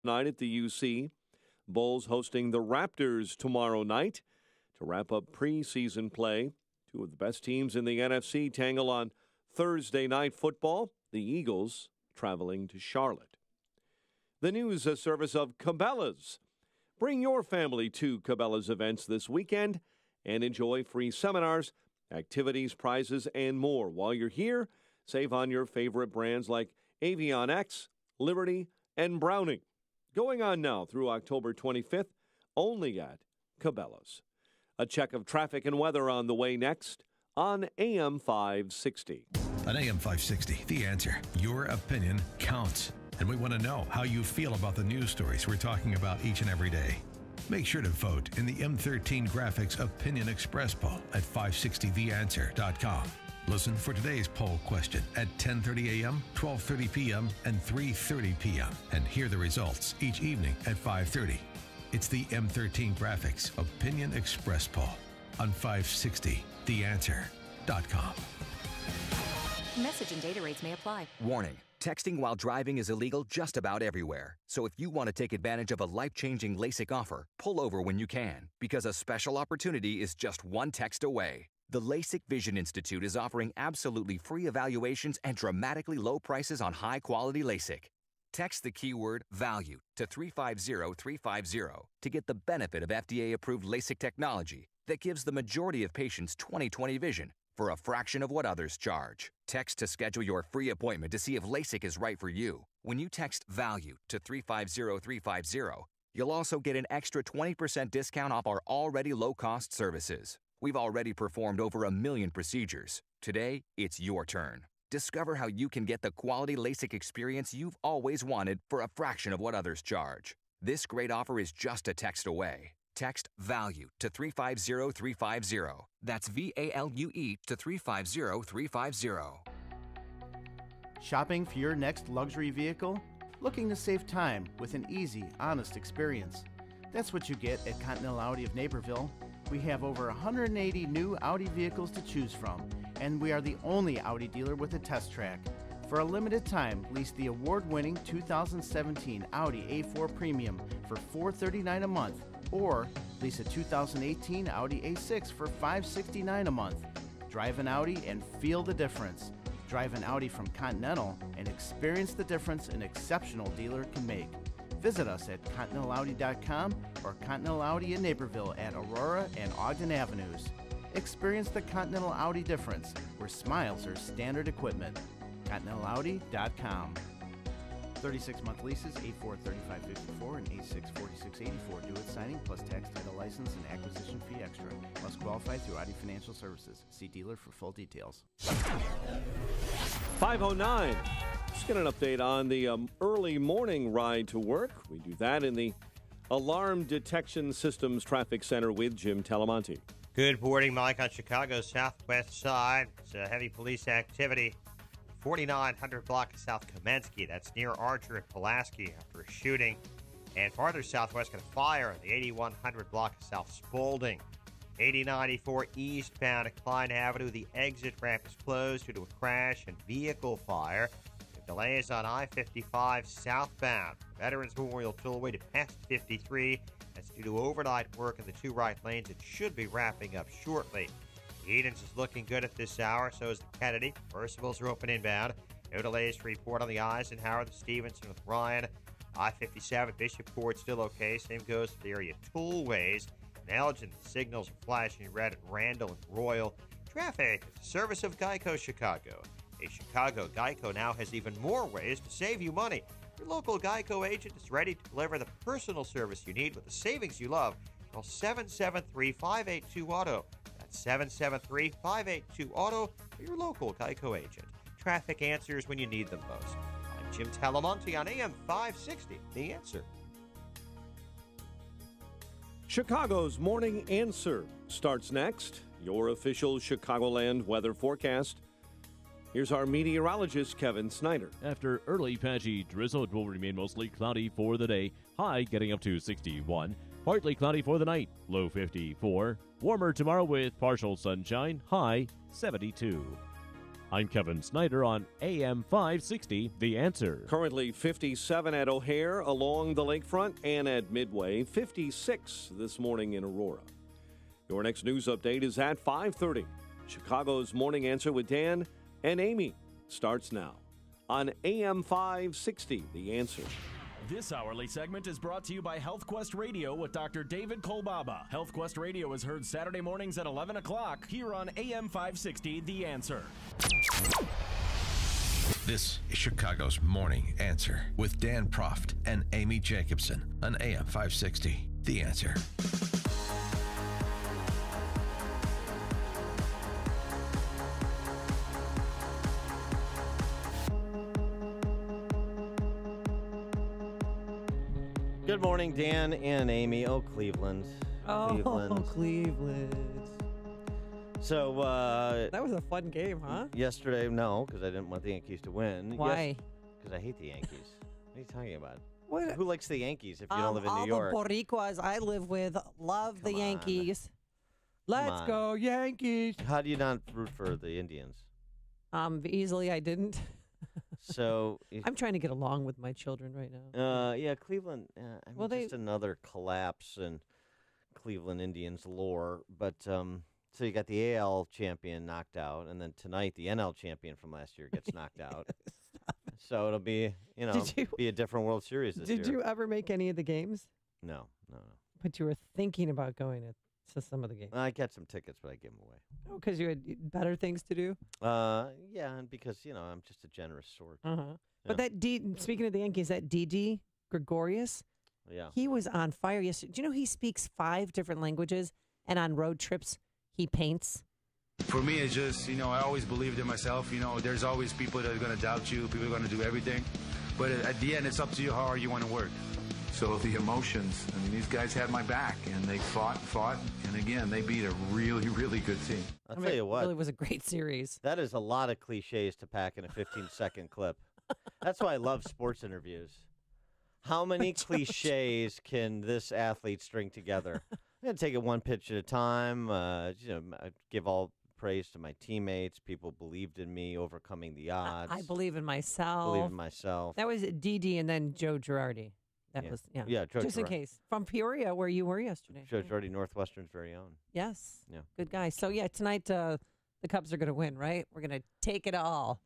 night at the UC. Bulls hosting the Raptors tomorrow night to wrap up preseason play. Two of the best teams in the NFC tangle on Thursday night football. The Eagles traveling to Charlotte. The news service of Cabela's. Bring your family to Cabela's events this weekend and enjoy free seminars, activities, prizes, and more. While you're here, save on your favorite brands like Avion X, Liberty, and Browning. Going on now through October 25th, only at Cabela's. A check of traffic and weather on the way next on AM 560. On AM 560, The Answer. Your opinion counts. And we want to know how you feel about the news stories we're talking about each and every day. Make sure to vote in the M13 Graphics Opinion Express poll at 560theanswer.com. Listen for today's poll question at 10:30 a.m., 12:30 p.m., and 3:30 p.m. and hear the results each evening at 5:30. It's the M13 Graphics Opinion Express poll on 560theanswer.com. Message and data rates may apply. Warning. Texting while driving is illegal just about everywhere. So if you want to take advantage of a life-changing LASIK offer, pull over when you can, because a special opportunity is just one text away. The LASIK Vision Institute is offering absolutely free evaluations and dramatically low prices on high-quality LASIK. Text the keyword VALUE to 350350 to get the benefit of FDA-approved LASIK technology that gives the majority of patients 20/20 vision for a fraction of what others charge. Text to schedule your free appointment to see if LASIK is right for you. When you text VALUE to 350350, you'll also get an extra 20% discount off our already low-cost services. We've already performed over 1 million procedures. Today, it's your turn. Discover how you can get the quality LASIK experience you've always wanted for a fraction of what others charge. This great offer is just a text away. Text VALUE to 350350. That's VALUE to 350350. Shopping for your next luxury vehicle? Looking to save time with an easy, honest experience? That's what you get at Continental Audi of Naperville. We have over 180 new Audi vehicles to choose from, and we are the only Audi dealer with a test track. For a limited time, lease the award-winning 2017 Audi A4 Premium for $439 a month, or lease a 2018 Audi A6 for $569 a month. Drive an Audi and feel the difference. Drive an Audi from Continental and experience the difference an exceptional dealer can make. Visit us at ContinentalAudi.com or Continental Audi in Naperville at Aurora and Ogden Avenues. Experience the Continental Audi difference, where smiles are standard equipment. ContinentalAudi.com. 36-month leases, A4-3554 and A6-4684 due at signing, plus tax, title, license, and acquisition fee extra. Must qualify through Audi Financial Services. See dealer for full details. 5:09. Just get an update on the early morning ride to work. We do that in the Alarm Detection Systems Traffic Center with Jim Talamonte. Good morning, Mike. On Chicago's southwest side, it's a heavy police activity. 4900 block of South Kamensky. That's near Archer and Pulaski after a shooting. And farther southwest, got a fire on the 8100 block of South Spalding. 8094 eastbound at Klein Avenue. The exit ramp is closed due to a crash and vehicle fire. Delays on I-55 southbound. Veterans Memorial Tollway to past 53. That's due to overnight work in the two right lanes. It should be wrapping up shortly. Edens is looking good at this hour. So is the Kennedy. Mercibles are open inbound. No delays to report on the Eisenhower, the Stevenson with Ryan. I-57 Bishopport still okay. Same goes for the area tollways. In Elgin, the signals are flashing red at Randall and Royal. Traffic is the service of Geico Chicago. A Chicago Geico now has even more ways to save you money. Your local Geico agent is ready to deliver the personal service you need with the savings you love. Call 773-582-AUTO. That's 773-582-AUTO for your local Geico agent. Traffic answers when you need them most. I'm Jim Talamonte on AM 560, The Answer. Chicago's Morning Answer starts next. Your official Chicagoland weather forecast. Here's our meteorologist, Kevin Snyder. After early patchy drizzle, it will remain mostly cloudy for the day. High getting up to 61. Partly cloudy for the night. Low 54. Warmer tomorrow with partial sunshine. High 72. I'm Kevin Snyder on AM 560, The Answer. Currently 57 at O'Hare along the lakefront and at Midway, 56 this morning in Aurora. Your next news update is at 5:30. Chicago's Morning Answer with Dan and Amy starts now on AM 560, The Answer. This hourly segment is brought to you by Health Quest Radio with Dr. David Kolbaba. Health Quest Radio is heard Saturday mornings at 11 o'clock here on AM 560, The Answer. This is Chicago's Morning Answer with Dan Proft and Amy Jacobson on AM 560, The Answer. Good morning, Dan and Amy. Oh, Cleveland. Cleveland. So, That was a fun game, huh? yesterday, no, because I didn't want the Yankees to win. Why? Because I hate the Yankees. What are you talking about? What? Who likes the Yankees if you don't live in New York? All the Boricuas I live with love the Come on. Yankees. Let's on. go, Yankees. How do you not root for the Indians? Easily I didn't. So, I'm trying to get along with my children right now. yeah, Cleveland, Well, just another collapse in Cleveland Indians lore. But, so you got the AL champion knocked out, and then tonight the NL champion from last year gets knocked out. So it'll be, be a different World Series this year. Did you ever make any of the games? No. But you were thinking about going to some of the games. I got some tickets, but I gave them away. Oh, because you had better things to do? Yeah, and because, I'm just a generous sort. Uh-huh. Yeah. But speaking of the Yankees, that Didi Gregorius, Yeah. he was on fire yesterday. Do you know he speaks 5 different languages, and on road trips he paints? For me, it's just, I always believed in myself. There's always people that are going to doubt you. People are going to do everything. But at the end, it's up to you how hard you want to work. So the emotions, these guys had my back, and they fought, and again, they beat a really, really good team. I'll tell you what. It really was a great series. That is a lot of cliches to pack in a 15-second clip. That's why I love sports interviews. How many cliches can this athlete string together? I'm going to take it one pitch at a time. I give all praise to my teammates. People believed in me, overcoming the odds. I believe in myself. Believe in myself. That was Didi and then Joe Girardi. That was, Joe just in Girardi. case. From Peoria, where you were yesterday. Joe Girardi, Northwestern's very own. Yes. Yeah. Good guy. So, tonight the Cubs are going to win, right? We're going to take it all.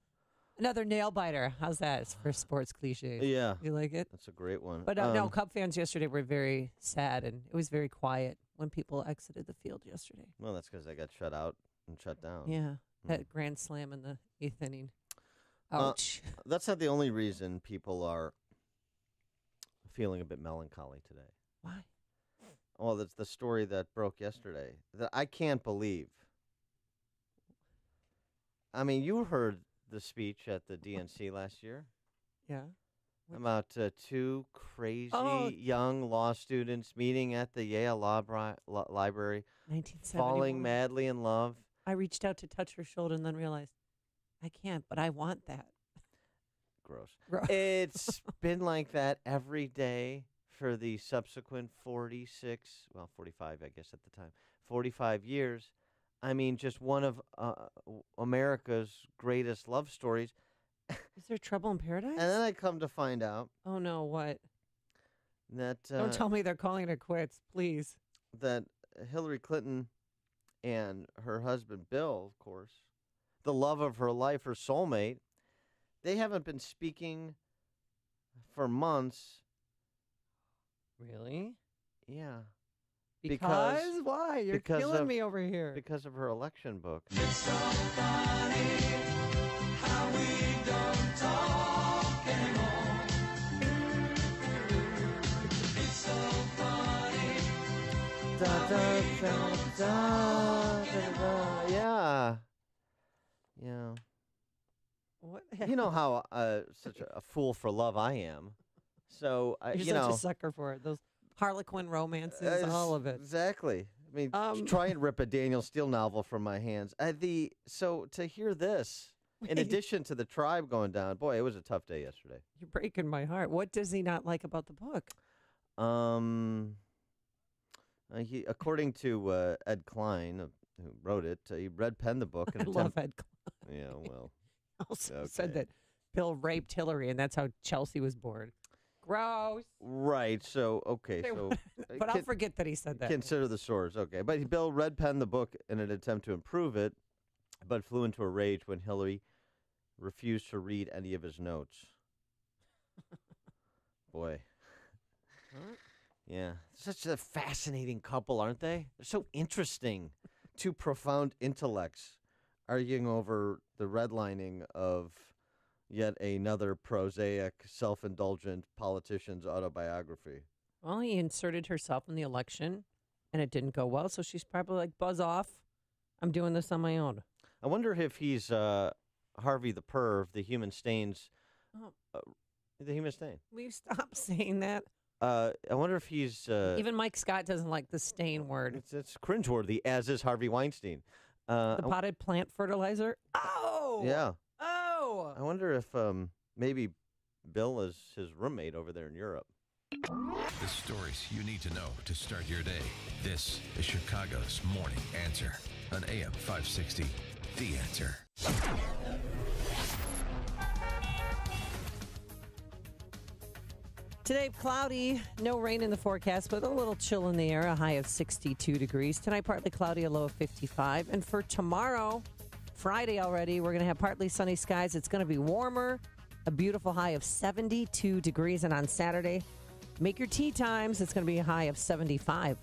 Another nail biter. How's that? It's for sports cliches. Yeah. You like it? That's a great one. But no, Cub fans yesterday were very sad, and it was very quiet when people exited the field yesterday. Well, that's because they got shut out and shut down. Yeah. That grand slam in the 8th inning. Ouch. That's not the only reason people are feeling a bit melancholy today. Why? Well, that's the story that broke yesterday that I can't believe. I mean, you heard the speech at the DNC last year. Yeah. About 2 crazy Oh. young law students meeting at the Yale Library, 1971. falling madly in love. I reached out to touch her shoulder and then realized I can't, but I want that. Gross. Gross. It's been like that every day for the subsequent 45, I guess at the time, 45 years. I mean, just one of America's greatest love stories. Is there trouble in paradise? And then I come to find out Oh, no, what? that Don't tell me they're calling it quits, please. that Hillary Clinton and her husband Bill, of course, the love of her life, her soulmate, they haven't been speaking for months. Really? Yeah. Because why? You're because killing of- me over here. Because of her election book. It's so funny how we don't talk anymore. It's so funny Da, da, da, da, da, da. Yeah. Yeah. What? You know how such a fool for love I am. So, You're such a sucker for it. Those Harlequin romances, all of it. Exactly. I mean, try and rip a Daniel Steele novel from my hands. So to hear this, in addition to the tribe going down, boy, it was a tough day yesterday. You're breaking my heart. What does he not like about the book? According to Ed Klein, who wrote it, he penned the book. I love Ed Klein. Yeah, well. Also said that Bill raped Hillary, and that's how Chelsea was born. Gross. Right. So, okay. So, But I'll forget that he said that. Consider the source. Okay. But Bill red penned the book in an attempt to improve it, but flew into a rage when Hillary refused to read any of his notes. Boy. Yeah. Such a fascinating couple, aren't they? They're so interesting. Two profound intellects arguing over the redlining of yet another prosaic, self-indulgent politician's autobiography. Well, he inserted herself in the election, and it didn't go well, so she's probably like, buzz off. I'm doing this on my own. I wonder if he's Harvey the Perv, the human stains. The human stain. Will you stop saying that? I wonder if he's... Even Mike Scott doesn't like the stain word. It's cringeworthy, as is Harvey Weinstein. The potted plant fertilizer? Oh! Yeah. Oh! I wonder if maybe Bill is his roommate over there in Europe. The stories you need to know to start your day. This is Chicago's Morning Answer on AM 560. The Answer. Today, cloudy, no rain in the forecast, but a little chill in the air, a high of 62 degrees. Tonight, partly cloudy, a low of 55. And for tomorrow, Friday already, we're going to have partly sunny skies. It's going to be warmer, a beautiful high of 72 degrees. And on Saturday, make your tea times. It's going to be a high of 75.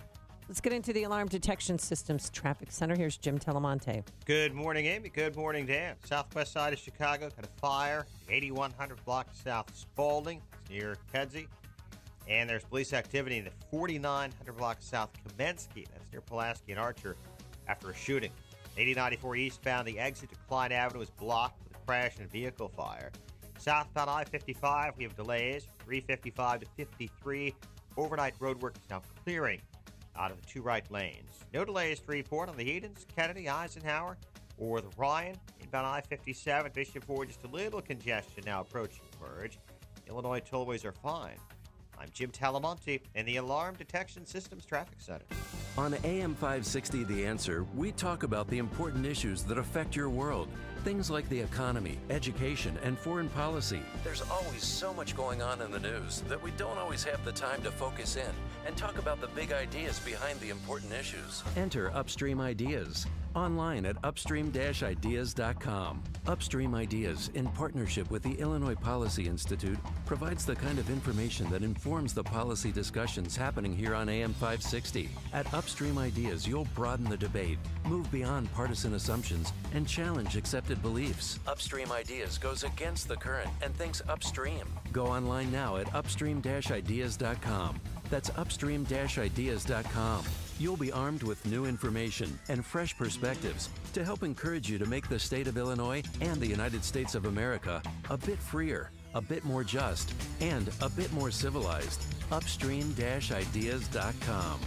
Let's get into the Alarm Detection Systems Traffic Center. Here's Jim Telemonte. Good morning, Amy. Good morning, Dan. Southwest side of Chicago, got a fire. 8100 block south of Spalding. It's near Kedzie. And there's police activity in the 4900 block south Kamensky. That's near Pulaski and Archer after a shooting. 8094 eastbound, the exit to Klein Avenue is blocked with a crash and vehicle fire. Southbound I-55, we have delays. 355 to 53. Overnight road work is now clearing out of the two right lanes. No delays to report on the Edens, Kennedy, Eisenhower, or the Ryan. Inbound I-57, Bishop Ford, just a little congestion now approaching Merge. Illinois tollways are fine. I'm Jim Talamonte in the Alarm Detection Systems Traffic Center. On AM 560 The Answer, we talk about the important issues that affect your world. Things like the economy, education, and foreign policy. There's always so much going on in the news that we don't always have the time to focus in and talk about the big ideas behind the important issues. Enter Upstream Ideas online at upstream-ideas.com. Upstream Ideas, in partnership with the Illinois Policy Institute, provides the kind of information that informs the policy discussions happening here on AM 560. At Upstream Ideas, you'll broaden the debate, move beyond partisan assumptions, and challenge accepted beliefs. Upstream Ideas goes against the current and thinks upstream. Go online now at upstream-ideas.com. That's upstream-ideas.com. You'll be armed with new information and fresh perspectives to help encourage you to make the state of Illinois and the United States of America a bit freer, a bit more just, and a bit more civilized. Upstream-ideas.com.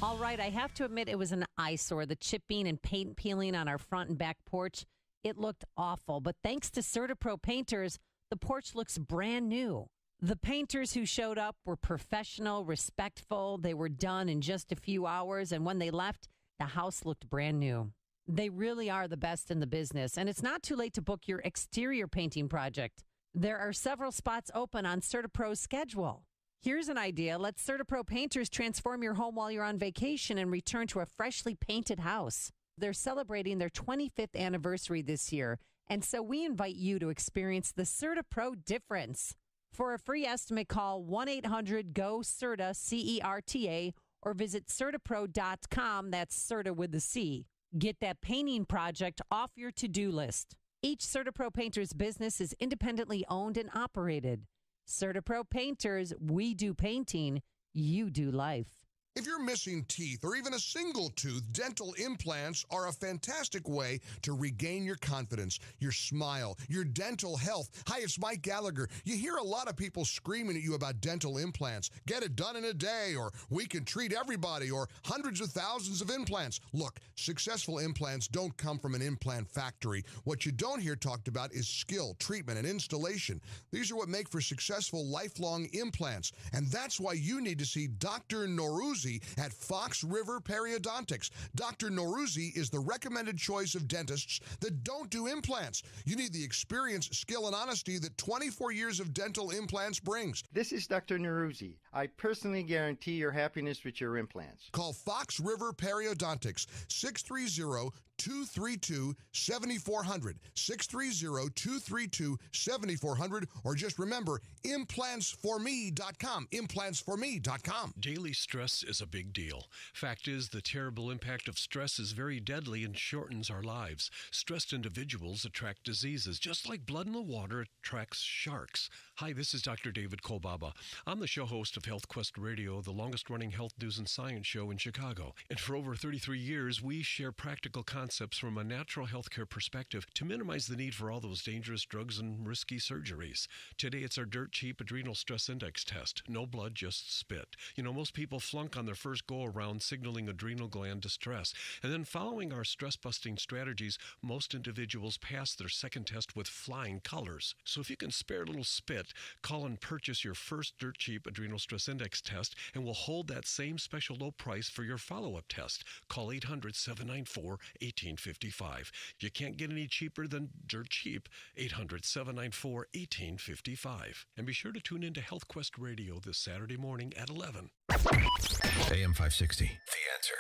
All right, I have to admit it was an eyesore. The chipping and paint peeling on our front and back porch, it looked awful. But thanks to CertaPro painters, the porch looks brand new. The painters who showed up were professional, respectful. They were done in just a few hours, and when they left, the house looked brand new. They really are the best in the business, and it's not too late to book your exterior painting project. There are several spots open on CertaPro's schedule. Here's an idea. Let CertaPro painters transform your home while you're on vacation and return to a freshly painted house. They're celebrating their 25th anniversary this year, and so we invite you to experience the CertaPro difference. For a free estimate, call 1-800-GO-CERTA, C-E-R-T-A, or visit CertaPro.com, that's Certa with the C. Get that painting project off your to-do list. Each CertaPro painter's business is independently owned and operated. CertaPro painters, we do painting, you do life. If you're missing teeth or even a single tooth, dental implants are a fantastic way to regain your confidence, your smile, your dental health. Hi, it's Mike Gallagher. You hear a lot of people screaming at you about dental implants. Get it done in a day, or we can treat everybody, or hundreds of thousands of implants. Look, successful implants don't come from an implant factory. What you don't hear talked about is skill, treatment, and installation. These are what make for successful lifelong implants, and that's why you need to see Dr. Noruzzi Noruzzi at Fox River Periodontics. Dr. Noruzzi is the recommended choice of dentists that don't do implants. You need the experience, skill, and honesty that 24 years of dental implants brings. This is Dr. Neruzzi. I personally guarantee your happiness with your implants. Call Fox River Periodontics, 630-232-7400, 630-232-7400, or just remember, implantsforme.com, implantsforme.com. Daily stress is a big deal. Fact is, the terrible impact of stress is very deadly and shortens our lives. Stressed individuals attract diseases, just like blood in the water attracts sharks. Hi, this is Dr. David Kolbaba. I'm the show host of Health Quest Radio, the longest-running health news and science show in Chicago. And for over 33 years, we share practical concepts from a natural healthcare perspective to minimize the need for all those dangerous drugs and risky surgeries. Today, it's our dirt-cheap adrenal stress index test. No blood, just spit. You know, most people flunk on their first go-around, signaling adrenal gland distress. And then following our stress-busting strategies, most individuals pass their second test with flying colors. So if you can spare a little spit, call and purchase your first dirt-cheap adrenal stress index test, and we'll hold that same special low price for your follow-up test. Call 800-794-1855. You can't get any cheaper than dirt cheap. 800-794-1855. And be sure to tune into Health Quest Radio this Saturday morning at 11. AM 560, The Answer.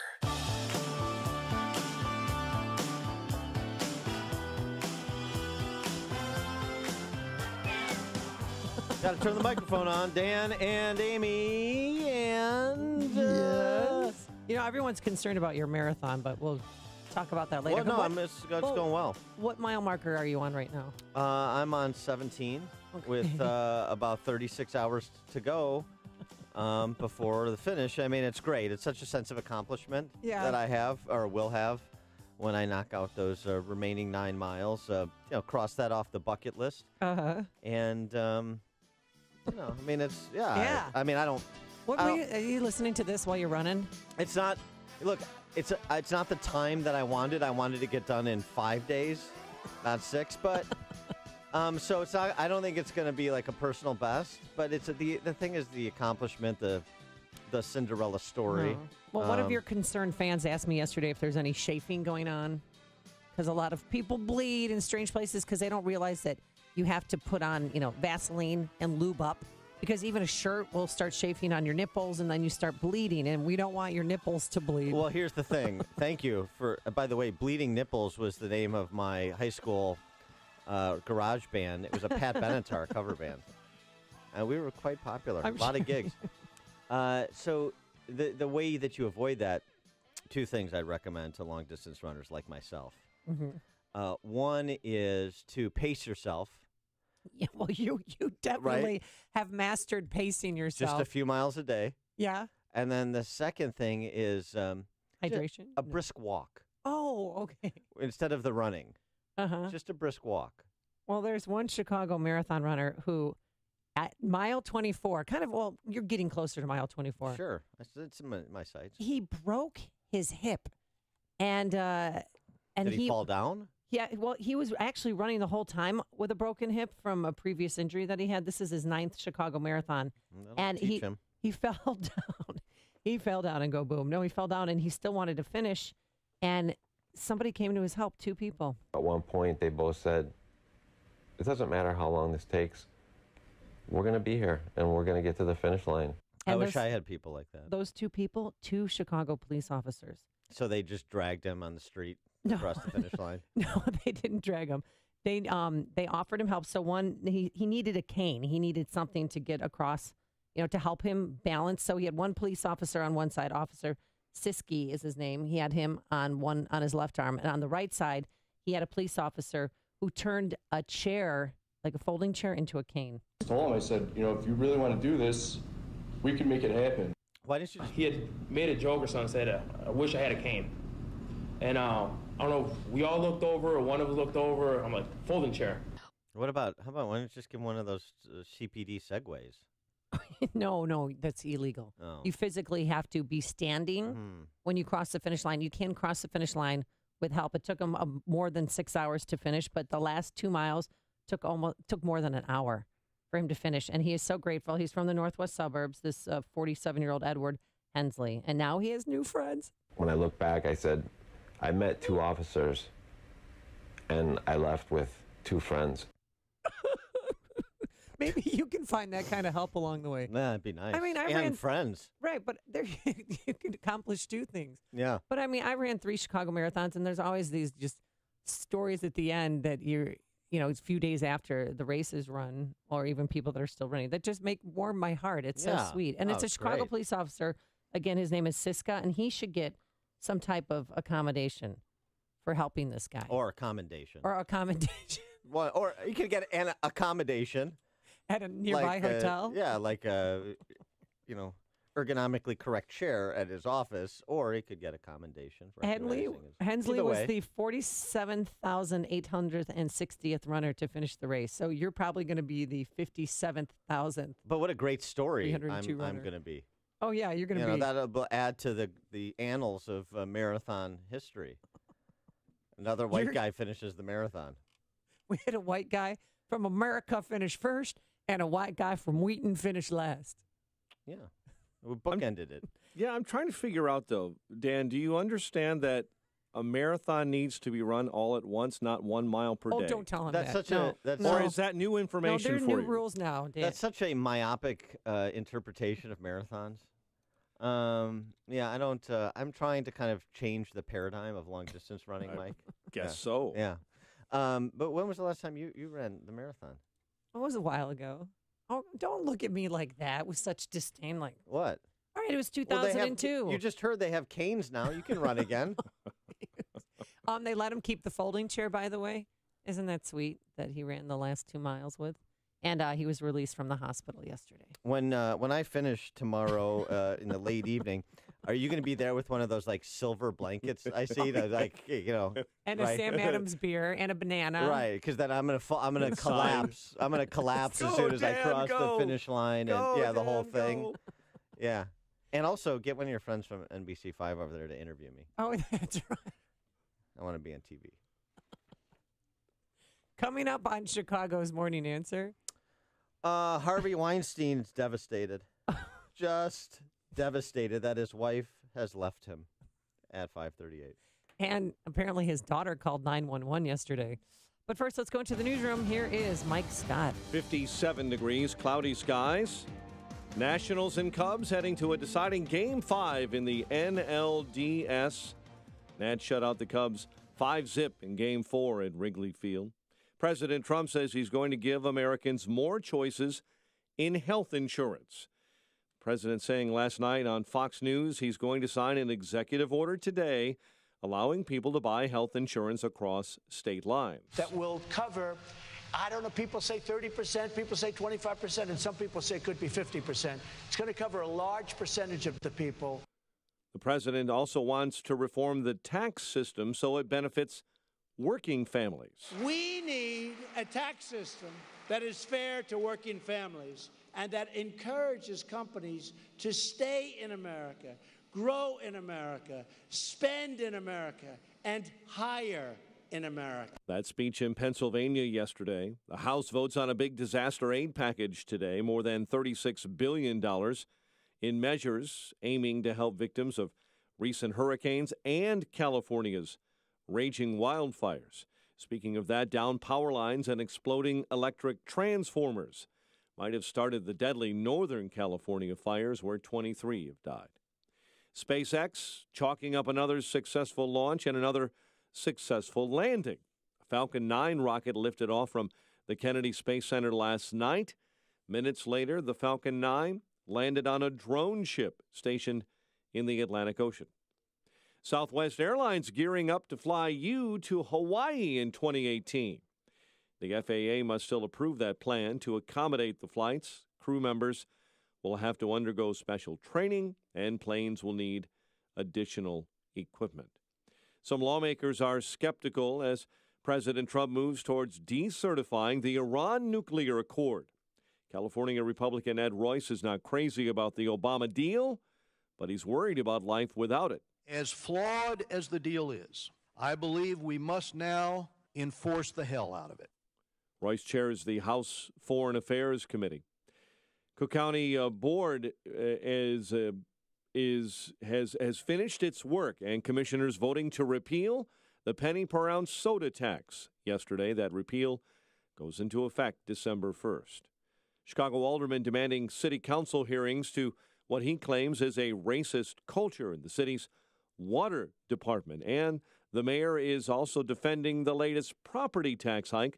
Got to turn the microphone on. Dan and Amy and... Yes. You know, everyone's concerned about your marathon, but we'll talk about that later. Well, no, it's going well. What mile marker are you on right now? I'm on 17 with about 36 hours to go before the finish. I mean, it's great. It's such a sense of accomplishment that I have or will have when I knock out those remaining 9 miles. Cross that off the bucket list. And, I mean, it's, I mean, I don't. Are you listening to this while you're running? It's not. Look, it's not the time that I wanted. I wanted to get done in 5 days, not 6. But so it's not. I don't think it's going to be like a personal best. But it's the thing is the accomplishment, the Cinderella story. Well, one of your concerned fans asked me yesterday if there's any chafing going on, because a lot of people bleed in strange places because they don't realize that you have to put on, Vaseline and lube up. Because even a shirt will start chafing on your nipples, and then you start bleeding, and we don't want your nipples to bleed. Well, here's the thing. Thank you for. By the way, Bleeding Nipples was the name of my high school garage band. It was a Pat Benatar cover band, and we were quite popular. A lot of gigs. So the way that you avoid that, 2 things I'd recommend to long distance runners like myself. One is to pace yourself. Yeah, well, you definitely have mastered pacing yourself. Just a few miles a day. Yeah. And then the second thing is hydration. A brisk walk. Oh, okay. Instead of the running. Just a brisk walk. Well, there's one Chicago marathon runner who, at mile 24, you're getting closer to mile 24. Sure, it's in my sights. He broke his hip, and did he fall down? Yeah, well, he was actually running the whole time with a broken hip from a previous injury that he had. This is his 9th Chicago Marathon. And he fell down. He fell down and go boom. No, he fell down and he still wanted to finish. And somebody came to his help, 2 people. At one point, they both said, it doesn't matter how long this takes. We're going to be here and we're going to get to the finish line. And I wish I had people like that. Those 2 people, 2 Chicago police officers. So they just dragged him on the street across the finish line? No, they didn't drag him. They offered him help. So one, he needed a cane. He needed something to get across, to help him balance. So he had one police officer on one side, Officer Siski is his name. He had him on his left arm. And on the right side, he had a police officer who turned a chair, like a folding chair, into a cane. I told him, I said, if you really want to do this, we can make it happen. Why didn't you? He had made a joke or something, said, I wish I had a cane. And I don't know, we all looked over, or one of us looked over. I'm like, folding chair. How about why don't you just give him one of those CPD Segways? No, that's illegal. Oh. You physically have to be standing when you cross the finish line. You can cross the finish line with help. It took him more than 6 hours to finish, but the last 2 miles took more than an hour for him to finish. And he is so grateful. He's from the northwest suburbs. This 47-year-old Edward Hensley, and now he has new friends. When I look back, I said, I met 2 officers, and I left with 2 friends. Maybe you can find that kind of help along the way. That'd be nice. I mean, I and ran friends. Right, but there you can accomplish 2 things. Yeah. But I mean, I ran 3 Chicago marathons, and there's always these just stories at the end that a few days after the race is run, or even people that are still running, that just warm my heart. It's so sweet. And it's a Chicago great. police officer. Again, his name is Siska, and he should get some type of accommodation for helping this guy. Or a commendation. Or a commendation. Well, or you could get an accommodation. At a nearby hotel? Like a, ergonomically correct chair at his office, or he could get a commendation. For Hensley was the 47,860th runner to finish the race. So you're probably going to be the 57,000th. But what a great story I'm 302 runner. going to be. Oh, yeah, you're going to be. That'll add to the annals of marathon history. Another white guy finishes the marathon. We had a white guy from America finish first, and a white guy from Wheaton finished last. Yeah. We bookended it. Yeah, I'm trying to figure out, though, Dan, do you understand that a marathon needs to be run all at once, not 1 mile per day? Oh, don't tell him That's that. such Or is that new information no, for there are you? new rules now, Dan. That's such a myopic interpretation of marathons. I don't. I'm trying to kind of change the paradigm of long distance running, Mike. Guess so. Yeah. But when was the last time you ran the marathon? It was a while ago. Oh, don't look at me like that with such disdain. Like what? All right, it was Well, they have- 2002. you just heard they have canes now. You can run again. They let him keep the folding chair, by the way. Isn't that sweet that he ran the last 2 miles with? And he was released from the hospital yesterday. When I finish tomorrow in the late evening, are you going to be there with one of those like silver blankets I see? That, And a right? Sam Adams beer and a banana. Right, because then I'm gonna collapse. I'm gonna collapse as soon as I cross the finish line, and the whole thing. Yeah, and also get one of your friends from NBC5 over there to interview me. Oh, that's right. I want to be on TV. Coming up on Chicago's Morning Answer. Harvey Weinstein's devastated, just devastated that his wife has left him at 5:38. And apparently his daughter called 911 yesterday. But first, let's go into the newsroom. Here is Mike Scott. 57 degrees, cloudy skies. Nationals and Cubs heading to a deciding Game 5 in the NLDS. Nats shut out the Cubs 5-zip in Game 4 at Wrigley Field. President Trump says he's going to give Americans more choices in health insurance. The president saying last night on Fox News he's going to sign an executive order today allowing people to buy health insurance across state lines. That will cover, I don't know, people say 30%, people say 25%, and some people say it could be 50%. It's going to cover a large percentage of the people. The president also wants to reform the tax system so it benefits working families. We need a tax system that is fair to working families and that encourages companies to stay in America, grow in America, spend in America, and hire in America. That speech in Pennsylvania yesterday. The House votes on a big disaster aid package today, more than $36 billion in measures aiming to help victims of recent hurricanes and California's raging wildfires. Speaking of that, down power lines and exploding electric transformers might have started the deadly Northern California fires where 23 have died. SpaceX chalking up another successful launch and another successful landing. A Falcon 9 rocket lifted off from the Kennedy Space Center last night. Minutes later, the Falcon 9 landed on a drone ship stationed in the Atlantic Ocean. Southwest Airlines gearing up to fly you to Hawaii in 2018. The FAA must still approve that plan to accommodate the flights. Crew members will have to undergo special training, and planes will need additional equipment. Some lawmakers are skeptical as President Trump moves towards decertifying the Iran nuclear accord. California Republican Ed Royce is not crazy about the Obama deal, but he's worried about life without it. As flawed as the deal is, I believe we must now enforce the hell out of it. Royce chairs the House Foreign Affairs Committee. Cook County Board is has finished its work, and commissioners voting to repeal the penny per ounce soda tax yesterday. That repeal goes into effect December 1st. Chicago alderman demanding city council hearings to what he claims is a racist culture in the city's water department. And the mayor is also defending the latest property tax hike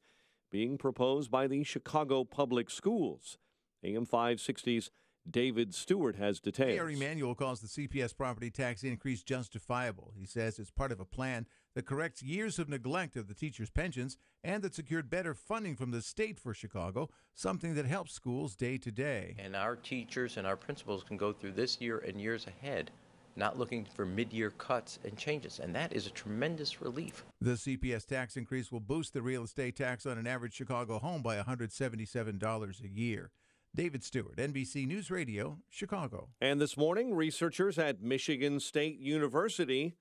being proposed by the Chicago Public Schools. AM 560's David Stewart has details. Mayor Emanuel calls the CPS property tax increase justifiable. He says it's part of a plan that corrects years of neglect of the teachers' pensions and that secured better funding from the state for Chicago, something that helps schools day to day. And our teachers and our principals can go through this year and years ahead, not looking for mid-year cuts and changes, and that is a tremendous relief. The CPS tax increase will boost the real estate tax on an average Chicago home by $177 a year. David Stewart, NBC News Radio, Chicago. And this morning, researchers at Michigan State University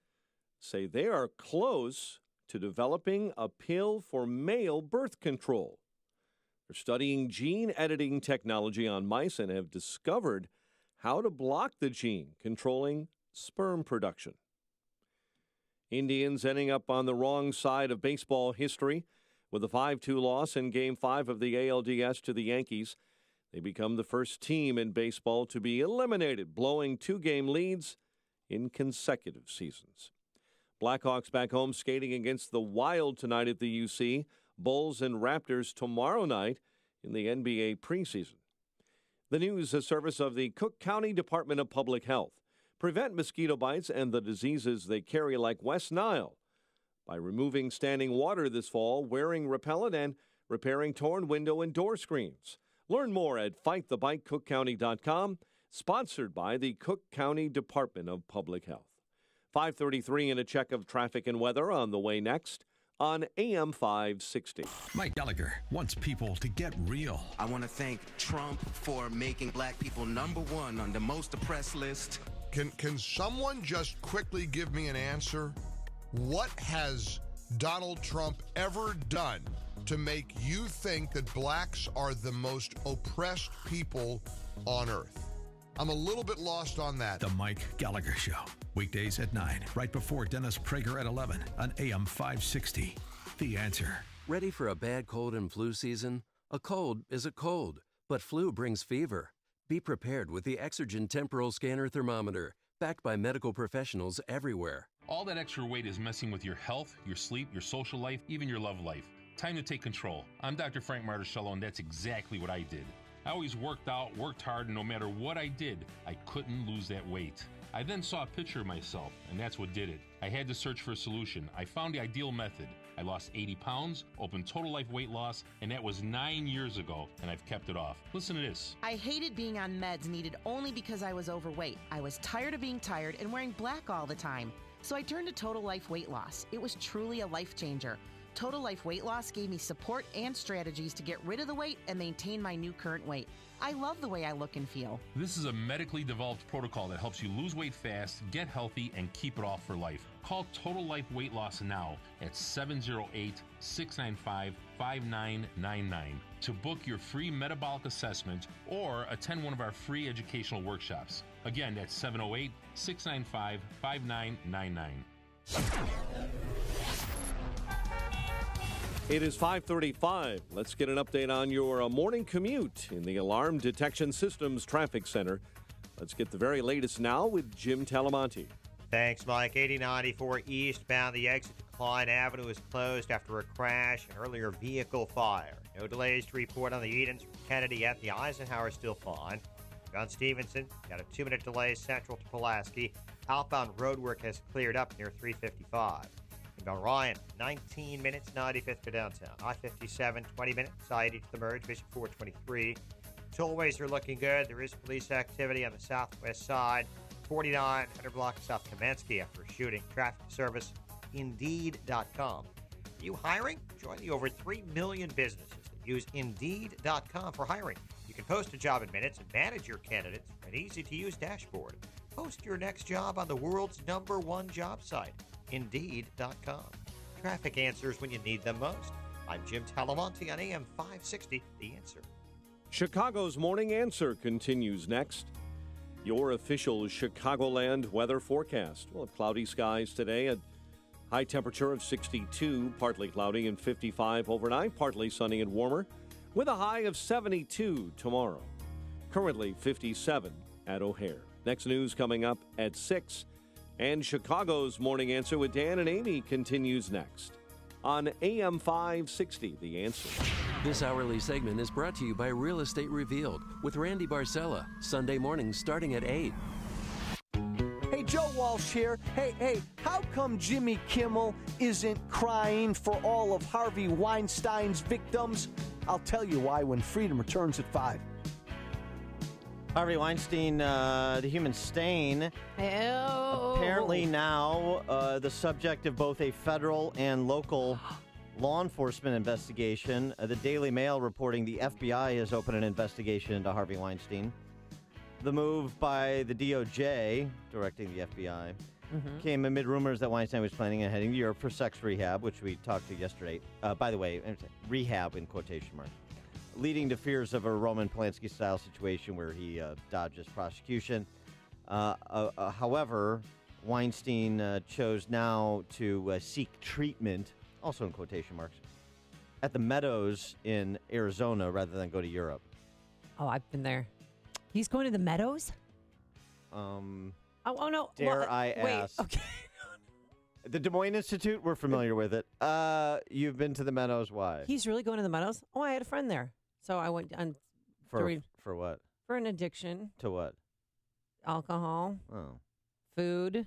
say they are close to developing a pill for male birth control. They're studying gene editing technology on mice and have discovered how to block the gene controlling sperm production. Indians ending up on the wrong side of baseball history with a 5-2 loss in Game 5 of the ALDS to the Yankees. They become the first team in baseball to be eliminated, blowing 2-game leads in consecutive seasons. Blackhawks back home skating against the Wild tonight at the UC. Bulls and Raptors tomorrow night in the NBA preseason. The news, a service of the Cook County Department of Public Health. Prevent mosquito bites and the diseases they carry like West Nile by removing standing water this fall, wearing repellent, and repairing torn window and door screens. Learn more at fightthebitecookcounty.com, sponsored by the Cook County Department of Public Health. 5:33 and a check of traffic and weather on the way next on AM 560. Mike Gallagher wants people to get real. I want to thank Trump for making black people #1 on the most oppressed list. Can someone just quickly give me an answer? What has Donald Trump ever done to make you think that blacks are the most oppressed people on earth? I'm a little bit lost on that. The Mike Gallagher Show. Weekdays at 9, right before Dennis Prager at 11 on AM 560. The Answer. Ready for a bad cold and flu season? A cold is a cold, but flu brings fever. Be prepared with the Exergen Temporal Scanner Thermometer, backed by medical professionals everywhere. All that extra weight is messing with your health, your sleep, your social life, even your love life. Time to take control. I'm Dr. Frank Marticello, and that's exactly what I did. I always worked out, worked hard, and no matter what I did, I couldn't lose that weight. I then saw a picture of myself, and that's what did it. I had to search for a solution. I found the ideal method. I lost 80 pounds, opened Total Life Weight Loss, and that was 9 years ago, and I've kept it off. Listen to this. I hated being on meds needed only because I was overweight. I was tired of being tired and wearing black all the time. So I turned to Total Life Weight Loss. It was truly a life changer. Total Life Weight Loss gave me support and strategies to get rid of the weight and maintain my new current weight. I love the way I look and feel. This is a medically developed protocol that helps you lose weight fast, get healthy, and keep it off for life. Call Total Life Weight Loss now at 708-695-5999 to book your free metabolic assessment or attend one of our free educational workshops. Again, that's 708-695-5999. It is 5:35. Let's get an update on your morning commute in the Alarm Detection Systems Traffic Center. Let's get the very latest now with Jim Talamonte. Thanks, Mike. 8094 eastbound. The exit to Klein Avenue is closed after a crash and earlier vehicle fire. No delays to report on the Edens from Kennedy yet. The Eisenhower is still fine. John Stevenson got a 2-minute delay central to Pulaski. Outbound roadwork has cleared up near 355. Inbound Ryan, 19 minutes, 95th to downtown. I-57, 20 minutes, I-80 to the merge, Bishop 423. Tollways are looking good. There is police activity on the southwest side. 4900 block of South Kaminsky after a shooting. Traffic service, Indeed.com. Are you hiring? Join the over 3 million businesses that use Indeed.com for hiring. You can post a job in minutes and manage your candidates with an easy-to-use dashboard. Post your next job on the world's #1 job site, Indeed.com. Traffic answers when you need them most. I'm Jim Talamonte on AM 560, The Answer. Chicago's Morning Answer continues next. Your official Chicagoland weather forecast. Well, cloudy skies today, a high temperature of 62, partly cloudy and 55 overnight, partly sunny and warmer, with a high of 72 tomorrow. Currently 57 at O'Hare. Next news coming up at 6. And Chicago's Morning Answer with Dan and Amy continues next on AM 560, The Answer. This hourly segment is brought to you by Real Estate Revealed with Randy Barcella, Sunday mornings starting at 8. Hey, Joe Walsh here. Hey, how come Jimmy Kimmel isn't crying for all of Harvey Weinstein's victims? I'll tell you why when Freedom returns at 5. Harvey Weinstein, the human stain, apparently now the subject of both a federal and local law enforcement investigation. The Daily Mail reporting the FBI has opened an investigation into Harvey Weinstein. The move by the DOJ, directing the FBI, came amid rumors that Weinstein was planning on heading to Europe for sex rehab, which we talked to yesterday. By the way, rehab in quotation marks. Leading to fears of a Roman Polanski-style situation where he dodges prosecution. However, Weinstein chose now to seek treatment, also in quotation marks, at the Meadows in Arizona rather than go to Europe. Oh, I've been there. He's going to the Meadows? Oh, no. Dare I wait, ask? Okay. The Des Moines Institute, we're familiar with it. You've been to the Meadows, why? He's really going to the Meadows? Oh, I had a friend there. So I went on For what? for an addiction. To what? Alcohol. Oh. Food.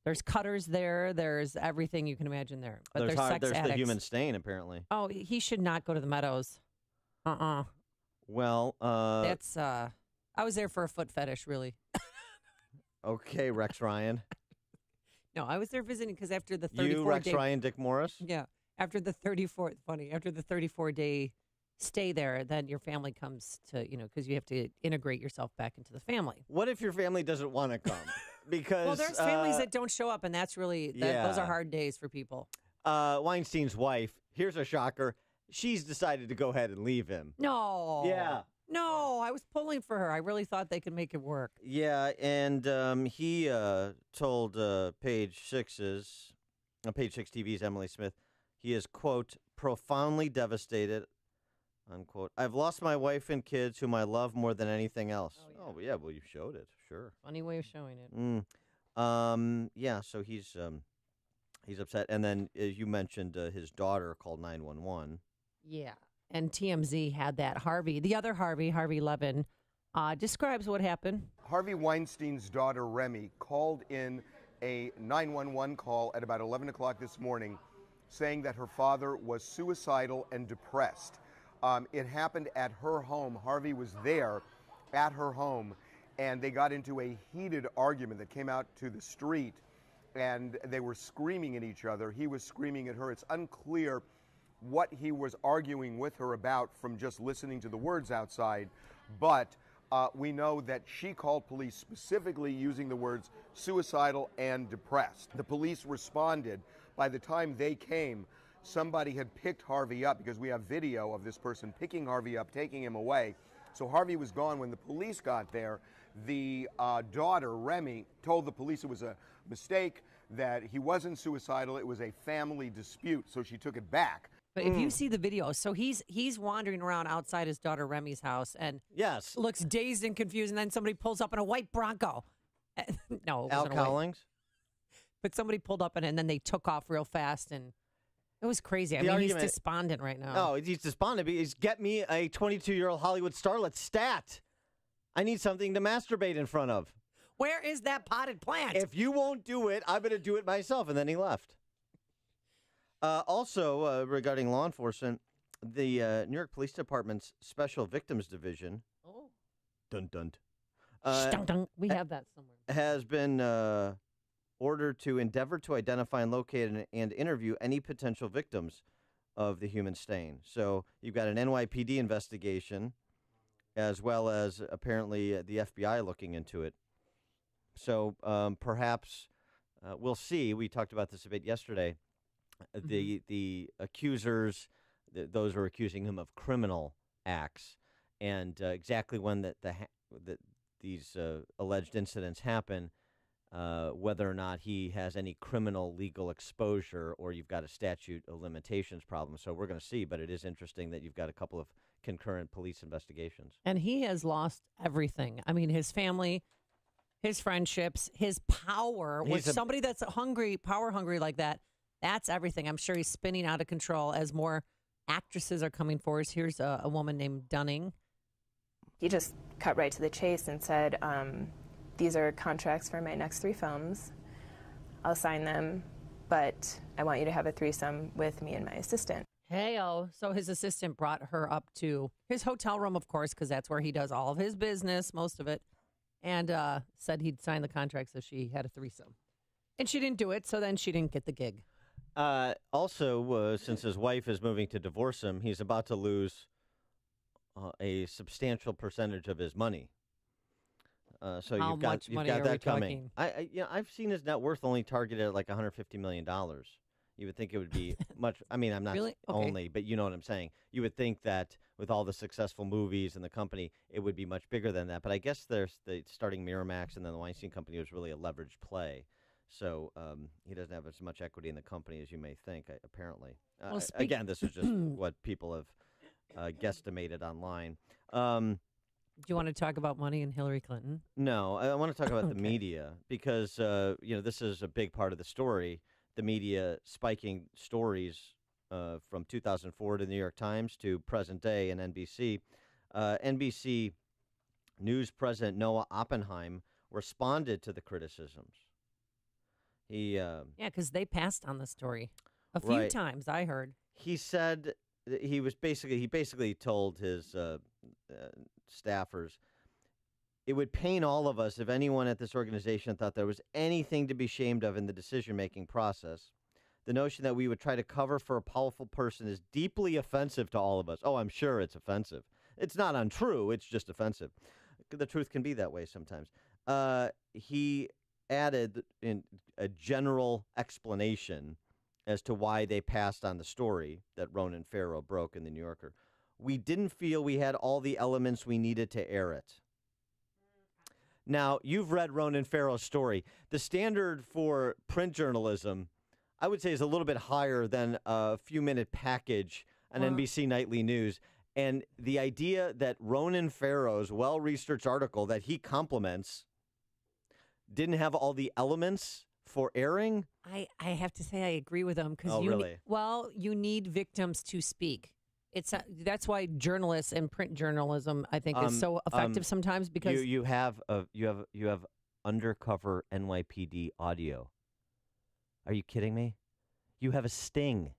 There's cutters there. There's everything you can imagine there. But there's sex there's addicts. the human stain, apparently. Oh, he should not go to the Meadows. Well, That's, I was there for a foot fetish, really. okay, Rex Ryan. No, I was there visiting because after the 34 You, Rex day, Ryan, Dick Morris? Yeah. After the 34-day stay there, then your family comes to, because you have to integrate yourself back into the family. What if your family doesn't want to come? Because Well, there's families that don't show up, and that's really, those are hard days for people. Weinstein's wife, here's a shocker, she's decided to go ahead and leave him. No. Yeah. No, I was pulling for her. I really thought they could make it work. Yeah, and he told Page 6 TV's Emily Smith, he is, quote, profoundly devastated, unquote. I've lost my wife and kids whom I love more than anything else. Oh, yeah, well, you showed it, sure. Funny way of showing it. Yeah, so he's upset. And then, as you mentioned, his daughter called 911. Yeah. And TMZ had that. The other Harvey Levin, describes what happened. Harvey Weinstein's daughter, Remy, called in a 911 call at about 11 o'clock this morning saying that her father was suicidal and depressed. It happened at her home. Harvey was there at her home, and they got into a heated argument that came out to the street, and they were screaming at each other. He was screaming at her. It's unclear what he was arguing with her about from just listening to the words outside, but we know that she called police specifically using the words suicidal and depressed. The police responded. By the time they came, somebody had picked Harvey up, because we have video of this person picking Harvey up, taking him away. So Harvey was gone. When the police got there, the daughter, Remy, told the police it was a mistake, that he wasn't suicidal, it was a family dispute, so she took it back. But if you see the video, so he's wandering around outside his daughter Remy's house and looks dazed and confused, and then somebody pulls up in a white Bronco. No, it Al wasn't a white. Cowlings? But somebody pulled up in it, and then they took off real fast, and it was crazy. He's despondent right now. No, he's despondent. He's get me a 22-year-old Hollywood starlet stat. I need something to masturbate in front of. Where is that potted plant? If you won't do it, I'm going to do it myself. And then he left. Also, regarding law enforcement, the New York Police Department's Special Victims Division, we have that somewhere, has been ordered to endeavor to identify and locate and interview any potential victims of the human stain. So you've got an NYPD investigation, as well as apparently the FBI looking into it. So perhaps we'll see. We talked about this a bit yesterday. The accusers, those are accusing him of criminal acts, and exactly when the these alleged incidents happen, whether or not he has any criminal legal exposure or you've got a statute of limitations problem. So we're going to see, but it is interesting that you've got a couple of concurrent police investigations. And he has lost everything. I mean, his family, his friendships, his power. With somebody that's power hungry like that, that's everything. I'm sure he's spinning out of control as more actresses are coming forward. Here's a woman named Dunning. He just cut right to the chase and said, these are contracts for my next 3 films. I'll sign them, but I want you to have a threesome with me and my assistant. Hey-oh. So his assistant brought her up to his hotel room, of course, because that's where he does all of his business, most of it, and said he'd sign the contract so she had a threesome. And she didn't do it, so then she didn't get the gig. Also, since his wife is moving to divorce him, he's about to lose a substantial percentage of his money. So How you've got much money are we that coming. talking? I've seen his net worth only targeted at like $150 million. You would think it would be much. I mean, I'm not Really? Okay. only, but you know what I'm saying. You would think that with all the successful movies and the company, it would be much bigger than that. But I guess there's starting Miramax and then the Weinstein Company was really a leveraged play. So he doesn't have as much equity in the company as you may think, apparently. Well, Again, this is just what people have guesstimated online. Do you want to talk about money and Hillary Clinton? No, I want to talk about the media because, this is a big part of the story. The media spiking stories from 2004 to the New York Times to present day and NBC. NBC News President Noah Oppenheim responded to the criticisms. Yeah, because they passed on the story a few times, I heard. He said that he basically told his staffers, it would pain all of us if anyone at this organization thought there was anything to be ashamed of in the decision-making process. The notion that we would try to cover for a powerful person is deeply offensive to all of us. Oh, I'm sure it's offensive. It's not untrue. It's just offensive. The truth can be that way sometimes. He added in a general explanation as to why they passed on the story that Ronan Farrow broke in the New Yorker. We didn't feel we had all the elements we needed to air it. Now, you've read Ronan Farrow's story. The standard for print journalism, I would say, is a little bit higher than a few-minute package on NBC Nightly News. And the idea that Ronan Farrow's well-researched article that he compliments didn't have all the elements for airing? I have to say I agree with him. Really? You need victims to speak. That's why journalists and print journalism, I think, is so effective sometimes because you have undercover NYPD audio. Are you kidding me? You have a sting.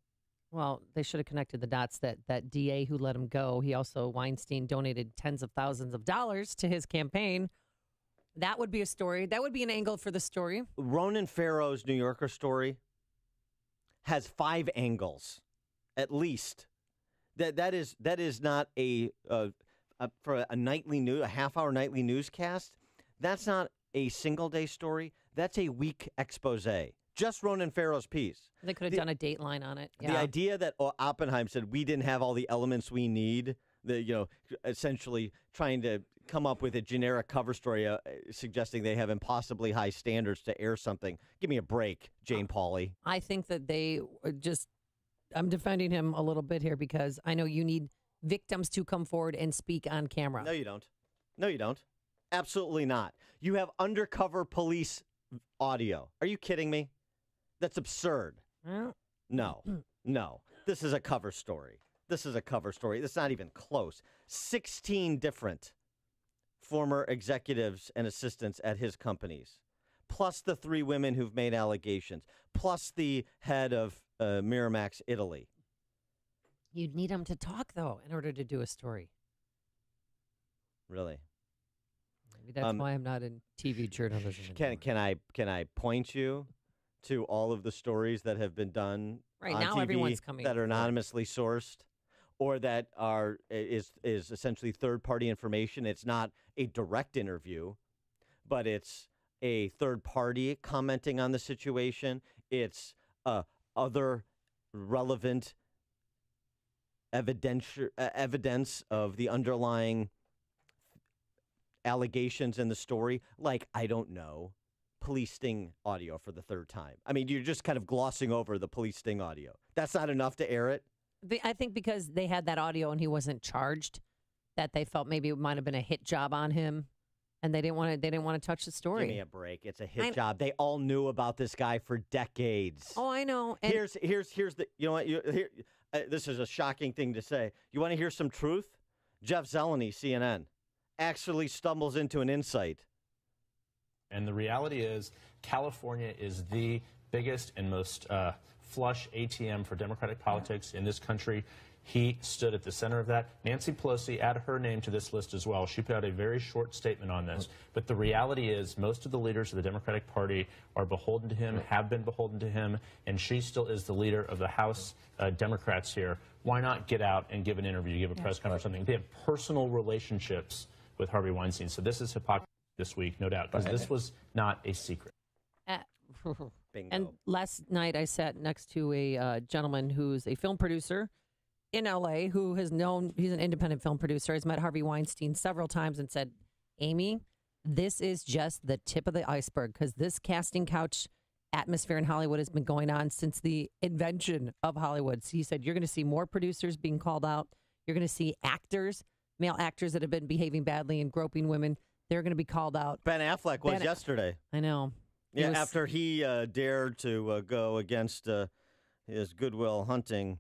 Well, they should have connected the dots that DA who let him go. He also, Weinstein, donated tens of thousands of dollars to his campaign. That would be a story. That would be an angle for the story. Ronan Farrow's New Yorker story has 5 angles, at least. That is not for a nightly news, a half-hour nightly newscast. That's not a single-day story. That's a week expose. Just Ronan Farrow's piece. They could have done a Dateline on it. The idea that Oppenheim said we didn't have all the elements we need, essentially trying to come up with a generic cover story suggesting they have impossibly high standards to air something. Give me a break, Jane Pauley. I think that they just... I'm defending him a little bit here because I know you need victims to come forward and speak on camera. No, you don't. No, you don't. Absolutely not. You have undercover police audio. Are you kidding me? That's absurd. No. This is a cover story. This is not even close. 16 different former executives and assistants at his companies, plus the 3 women who've made allegations, plus the head of Miramax Italy. You'd need them to talk, though, in order to do a story. Really? Maybe that's why I'm not in TV journalism anymore. Can I point you to all of the stories that have been done right on now? TV Everyone's coming that are anonymously sourced, or that is essentially third-party information. It's not a direct interview, but it's a third party commenting on the situation. It's other relevant evidence of the underlying allegations in the story, like, I don't know, police sting audio for the third time. I mean, you're just kind of glossing over the police sting audio. That's not enough to air it? I think because they had that audio and he wasn't charged, that they felt maybe it might have been a hit job on him, and they didn't want to touch the story. Give me a break. It's a hit job. They all knew about this guy for decades. Oh, I know. And Here's the, you know what? This is a shocking thing to say. You want to hear some truth? Jeff Zeleny, CNN, actually stumbles into an insight. And the reality is California is the biggest and most flush ATM for Democratic politics in this country. He stood at the center of that. Nancy Pelosi added her name to this list as well. She put out a very short statement on this. But the reality is most of the leaders of the Democratic Party are beholden to him, have been beholden to him, and she still is the leader of the House Democrats here. Why not get out and give an interview, give a press conference or something? They have personal relationships with Harvey Weinstein. So this is hypocrisy this week, no doubt, because this was not a secret. Bingo. And last night I sat next to a gentleman who's a film producer in L.A. who he's an independent film producer, has met Harvey Weinstein several times and said, Amy, this is just the tip of the iceberg, because this casting couch atmosphere in Hollywood has been going on since the invention of Hollywood. So he said, you're going to see more producers being called out. You're going to see actors, male actors that have been behaving badly and groping women. They're going to be called out. Ben Affleck was yesterday. I know. Yeah, after he dared to go against his Goodwill Hunting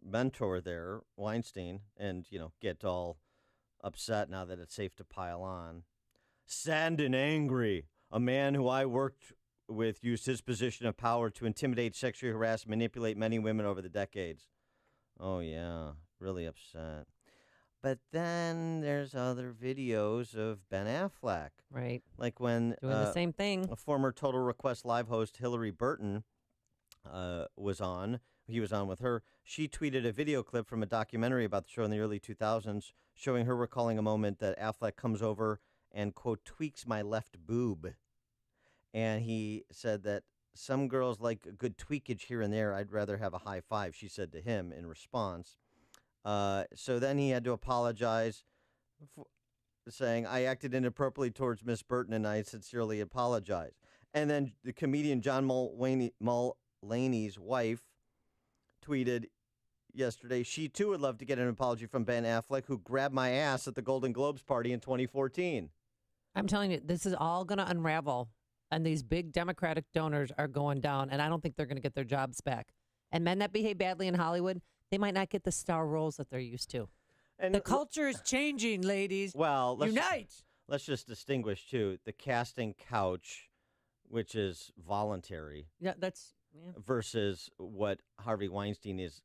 mentor there, Weinstein, and, get all upset now that it's safe to pile on. Sad and angry. A man who I worked with used his position of power to intimidate, sexually harass, manipulate many women over the decades. Oh, yeah. Really upset. But then there's other videos of Ben Affleck. Right. Like when doing the same thing. A former Total Request Live host, Hillary Burton, was on. He was on with her. She tweeted a video clip from a documentary about the show in the early 2000s, showing her recalling a moment that Affleck comes over and, quote, tweaks my left boob. And he said that some girls like a good tweakage here and there. I'd rather have a high five, she said to him in response. So then he had to apologize, saying, I acted inappropriately towards Miss Burton, and I sincerely apologize. And then the comedian John Mulaney's wife tweeted yesterday, she too would love to get an apology from Ben Affleck, who grabbed my ass at the Golden Globes party in 2014. I'm telling you, this is all going to unravel, and these big Democratic donors are going down, and I don't think they're going to get their jobs back. And men that behave badly in Hollywood, they might not get the star roles that they're used to. And the culture is changing, ladies. Well, unite. Let's just distinguish, too, the casting couch, which is voluntary. Yeah, that's... Yeah. Versus what Harvey Weinstein is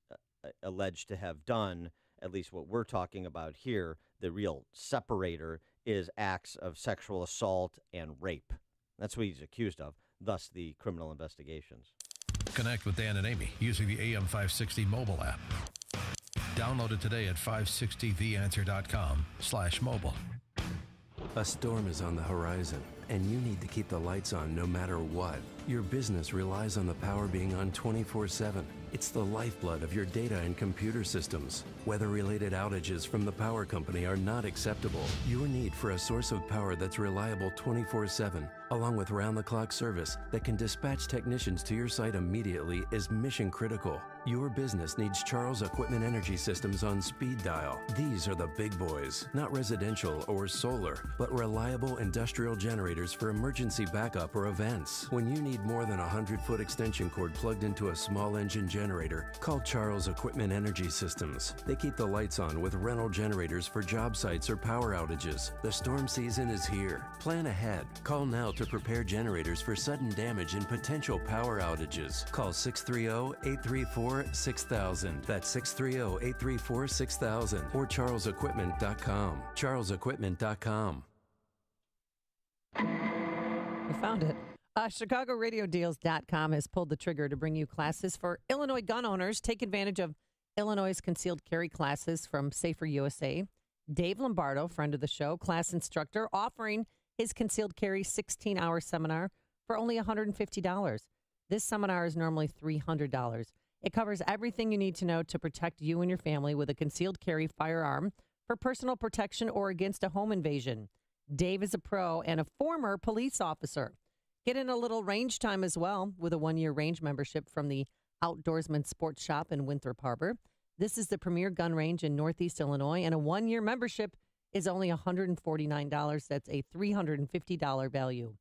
alleged to have done, at least what we're talking about here, the real separator is acts of sexual assault and rape. That's what he's accused of, thus the criminal investigations. Connect with Dan and Amy using the AM 560 mobile app. Download it today at 560theanswer.com/mobile. A storm is on the horizon, and you need to keep the lights on no matter what. Your business relies on the power being on 24/7. It's the lifeblood of your data and computer systems. Weather-related outages from the power company are not acceptable. Your need for a source of power that's reliable 24/7, along with round-the-clock service that can dispatch technicians to your site immediately, is mission critical. Your business needs Charles Equipment Energy Systems on speed dial. These are the big boys, not residential or solar, but reliable industrial generators for emergency backup or events. When you need more than a 100-foot extension cord plugged into a small engine generator, call Charles Equipment Energy Systems. They keep the lights on with rental generators for job sites or power outages. The storm season is here. Plan ahead. Call now to prepare generators for sudden damage and potential power outages. Call 630-834-6000. That's 630-834-6000 or charlesequipment.com. charlesequipment.com. We found it. ChicagoRadioDeals.com has pulled the trigger to bring you classes for Illinois gun owners. Take advantage of Illinois' concealed carry classes from Safer USA. Dave Lombardo, friend of the show, class instructor, offering his concealed carry 16-hour seminar for only $150. This seminar is normally $300. It covers everything you need to know to protect you and your family with a concealed carry firearm for personal protection or against a home invasion. Dave is a pro and a former police officer. Get in a little range time as well with a 1-year range membership from the Outdoorsman Sports Shop in Winthrop Harbor. This is the premier gun range in Northeast Illinois, and a 1-year membership is only $149. That's a $350 value.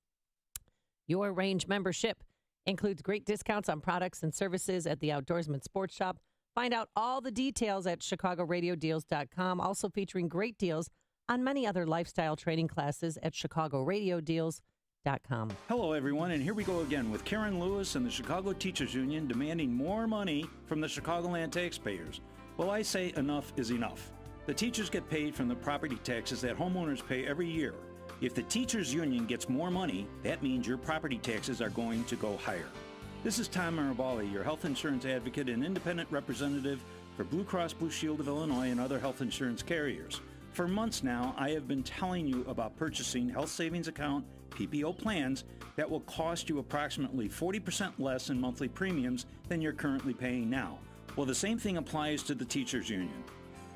Your range membership includes great discounts on products and services at the Outdoorsman Sports Shop. Find out all the details at chicagoradiodeals.com, also featuring great deals on many other lifestyle training classes at chicagoradiodeals.com. Hello, everyone, and here we go again with Karen Lewis and the Chicago Teachers Union demanding more money from the Chicagoland taxpayers. Well, I say enough is enough. The teachers get paid from the property taxes that homeowners pay every year. If the teachers union gets more money, that means your property taxes are going to go higher. This is Tom Mirabali, your health insurance advocate and independent representative for Blue Cross Blue Shield of Illinois and other health insurance carriers. For months now, I have been telling you about purchasing health savings account PPO plans that will cost you approximately 40% less in monthly premiums than you're currently paying now. Well, the same thing applies to the teachers union.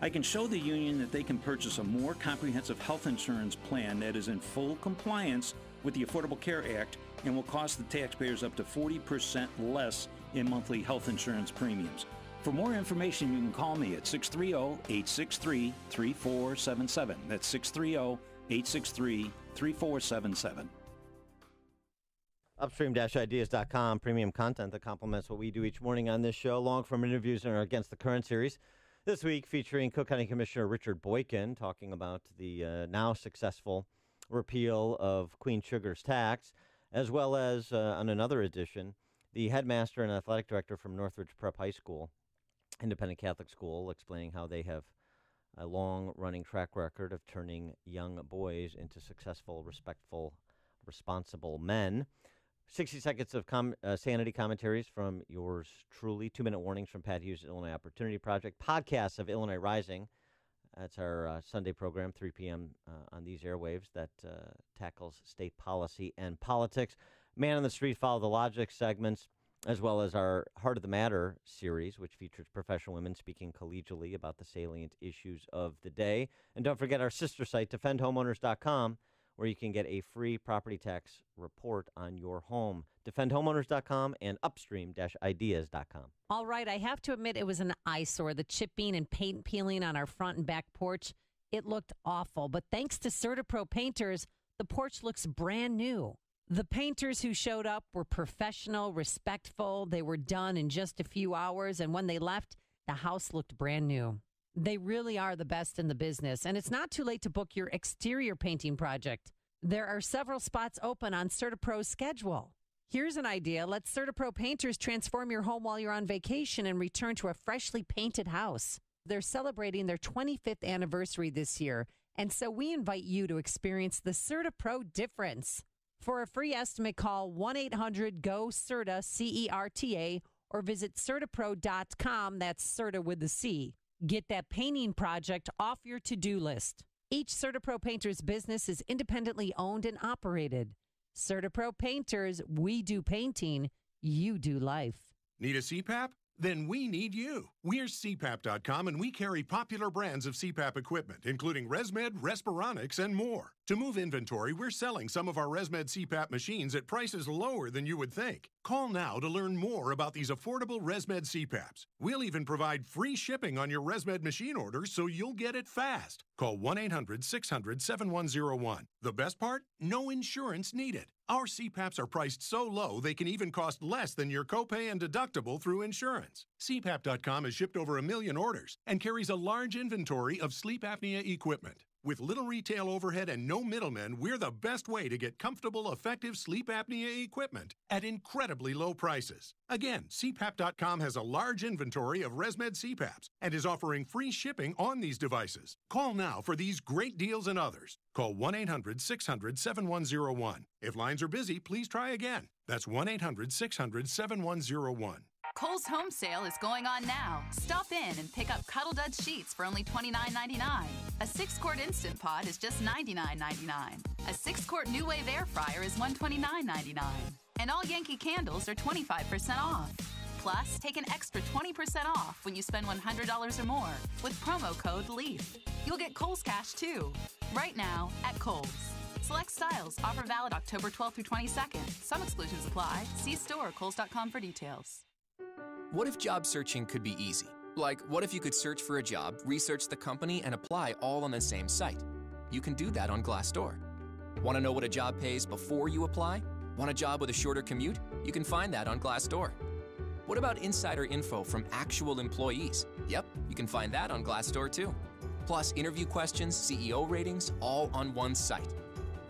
I can show the union that they can purchase a more comprehensive health insurance plan that is in full compliance with the Affordable Care Act and will cost the taxpayers up to 40% less in monthly health insurance premiums. For more information, you can call me at 630-863-3477. That's 630-863-3477. Upstream-ideas.com, premium content that complements what we do each morning on this show, long from interviews in our Against the Current series. This week featuring Cook County Commissioner Richard Boykin talking about the now successful repeal of Queen Sugar's tax, as well as on another edition, the headmaster and athletic director from Northridge Prep High School, independent Catholic school, explaining how they have a long-running track record of turning young boys into successful, respectful, responsible men. 60 seconds of sanity commentaries from yours truly. 2-minute warnings from Pat Hughes at Illinois Opportunity Project. Podcasts of Illinois Rising. That's our Sunday program, 3 p.m. On these airwaves that tackles state policy and politics. Man on the Street, Follow the Logic segments, as well as our Heart of the Matter series, which features professional women speaking collegially about the salient issues of the day. And don't forget our sister site, defendhomeowners.com, where you can get a free property tax report on your home. Defendhomeowners.com and upstream-ideas.com. All right, I have to admit it was an eyesore, the chipping and paint peeling on our front and back porch. It looked awful, but thanks to CertaPro painters, the porch looks brand new. The painters who showed up were professional, respectful. They were done in just a few hours, and when they left, the house looked brand new. They really are the best in the business, and it's not too late to book your exterior painting project. There are several spots open on CertaPro's schedule. Here's an idea. Let CertaPro painters transform your home while you're on vacation and return to a freshly painted house. They're celebrating their 25th anniversary this year, and so we invite you to experience the CertaPro difference. For a free estimate, call 1-800-GO-CERTA, C-E-R-T-A, or visit CertaPro.com. That's Certa with the C. Get that painting project off your to-do list. Each CertaPro painter's business is independently owned and operated. CertaPro painters, we do painting, you do life. Need a CPAP? Then we need you. We're CPAP.com, and we carry popular brands of CPAP equipment, including ResMed, Respironics, and more. To move inventory, we're selling some of our ResMed CPAP machines at prices lower than you would think. Call now to learn more about these affordable ResMed CPAPs. We'll even provide free shipping on your ResMed machine order so you'll get it fast. Call 1-800-600-7101. The best part? No insurance needed. Our CPAPs are priced so low they can even cost less than your copay and deductible through insurance. CPAP.com has shipped over 1 million orders and carries a large inventory of sleep apnea equipment. With little retail overhead and no middlemen, we're the best way to get comfortable, effective sleep apnea equipment at incredibly low prices. Again, CPAP.com has a large inventory of ResMed CPAPs and is offering free shipping on these devices. Call now for these great deals and others. Call 1-800-600-7101. If lines are busy, please try again. That's 1-800-600-7101. Kohl's Home Sale is going on now. Stop in and pick up Cuddle Duds sheets for only $29.99. A 6-quart Instant Pot is just $99.99. A 6-quart New Wave Air Fryer is $129.99. And all Yankee candles are 25% off. Plus, take an extra 20% off when you spend $100 or more with promo code LEAF. You'll get Kohl's Cash, too. Right now at Kohl's. Select styles. Offer valid October 12th through 22nd. Some exclusions apply. See store or kohls.com for details. What if job searching could be easy? Like, what if you could search for a job, research the company, and apply all on the same site? You can do that on Glassdoor. Want to know what a job pays before you apply? Want a job with a shorter commute? You can find that on Glassdoor. What about insider info from actual employees? Yep, you can find that on Glassdoor too. Plus interview questions, CEO ratings, all on one site.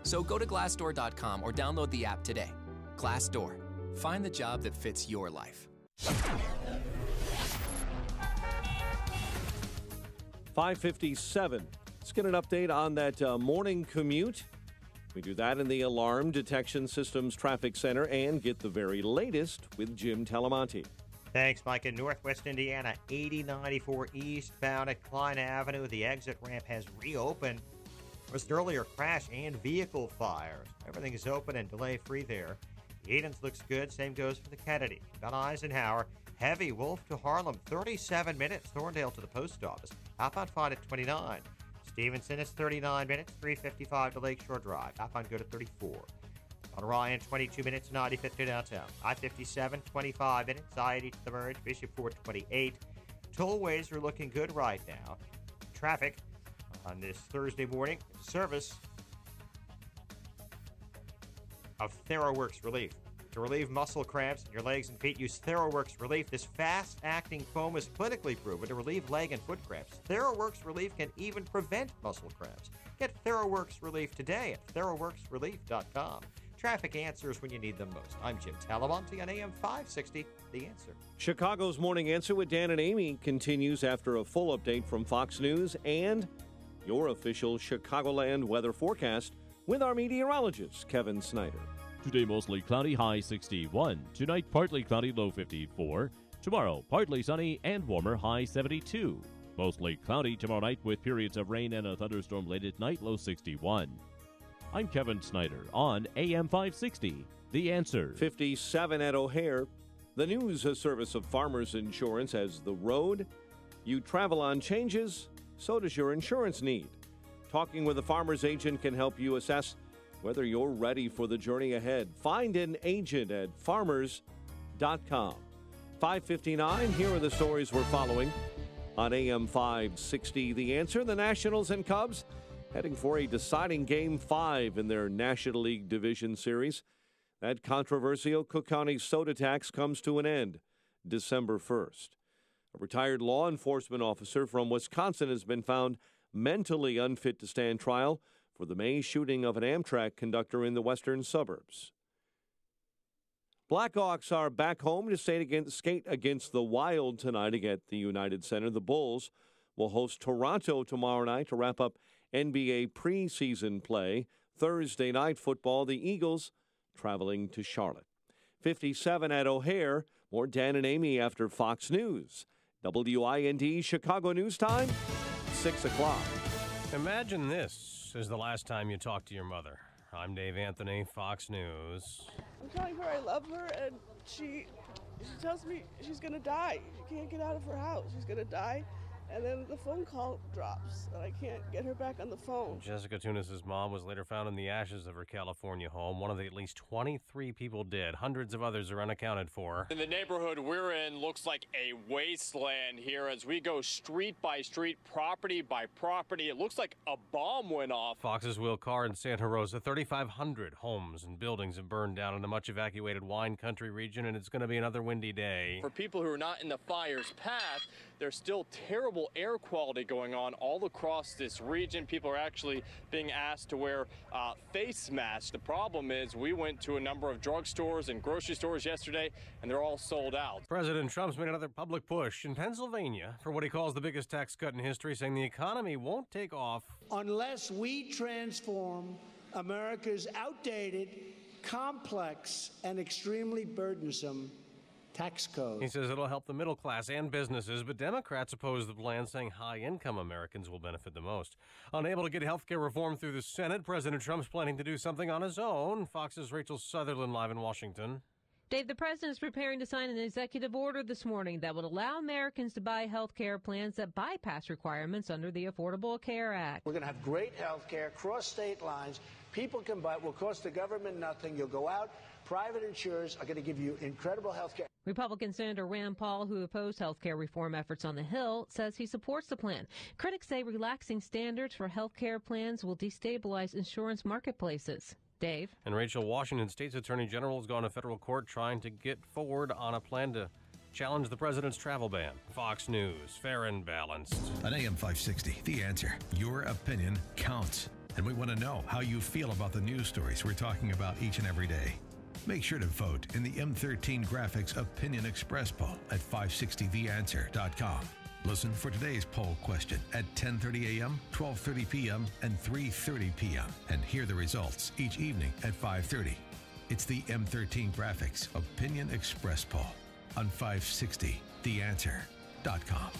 So go to Glassdoor.com or download the app today. Glassdoor. Find the job that fits your life. 5:57. Let's get an update on that morning commute. We do that in the Alarm Detection Systems Traffic Center and get the very latest with Jim Talamonte. Thanks, Mike. In Northwest Indiana, 8094 eastbound at Klein Avenue. The exit ramp has reopened. There was an earlier crash and vehicle fires. Everything is open and delay-free there. The Edens looks good. Same goes for the Kennedy. Got Eisenhower. Heavy Wolf to Harlem, 37 minutes. Thorndale to the post office. Outbound 5 at 29. Stevenson is 39 minutes. 355 to Lakeshore Drive. Outbound go to 34. On Ryan, 22 minutes. 95th to downtown. I-57, 25 minutes. I-80 to the merge. Bishop Ford, 28. Tollways are looking good right now. Traffic on this Thursday morning. Service of TheraWorks Relief. To relieve muscle cramps in your legs and feet, use TheraWorks Relief. This fast-acting foam is clinically proven to relieve leg and foot cramps. TheraWorks Relief can even prevent muscle cramps. Get TheraWorks Relief today at TheraWorksRelief.com. Traffic answers when you need them most. I'm Jim Talamonte on AM 560, The Answer. Chicago's Morning Answer with Dan and Amy continues after a full update from Fox News and your official Chicagoland weather forecast with our meteorologist, Kevin Snyder. Today, mostly cloudy, high 61. Tonight, partly cloudy, low 54. Tomorrow, partly sunny and warmer, high 72. Mostly cloudy tomorrow night with periods of rain and a thunderstorm late at night, low 61. I'm Kevin Snyder on AM 560, The Answer. 57 at O'Hare. The news service of Farmers Insurance as the road you travel on changes, so does your insurance need. Talking with a farmer's agent can help you assess whether you're ready for the journey ahead. Find an agent at farmers.com. 5:59, here are the stories we're following on AM 560. The Answer, the Nationals and Cubs heading for a deciding Game 5 in their National League Division Series. That controversial Cook County soda tax comes to an end December 1st. A retired law enforcement officer from Wisconsin has been found mentally unfit to stand trial for the May shooting of an Amtrak conductor in the western suburbs. Blackhawks are back home to skate against the Wild tonight at the United Center. The Bulls will host Toronto tomorrow night to wrap up NBA preseason play. Thursday night football, the Eagles traveling to Charlotte. 57 at O'Hare. More Dan and Amy after Fox News. WIND Chicago News Time, 6 o'clock. Imagine this is the last time you talk to your mother. I'm Dave Anthony, Fox News. I'm telling her I love her, and she tells me she's going to die. She can't get out of her house. She's going to die. And then the phone call drops, and I can't get her back on the phone. Jessica Tunis' mom was later found in the ashes of her California home. One of the at least 23 people dead. Hundreds of others are unaccounted for. In the neighborhood we're in looks like a wasteland here as we go street by street, property by property. It looks like a bomb went off. Fox's Will Carr in Santa Rosa. 3,500 homes and buildings have burned down in the much evacuated wine country region, and it's going to be another windy day. For people who are not in the fire's path, there's still terrible air quality going on all across this region. People are actually being asked to wear face masks. The problem is we went to a number of drugstores and grocery stores yesterday, and they're all sold out. President Trump's made another public push in Pennsylvania for what he calls the biggest tax cut in history, saying the economy won't take off unless we transform America's outdated, complex, and extremely burdensome tax code. He says it'll help the middle class and businesses, but Democrats oppose the plan, saying high-income Americans will benefit the most. Unable to get health care reform through the Senate, President Trump's planning to do something on his own. Fox's Rachel Sutherland live in Washington. Dave, the president is preparing to sign an executive order this morning that would allow Americans to buy health care plans that bypass requirements under the Affordable Care Act. We're going to have great health care, cross state lines. People can buy it. Will cost the government nothing. You'll go out. Private insurers are going to give you incredible health care. Republican Senator Rand Paul, who opposed health care reform efforts on the Hill, says he supports the plan. Critics say relaxing standards for health care plans will destabilize insurance marketplaces. Dave? And Rachel, Washington State's Attorney General has gone to federal court trying to get forward on a plan to challenge the president's travel ban. Fox News, fair and balanced. On AM 560, The Answer. Your opinion counts. And we want to know how you feel about the news stories we're talking about each and every day. Make sure to vote in the M13 Graphics Opinion Express poll at 560theanswer.com. Listen for today's poll question at 10:30 a.m., 12:30 p.m., and 3:30 p.m. and hear the results each evening at 5:30. It's the M13 Graphics Opinion Express poll on 560theanswer.com.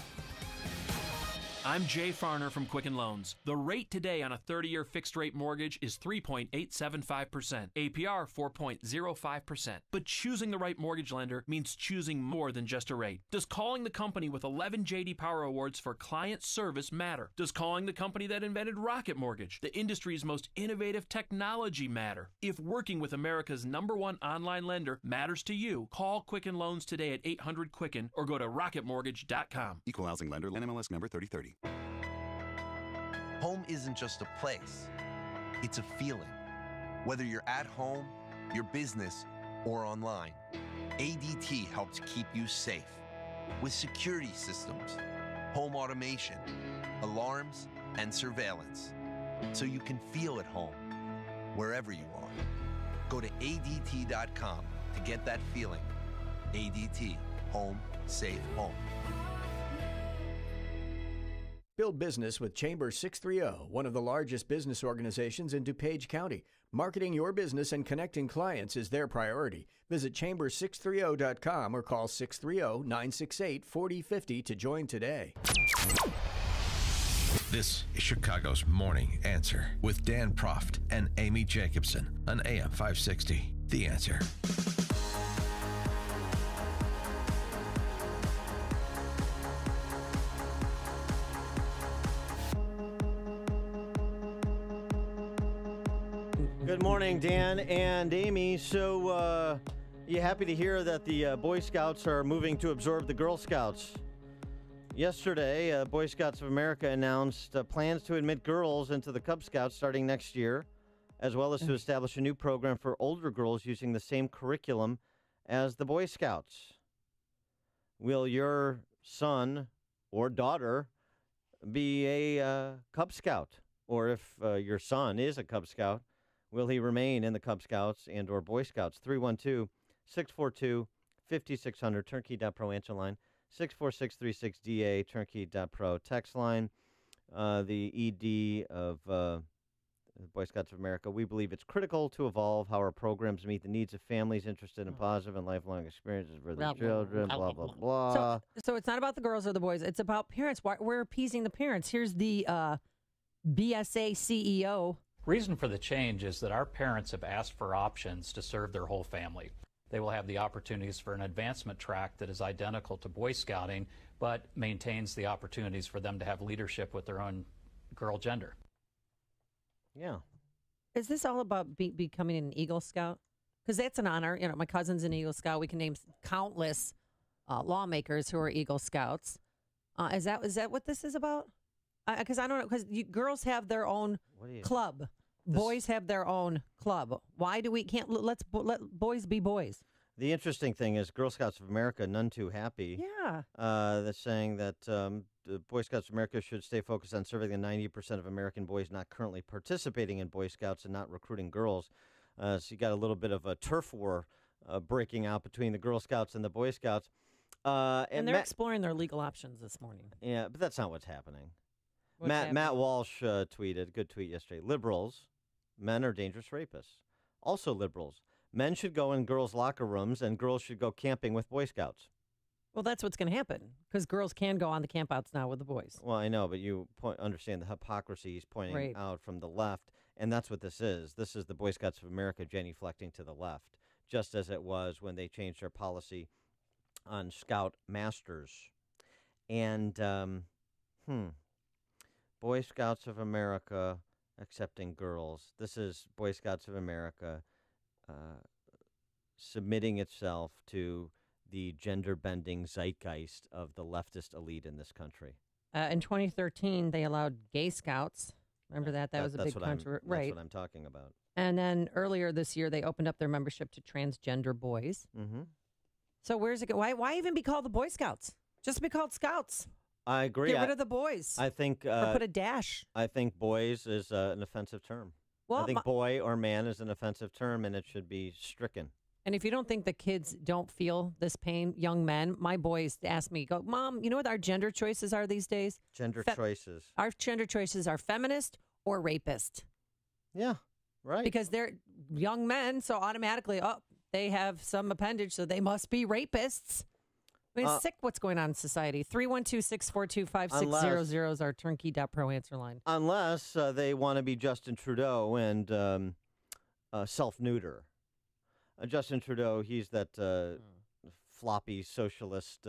I'm Jay Farner from Quicken Loans. The rate today on a 30-year fixed-rate mortgage is 3.875%, APR 4.05%. But choosing the right mortgage lender means choosing more than just a rate. Does calling the company with 11 J.D. Power Awards for client service matter? Does calling the company that invented Rocket Mortgage, the industry's most innovative technology, matter? If working with America's #1 online lender matters to you, call Quicken Loans today at 800-QUICKEN or go to rocketmortgage.com. Equal housing lender, NMLS number 3030. Home isn't just a place, it's a feeling. Whether you're at home, your business, or online, ADT helps keep you safe with security systems, home automation, alarms, and surveillance, so you can feel at home wherever you are. Go to ADT.com to get that feeling. ADT, home, safe home. Build business with Chamber 630, one of the largest business organizations in DuPage County. Marketing your business and connecting clients is their priority. Visit chamber630.com or call 630-968-4050 to join today. This is Chicago's Morning Answer with Dan Proft and Amy Jacobson on AM 560. The Answer. Good morning, Dan and Amy. So, you happy to hear that the Boy Scouts are moving to absorb the Girl Scouts? Yesterday, Boy Scouts of America announced plans to admit girls into the Cub Scouts starting next year, as well as to establish a new program for older girls using the same curriculum as the Boy Scouts. Will your son or daughter be a Cub Scout? Or if your son is a Cub Scout, will he remain in the Cub Scouts and or Boy Scouts? 312-642-5600, turnkey.pro answer line, 64636DA, turnkey.pro text line. The ED of Boy Scouts of America, we believe it's critical to evolve how our programs meet the needs of families interested in positive and lifelong experiences for their children, blah, blah, blah. So it's not about the girls or the boys. It's about parents. We're appeasing the parents. Here's the BSA CEO. Reason for the change is that our parents have asked for options to serve their whole family. They will have the opportunities for an advancement track that is identical to Boy Scouting, but maintains the opportunities for them to have leadership with their own girl gender. Yeah. Is this all about becoming an Eagle Scout? Because that's an honor. You know, my cousin's an Eagle Scout. We can name countless lawmakers who are Eagle Scouts. Is that what this is about? Because I don't know. Because girls have their own club, boys have their own club. Why do we can't let boys be boys? The interesting thing is Girl Scouts of America, none too happy. Yeah. They're saying that the Boy Scouts of America should stay focused on serving the 90% of American boys not currently participating in Boy Scouts and not recruiting girls. So you got a little bit of a turf war breaking out between the Girl Scouts and the Boy Scouts. And they're exploring their legal options this morning. Yeah, but that's not what's happening. Matt Walsh tweeted, good tweet yesterday, liberals, men are dangerous rapists. Also liberals, men should go in girls' locker rooms and girls should go camping with Boy Scouts. Well, that's what's going to happen because girls can go on the campouts now with the boys. Well, I know, but you understand the hypocrisy he's pointing out from the left, and that's what this is. This is the Boy Scouts of America genuflecting to the left. just as it was when they changed their policy on Scout Masters. And, Boy Scouts of America accepting girls. This is Boy Scouts of America submitting itself to the gender-bending zeitgeist of the leftist elite in this country. In 2013, they allowed gay scouts. Remember that? That was a big controversy. Right. That's what I'm talking about. And then earlier this year, they opened up their membership to transgender boys. Mm-hmm. So where's it go? Why even be called the Boy Scouts? Just be called Scouts. I agree. Get rid of the boys. I think... or put a dash. I think boys is an offensive term. Well, I think boy or man is an offensive term, and it should be stricken. And if you don't think the kids don't feel this pain, young men, my boys ask me, go, Mom, you know what our gender choices are these days? Gender choices. Our gender choices are feminist or rapist. Yeah, right. Because they're young men, so automatically, they have some appendage, so they must be rapists. I mean, it's sick what's going on in society. 312-642-5600 is our turnkey.pro answer line. Unless they want to be Justin Trudeau and self-neuter. Justin Trudeau, he's that floppy socialist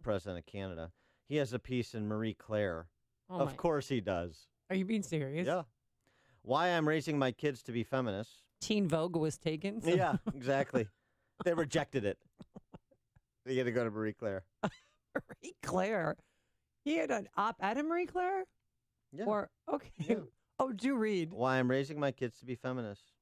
president of Canada. He has a piece in Marie Claire. Of course he does. Are you being serious? Yeah. Why I'm raising my kids to be feminists. Teen Vogue was taken. So. Yeah, exactly. They rejected it. You got to go to Marie Claire. Marie Claire? He had an op-ed in Marie Claire? Yeah. Okay. Yeah. Oh, do read. Why I'm raising my kids to be feminists.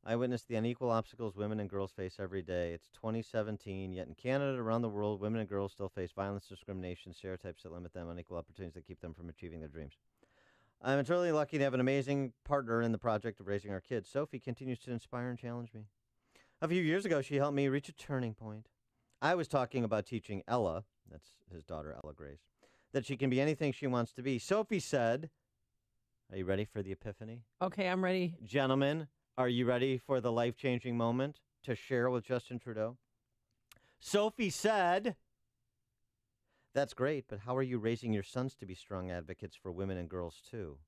I witness the unequal obstacles women and girls face every day. It's 2017, yet in Canada, around the world, women and girls still face violence, discrimination, stereotypes that limit them, unequal opportunities that keep them from achieving their dreams. I'm eternally lucky to have an amazing partner in the project of raising our kids. Sophie continues to inspire and challenge me. A few years ago, she helped me reach a turning point. I was talking about teaching Ella, that's his daughter, Ella Grace, that she can be anything she wants to be. Sophie said, are you ready for the epiphany? Okay, I'm ready. Gentlemen, are you ready for the life-changing moment to share with Justin Trudeau? Sophie said, that's great, but how are you raising your sons to be strong advocates for women and girls, too?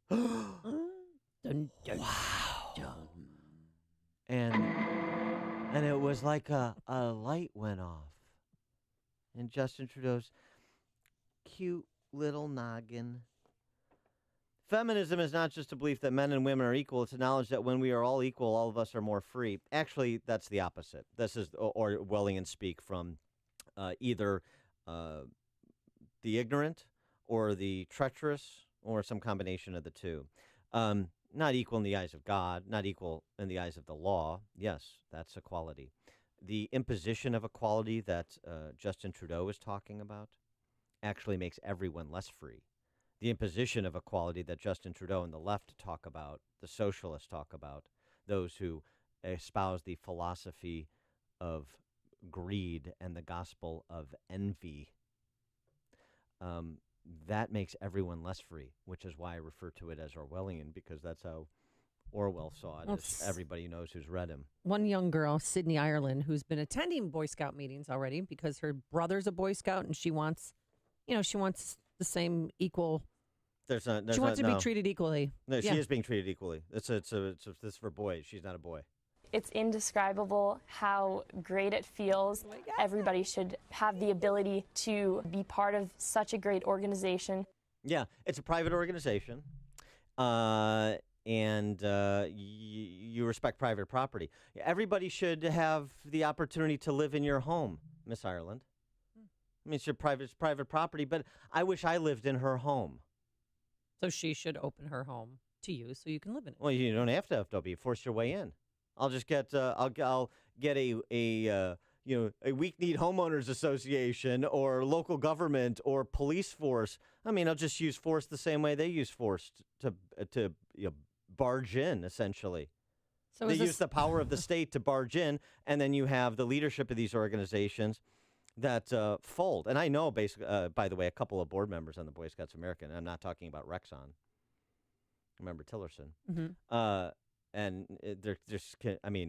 Dun, dun, wow. dun. And it was like a light went off in Justin Trudeau's cute little noggin. Feminism is not just a belief that men and women are equal. It's a knowledge that when we are all equal, all of us are more free. Actually, that's the opposite. This is Orwellian speak from either the ignorant or the treacherous or some combination of the two. Not equal in the eyes of God, not equal in the eyes of the law. Yes, that's equality. The imposition of equality that Justin Trudeau is talking about actually makes everyone less free. The imposition of equality that Justin Trudeau and the left talk about, the socialists talk about, those who espouse the philosophy of greed and the gospel of envy, that makes everyone less free, which is why I refer to it as Orwellian, because that's how Orwell saw it. As everybody knows who's read him. One young girl, Sydney Ireland, who's been attending Boy Scout meetings already because her brother's a Boy Scout and she wants the same equal. She wants to be treated equally. No, she is being treated equally. This is for boys. She's not a boy. It's indescribable how great it feels. Everybody should have the ability to be part of such a great organization. Yeah, it's a private organization, and you respect private property. Everybody should have the opportunity to live in your home, Miss Ireland. I mean, it's private property, but I wish I lived in her home. So she should open her home to you so you can live in it. Well, you don't have to FW. Force your way in. I'll just get I'll get a weak-kneed homeowners association or local government or police force. I mean, I'll just use force the same way they use force to barge in, essentially. So they use the power of the state to barge in, and then you have the leadership of these organizations that fold. And I know, basically, by the way, a couple of board members on the Boy Scouts of America, and I'm not talking about Rexon. Remember Tillerson. Mm-hmm. And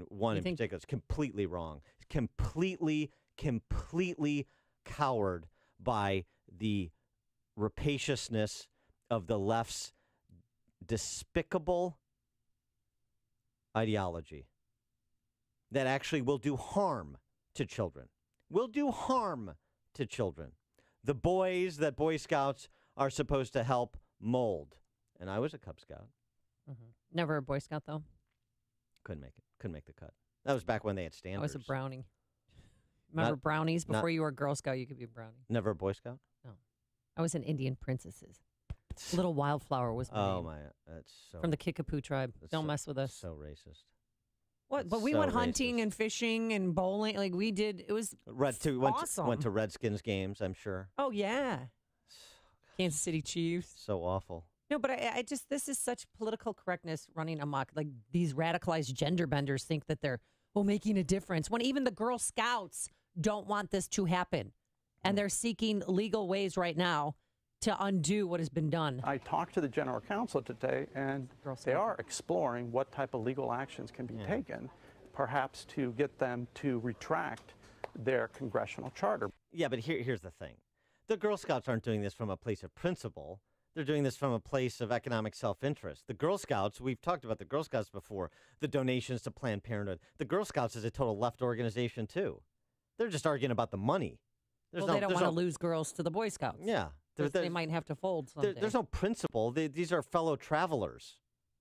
one in particular is completely wrong. Completely cowed by the rapaciousness of the left's despicable ideology. that actually will do harm to children. Will do harm to children. The boys that Boy Scouts are supposed to help mold. And I was a Cub Scout. Never a Boy Scout, though. Couldn't make it. Couldn't make the cut. That was back when they had standards. I was a brownie. Remember Not- brownies? not- Before you were a Girl Scout, you could be a brownie. Never a Boy Scout? No. I was an Indian Princesses. Little Wildflower was my Oh, name. my. That's so. From the Kickapoo tribe. that's Don't so- mess with us. So racist. What? But That's we so went hunting and fishing and bowling. Like we did. It was awesome. Went to Redskins games, I'm sure. Oh, yeah. Kansas City Chiefs. So awful. No, but I just, this is such political correctness running amok. Like these radicalized gender benders think that they're, making a difference when even the Girl Scouts don't want this to happen. And they're seeking legal ways right now to undo what has been done. I talked to the general counsel today, and they are exploring what type of legal actions can be taken, perhaps to get them to retract their congressional charter. Yeah, but here's the thing. The Girl Scouts aren't doing this from a place of principle. They're doing this from a place of economic self-interest. The Girl Scouts, we've talked about the Girl Scouts before, the donations to Planned Parenthood. The Girl Scouts is a total left organization, too. They're just arguing about the money. They don't want to lose girls to the Boy Scouts. Yeah. They might have to fold someday. There's no principle. These are fellow travelers.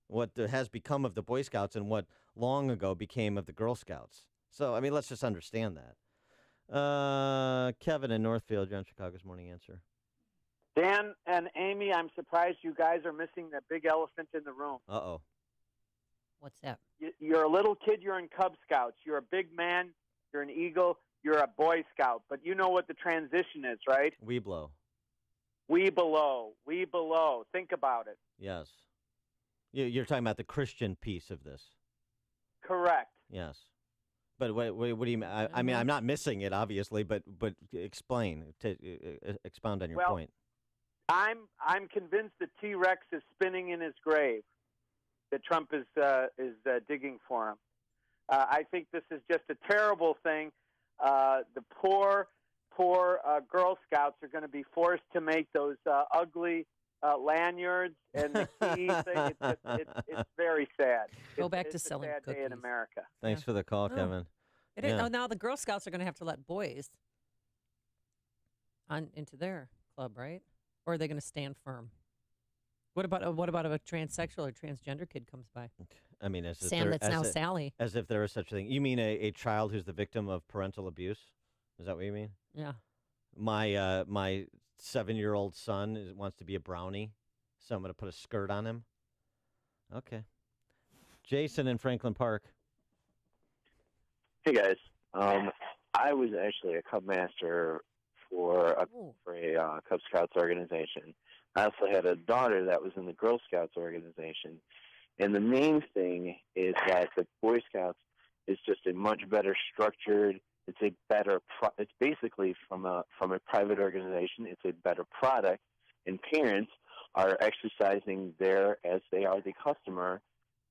What has become of the Boy Scouts and what long ago became of the Girl Scouts. So, I mean, let's just understand that. Kevin in Northfield, you're on Chicago's Morning Answer. Dan and Amy, I'm surprised you guys are missing the big elephant in the room. Uh-oh. What's that? You're a little kid, you're in Cub Scouts. You're a big man, you're an Eagle, you're a Boy Scout. But you know what the transition is, right? We blow. We below. Think about it. Yes. You're talking about the Christian piece of this. Correct. Yes. But what do you mean? I mean, I'm not missing it, obviously, but explain. Expound on your point. I'm convinced that T-Rex is spinning in his grave, that Trump is digging for him. I think this is just a terrible thing. The poor Girl Scouts are going to be forced to make those ugly lanyards and the keys. It's very sad. Go back to it's selling a sad cookies. day in America. Thanks for the call, Kevin. It is. Oh, now the Girl Scouts are going to have to let boys into their club, right? Or are they going to stand firm? What about if a transsexual or transgender kid comes by? I mean, Sally. As if there is such a thing. You mean a child who's the victim of parental abuse? Is that what you mean? Yeah. My 7-year-old son wants to be a brownie, so I'm going to put a skirt on him. Okay. Jason in Franklin Park. Hey guys, I was actually a Cub Master for a Cub Scouts organization. I also had a daughter that was in the Girl Scouts organization, and the main thing is that the Boy Scouts is just a much better structured. It's a better. It's basically from a private organization. It's a better product, and parents are exercising their, as they are the customer,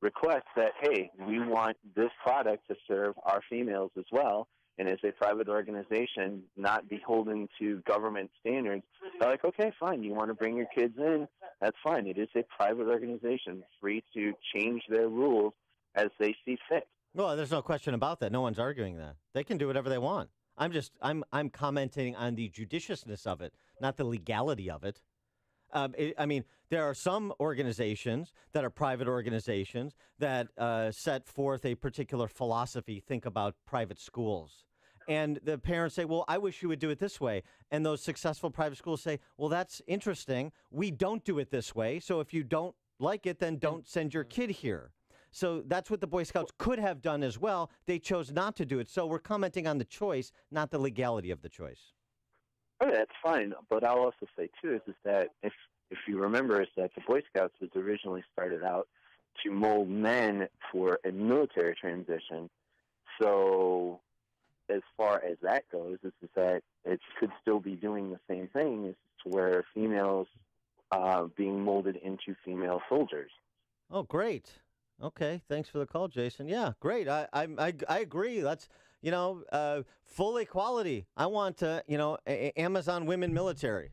request that, hey, we want this product to serve our females as well. And as a private organization, not beholden to government standards, they're like, okay, fine, you want to bring your kids in, that's fine. It is a private organization, free to change their rules as they see fit. Well, there's no question about that. No one's arguing that. They can do whatever they want. I'm commenting on the judiciousness of it, not the legality of it. I mean, there are some organizations that are private organizations that set forth a particular philosophy. Think about private schools. And the parents say, well, I wish you would do it this way. And those successful private schools say, well, that's interesting. We don't do it this way. So if you don't like it, then don't send your kid here. So that's what the Boy Scouts could have done as well. They chose not to do it. So we're commenting on the choice, not the legality of the choice. Okay, that's fine. But I'll also say, too, is that if you remember, is that the Boy Scouts was originally started out to mold men for a military transition. So as far as that goes, is that it could still be doing the same thing, is to where females being molded into female soldiers. Oh, great. Okay, thanks for the call, Jason. Yeah, great. I agree. That's, full equality. I want, Amazon women military.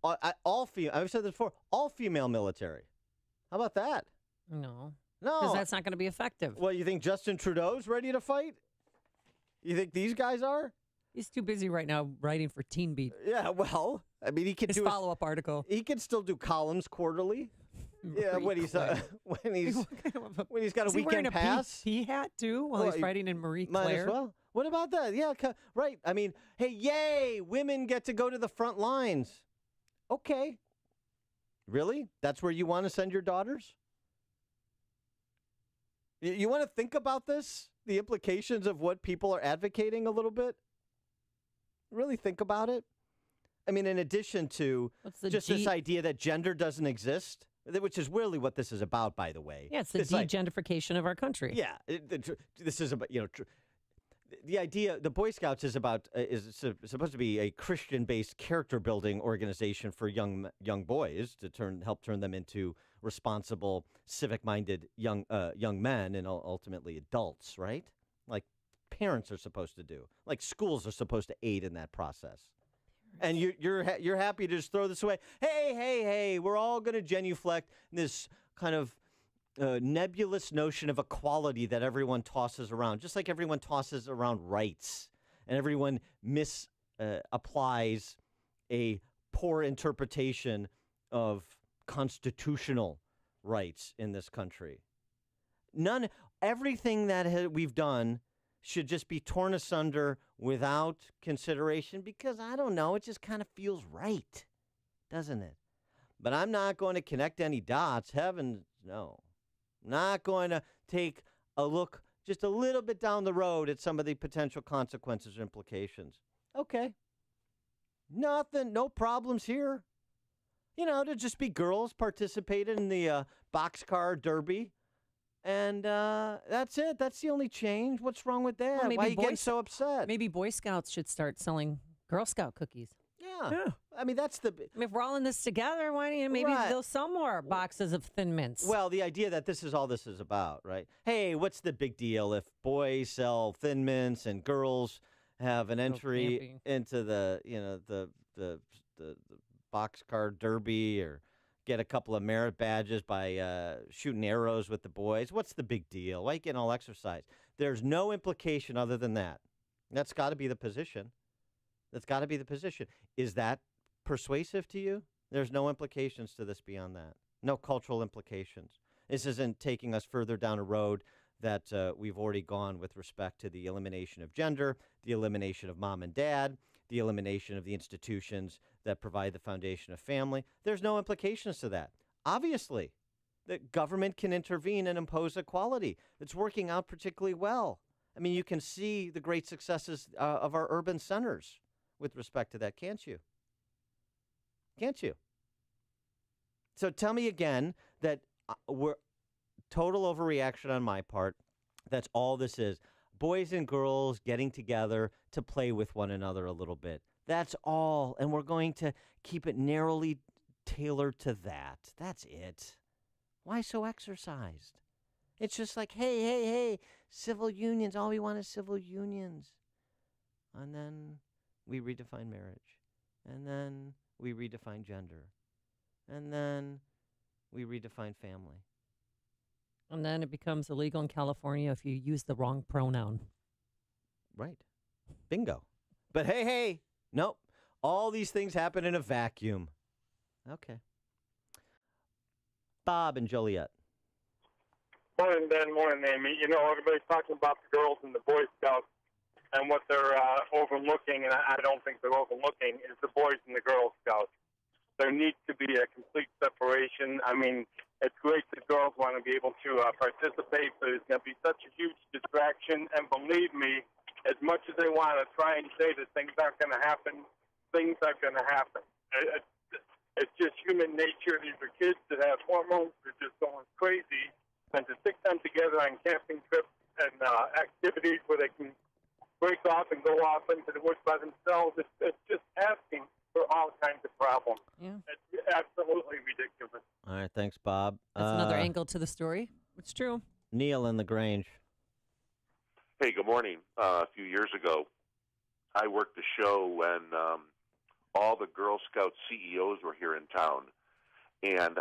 I've said this before, all female military. How about that? No. No. Because that's not going to be effective. Well, you think Justin Trudeau's ready to fight? You think these guys are? He's too busy right now writing for Teen Beat. Yeah, well, I mean, he could His do follow-up article. He could still do columns quarterly. Yeah, when he's got a weekend pass. He hat too while he's writing in Marie Claire. Might as well. What about that? Yeah, right. I mean, hey, yay! Women get to go to the front lines. Okay. Really? That's where you want to send your daughters? You want to think about this? The implications of what people are advocating a little bit? Really think about it? I mean, in addition to just this idea that gender doesn't exist, which is really what this is about, by the way. Yeah, it's the de-gentrification of our country. Yeah, this is about, the idea, the Boy Scouts is supposed to be a Christian-based character-building organization for young boys to help turn them into responsible, civic-minded young men and ultimately adults, right? Like parents are supposed to do, like schools are supposed to aid in that process. And you're happy to just throw this away. Hey, we're all going to genuflect this kind of nebulous notion of equality that everyone tosses around, just like everyone tosses around rights, and everyone applies a poor interpretation of constitutional rights in this country. Everything that we've done should just be torn asunder without consideration because, I don't know, it just kind of feels right, doesn't it? But I'm not going to connect any dots. Heavens, no. Not going to take a look just a little bit down the road at some of the potential consequences or implications. Okay. Nothing, no problems here. To just be girls participated in the boxcar derby. And that's it. That's the only change. What's wrong with that? Why are you getting so upset? Maybe Boy Scouts should start selling Girl Scout cookies. Yeah. I mean, that's the... if we're all in this together, why don't you maybe they'll sell more boxes of Thin Mints? Well, the idea that this is all this is about, right? Hey, what's the big deal if boys sell Thin Mints and girls have an entry into the boxcar derby or get a couple of merit badges by shooting arrows with the boys? What's the big deal? Why are you getting all exercise? There's no implication other than that. That's got to be the position. That's got to be the position. Is that persuasive to you? There's no implications to this beyond that. No cultural implications. This isn't taking us further down a road that we've already gone with respect to the elimination of gender, the elimination of mom and dad, the elimination of the institutions that provide the foundation of family. There's no implications to that. Obviously, the government can intervene and impose equality. It's working out particularly well. I mean, you can see the great successes of our urban centers with respect to that, can't you? Can't you? So tell me again that we're total overreaction on my part. That's all this is. Boys and girls getting together to play with one another a little bit. That's all. And we're going to keep it narrowly tailored to that. That's it. Why so exercised? It's just like, hey, civil unions. All we want is civil unions. And then we redefine marriage. And then we redefine gender. And then we redefine family. And then it becomes illegal in California if you use the wrong pronoun. Right. Bingo. But hey, nope. All these things happen in a vacuum. Okay. Bob and Joliet. Morning, Ben. Morning, Amy. Everybody's talking about the girls and the Boy Scouts and what they're overlooking, and I don't think they're overlooking, is the boys and the Girl Scouts. There needs to be a complete separation. I mean, it's great that girls want to be able to participate, but it's going to be such a huge distraction. And believe me, as much as they want to try and say that things aren't going to happen, things are going to happen. It's just human nature. These are kids that have hormones. They're just going crazy. And to stick them together on camping trips and activities where they can break off and go off into the woods by themselves, it's just asking for all kinds of problems. Yeah. It's absolutely ridiculous. All right, thanks, Bob. That's another angle to the story. It's true. Neil in the Grange. Hey, good morning. A few years ago, I worked a show when all the Girl Scout CEOs were here in town. And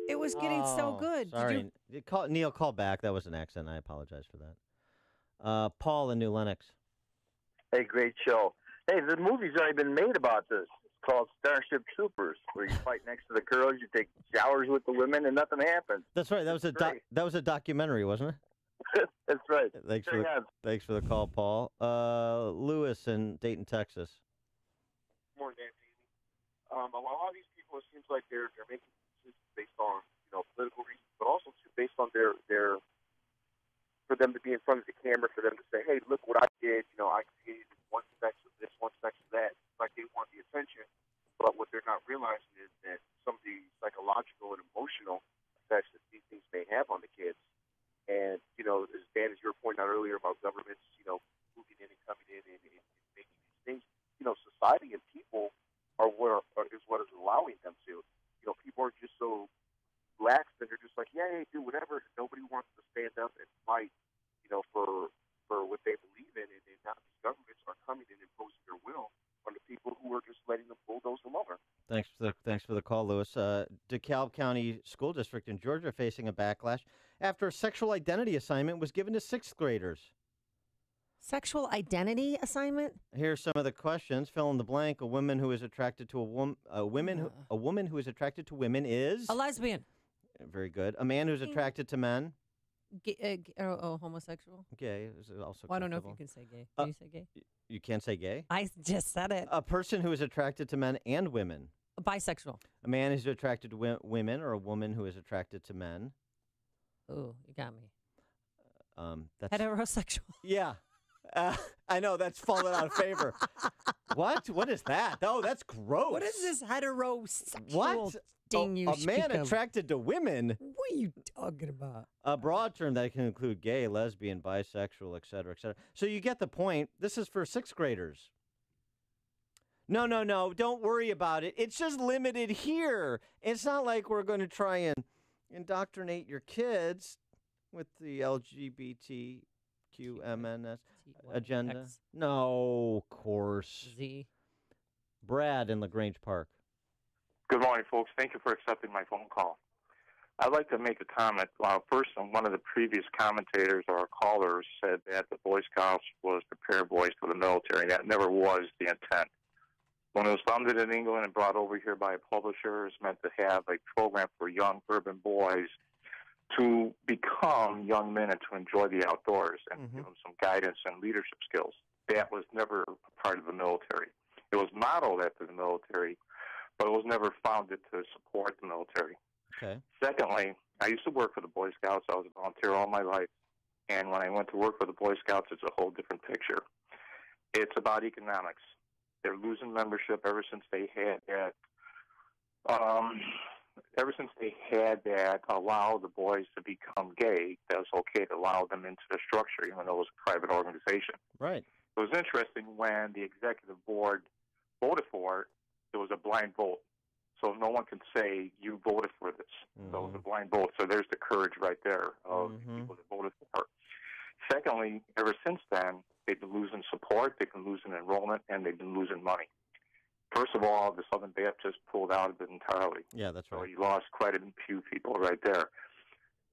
It was getting so good. Sorry. Neil, call back. That was an accident. I apologize for that. Paul in New Lenox. Hey, great show. Hey, the movie's already been made about this. It's called Starship Troopers, where you fight next to the girls, you take showers with the women, and nothing happens. That's right. That was a documentary, wasn't it? That's right. Thanks for the call, Paul. Lewis in Dayton, Texas. More than Anthony. A lot of these people, it seems like they're making decisions based on political reasons, but also too based on their for them to be in front of the camera, for them to say, hey, look what I did. I created one sex of this, one sex of that. Like they want the attention, but what they're not realizing is that some of the psychological and emotional effects that these things may have on the kids. And as Dan, as you were pointing out earlier about governments, moving in and coming in and making these things, society and people is what is allowing them to. People are just so lax that they're just like, yeah, hey, do whatever. Nobody wants to stand up and fight, for what they believe in, and now these governments are coming and imposing their will on the people who are just letting them bulldoze them over. Thanks for the call, Lewis. DeKalb County School District in Georgia facing a backlash after a sexual identity assignment was given to sixth graders. Sexual identity assignment? Here's some of the questions. Fill in the blank. A woman who is attracted to a woman who is attracted to women is a lesbian. Very good. A man who's attracted to men. Homosexual. Gay is also. Well, I don't know if you can say gay. Can you say gay? You can't say gay. I just said it. A person who is attracted to men and women. Bisexual. A man who's attracted to women, or a woman who is attracted to men. Ooh, you got me. That's heterosexual. Yeah. I know that's fallen out of favor. What? What is that? Oh, that's gross. What is this heterosexual what? thing you a speak man of? attracted to women? What are you talking about? A broad term that can include gay, lesbian, bisexual, etc., etc. So you get the point. This is for sixth graders. No. Don't worry about it. It's just limited here. It's not like we're going to try and indoctrinate your kids with the LGBTQMNS agenda. X. No, of course. Z. Brad in LaGrange Park. Good morning, folks. Thank you for accepting my phone call. I'd like to make a comment. First, one of the previous commentators or callers said that the Boy Scouts was to prepare boys for the military. That never was the intent. When it was founded in England and brought over here by a publisher, it's meant to have a program for young urban boys to become young men and to enjoy the outdoors and give them some guidance and leadership skills. That was never a part of the military. It was modeled after the military, but it was never founded to support the military. Okay. Secondly, I used to work for the Boy Scouts. I was a volunteer all my life. And when I went to work for the Boy Scouts, it's a whole different picture. It's about economics. They're losing membership ever since they had that. Allow the boys to become gay, that was okay to allow them into the structure, even though it was a private organization. Right. It was interesting when the executive board voted for it, it was a blind vote. So no one can say you voted for this. So it was a blind vote. So there's the courage right there of the people that voted for it. Secondly, ever since then, they've been losing support, they've been losing enrollment, and they've been losing money. First of all, the Southern Baptists pulled out of it entirely. Yeah, that's right. So you lost quite a few people right there.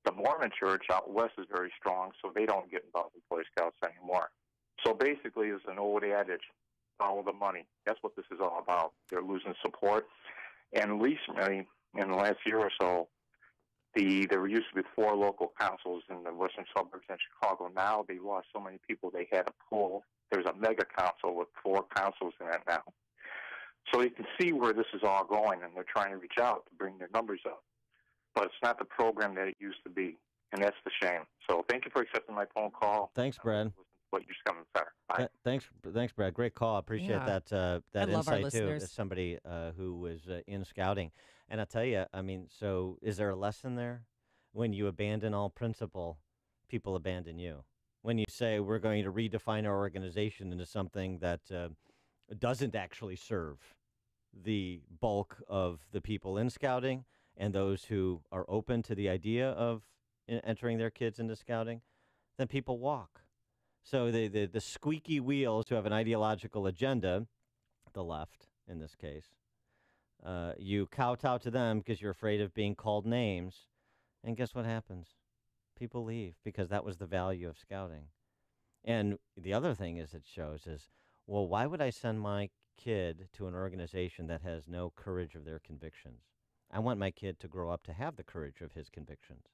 The Mormon Church out west is very strong, so they don't get involved with Boy Scouts anymore. So basically, it's an old adage, follow the money. That's what this is all about. They're losing support. And recently, in the last year or so, there used to be 4 local councils in the western suburbs in Chicago. Now they lost so many people they had to pull. There's a mega council with 4 councils in it now. So you can see where this is all going, and they're trying to reach out to bring their numbers up. But it's not the program that it used to be, and that's the shame. So thank you for accepting my phone call. Thanks, Brad. What you're coming, sir. Bye. Thanks, Brad. Great call. I appreciate that I love our insight too. listeners. As somebody who was in scouting, and I'll tell you, I mean, so is there a lesson there? When you abandon all principle, people abandon you. When you say we're going to redefine our organization into something that doesn't actually serve the bulk of the people in scouting and those who are open to the idea of entering their kids into scouting, then people walk. So the squeaky wheels who have an ideological agenda, the left in this case, You kowtow to them because you're afraid of being called names. And guess what happens? People leave because that was the value of scouting. And the other thing is it shows is, well, why would I send my kid to an organization that has no courage of their convictions? I want my kid to grow up to have the courage of his convictions.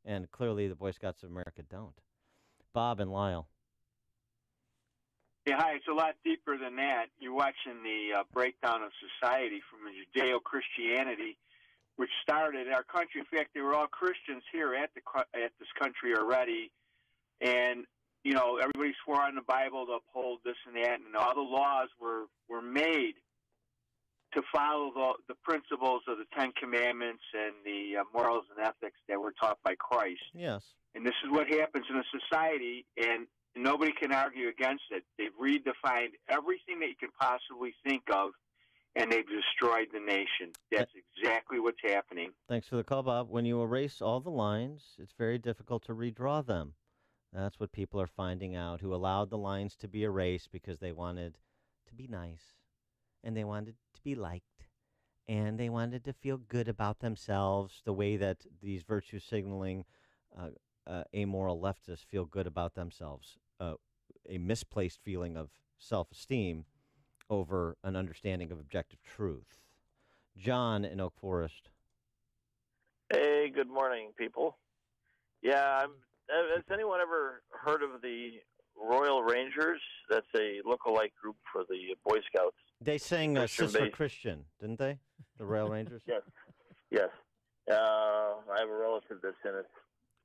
And clearly the Boy Scouts of America don't. Bob and Lyle. Yeah, hi. It's a lot deeper than that. You're watching the breakdown of society from Judeo-Christianity, which started our country. In fact, they were all Christians here at this country already, and you know, everybody swore on the Bible to uphold this and that, and all the laws were made to follow the principles of the Ten Commandments and the morals and ethics that were taught by Christ. Yes. And this is what happens in a society, and nobody can argue against it. They've redefined everything that you can possibly think of, and they've destroyed the nation. That's exactly what's happening. Thanks for the call, Bob. When you erase all the lines, it's very difficult to redraw them. That's what people are finding out, who allowed the lines to be erased because they wanted to be nice, and they wanted to be liked, and they wanted to feel good about themselves, the way that these virtue signaling amoral leftists feel good about themselves, a misplaced feeling of self-esteem over an understanding of objective truth. John in Oak Forest. Hey, good morning, people. Yeah, has anyone ever heard of the Royal Rangers? That's a lookalike group for the Boy Scouts. They sang Sister Christian, didn't they? The Royal Rangers? Yes. I have a relative that's in it.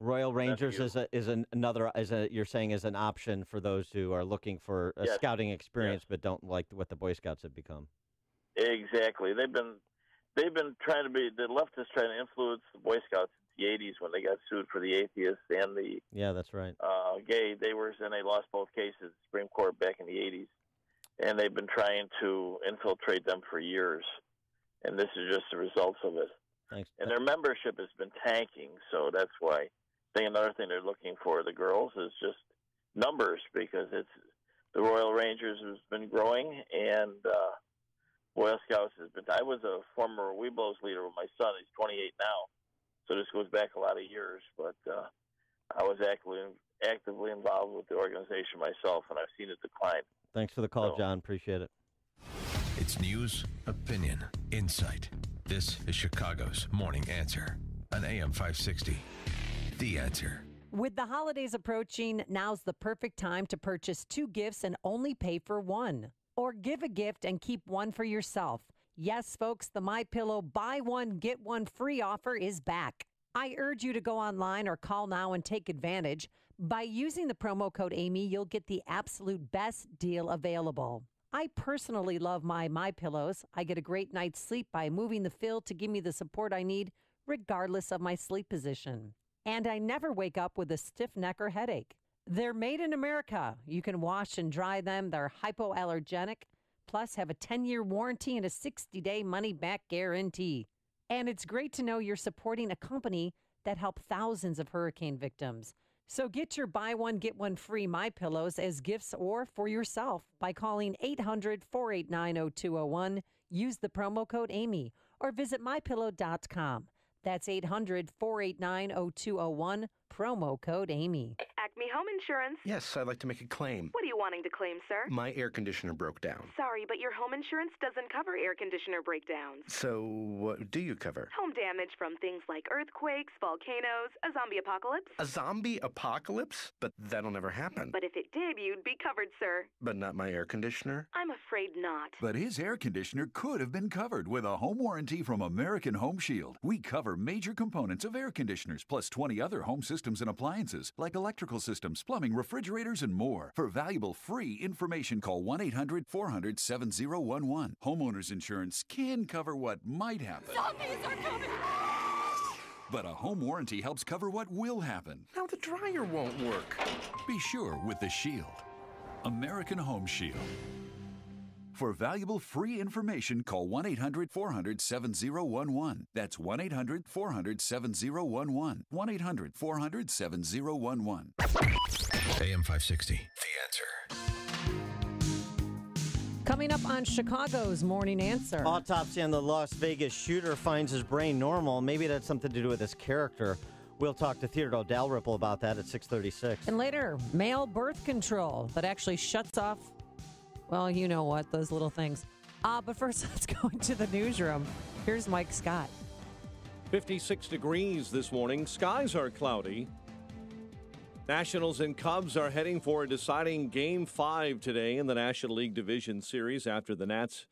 Royal Rangers you're saying is an option for those who are looking for a scouting experience but don't like what the Boy Scouts have become. Exactly. They've been trying to be, the leftists trying to influence the Boy Scouts in the 80s when they got sued for the atheists and the that's right. Gay. And they lost both cases in the Supreme Court back in the 80s. And they've been trying to infiltrate them for years. And this is just the results of it. Thanks. And their membership has been tanking, so that's why. Another thing they're looking for, the girls, is just numbers, because it's the Royal Rangers has been growing, and Boy Scouts has been. I was a former Weeblos leader with my son. He's 28 now, so this goes back a lot of years. But I was actively involved with the organization myself, and I've seen it decline. Thanks for the call, John. Appreciate it. It's news, opinion, insight. This is Chicago's Morning Answer on AM 560. The Answer. With the holidays approaching, now's the perfect time to purchase 2 gifts and only pay for 1. Or give a gift and keep 1 for yourself. Yes, folks, the MyPillow buy 1, get 1 free offer is back. I urge you to go online or call now and take advantage. By using the promo code Amy, you'll get the absolute best deal available. I personally love my MyPillows. I get a great night's sleep by moving the fill to give me the support I need, regardless of my sleep position. And I never wake up with a stiff neck or headache. They're made in America. You can wash and dry them. They're hypoallergenic, plus have a 10-year warranty and a 60-day money-back guarantee. And it's great to know you're supporting a company that helped thousands of hurricane victims. So get your buy 1, get 1 free MyPillows as gifts or for yourself by calling 800-489-0201. Use the promo code Amy or visit MyPillow.com. That's 800-489-0201, promo code Amy. Acme Home Insurance. Yes, I'd like to make a claim. What are you wanting to claim, sir? My air conditioner broke down. Sorry, but your home insurance doesn't cover air conditioner breakdowns. So what do you cover? Home damage from things like earthquakes, volcanoes, a zombie apocalypse. A zombie apocalypse? But that'll never happen. But if it did, you'd be covered, sir. But not my air conditioner? I'm afraid not. But his air conditioner could have been covered with a home warranty from American Home Shield. We cover major components of air conditioners, plus 20 other home systems and appliances, like electrical systems, plumbing, refrigerators, and more. For valuable free information, call 1-800-400-7011. Homeowners insurance can cover what might happen. Zombies are coming! But a home warranty helps cover what will happen. Now the dryer won't work. Be sure with the Shield. American Home Shield. For valuable free information, call 1-800-400-7011. That's 1-800-400-7011. 1-800-400-7011. AM 560. The Answer. Coming up on Chicago's Morning Answer. Autopsy on the Las Vegas shooter finds his brain normal. Maybe that's something to do with his character. We'll talk to Theodore Dalrymple about that at 6:36. And later, male birth control that actually shuts off, well, you know what, those little things. But first, let's go into the newsroom. Here's Mike Scott. 56 degrees this morning. Skies are cloudy. Nationals and Cubs are heading for a deciding Game 5 today in the National League Division Series after the Nats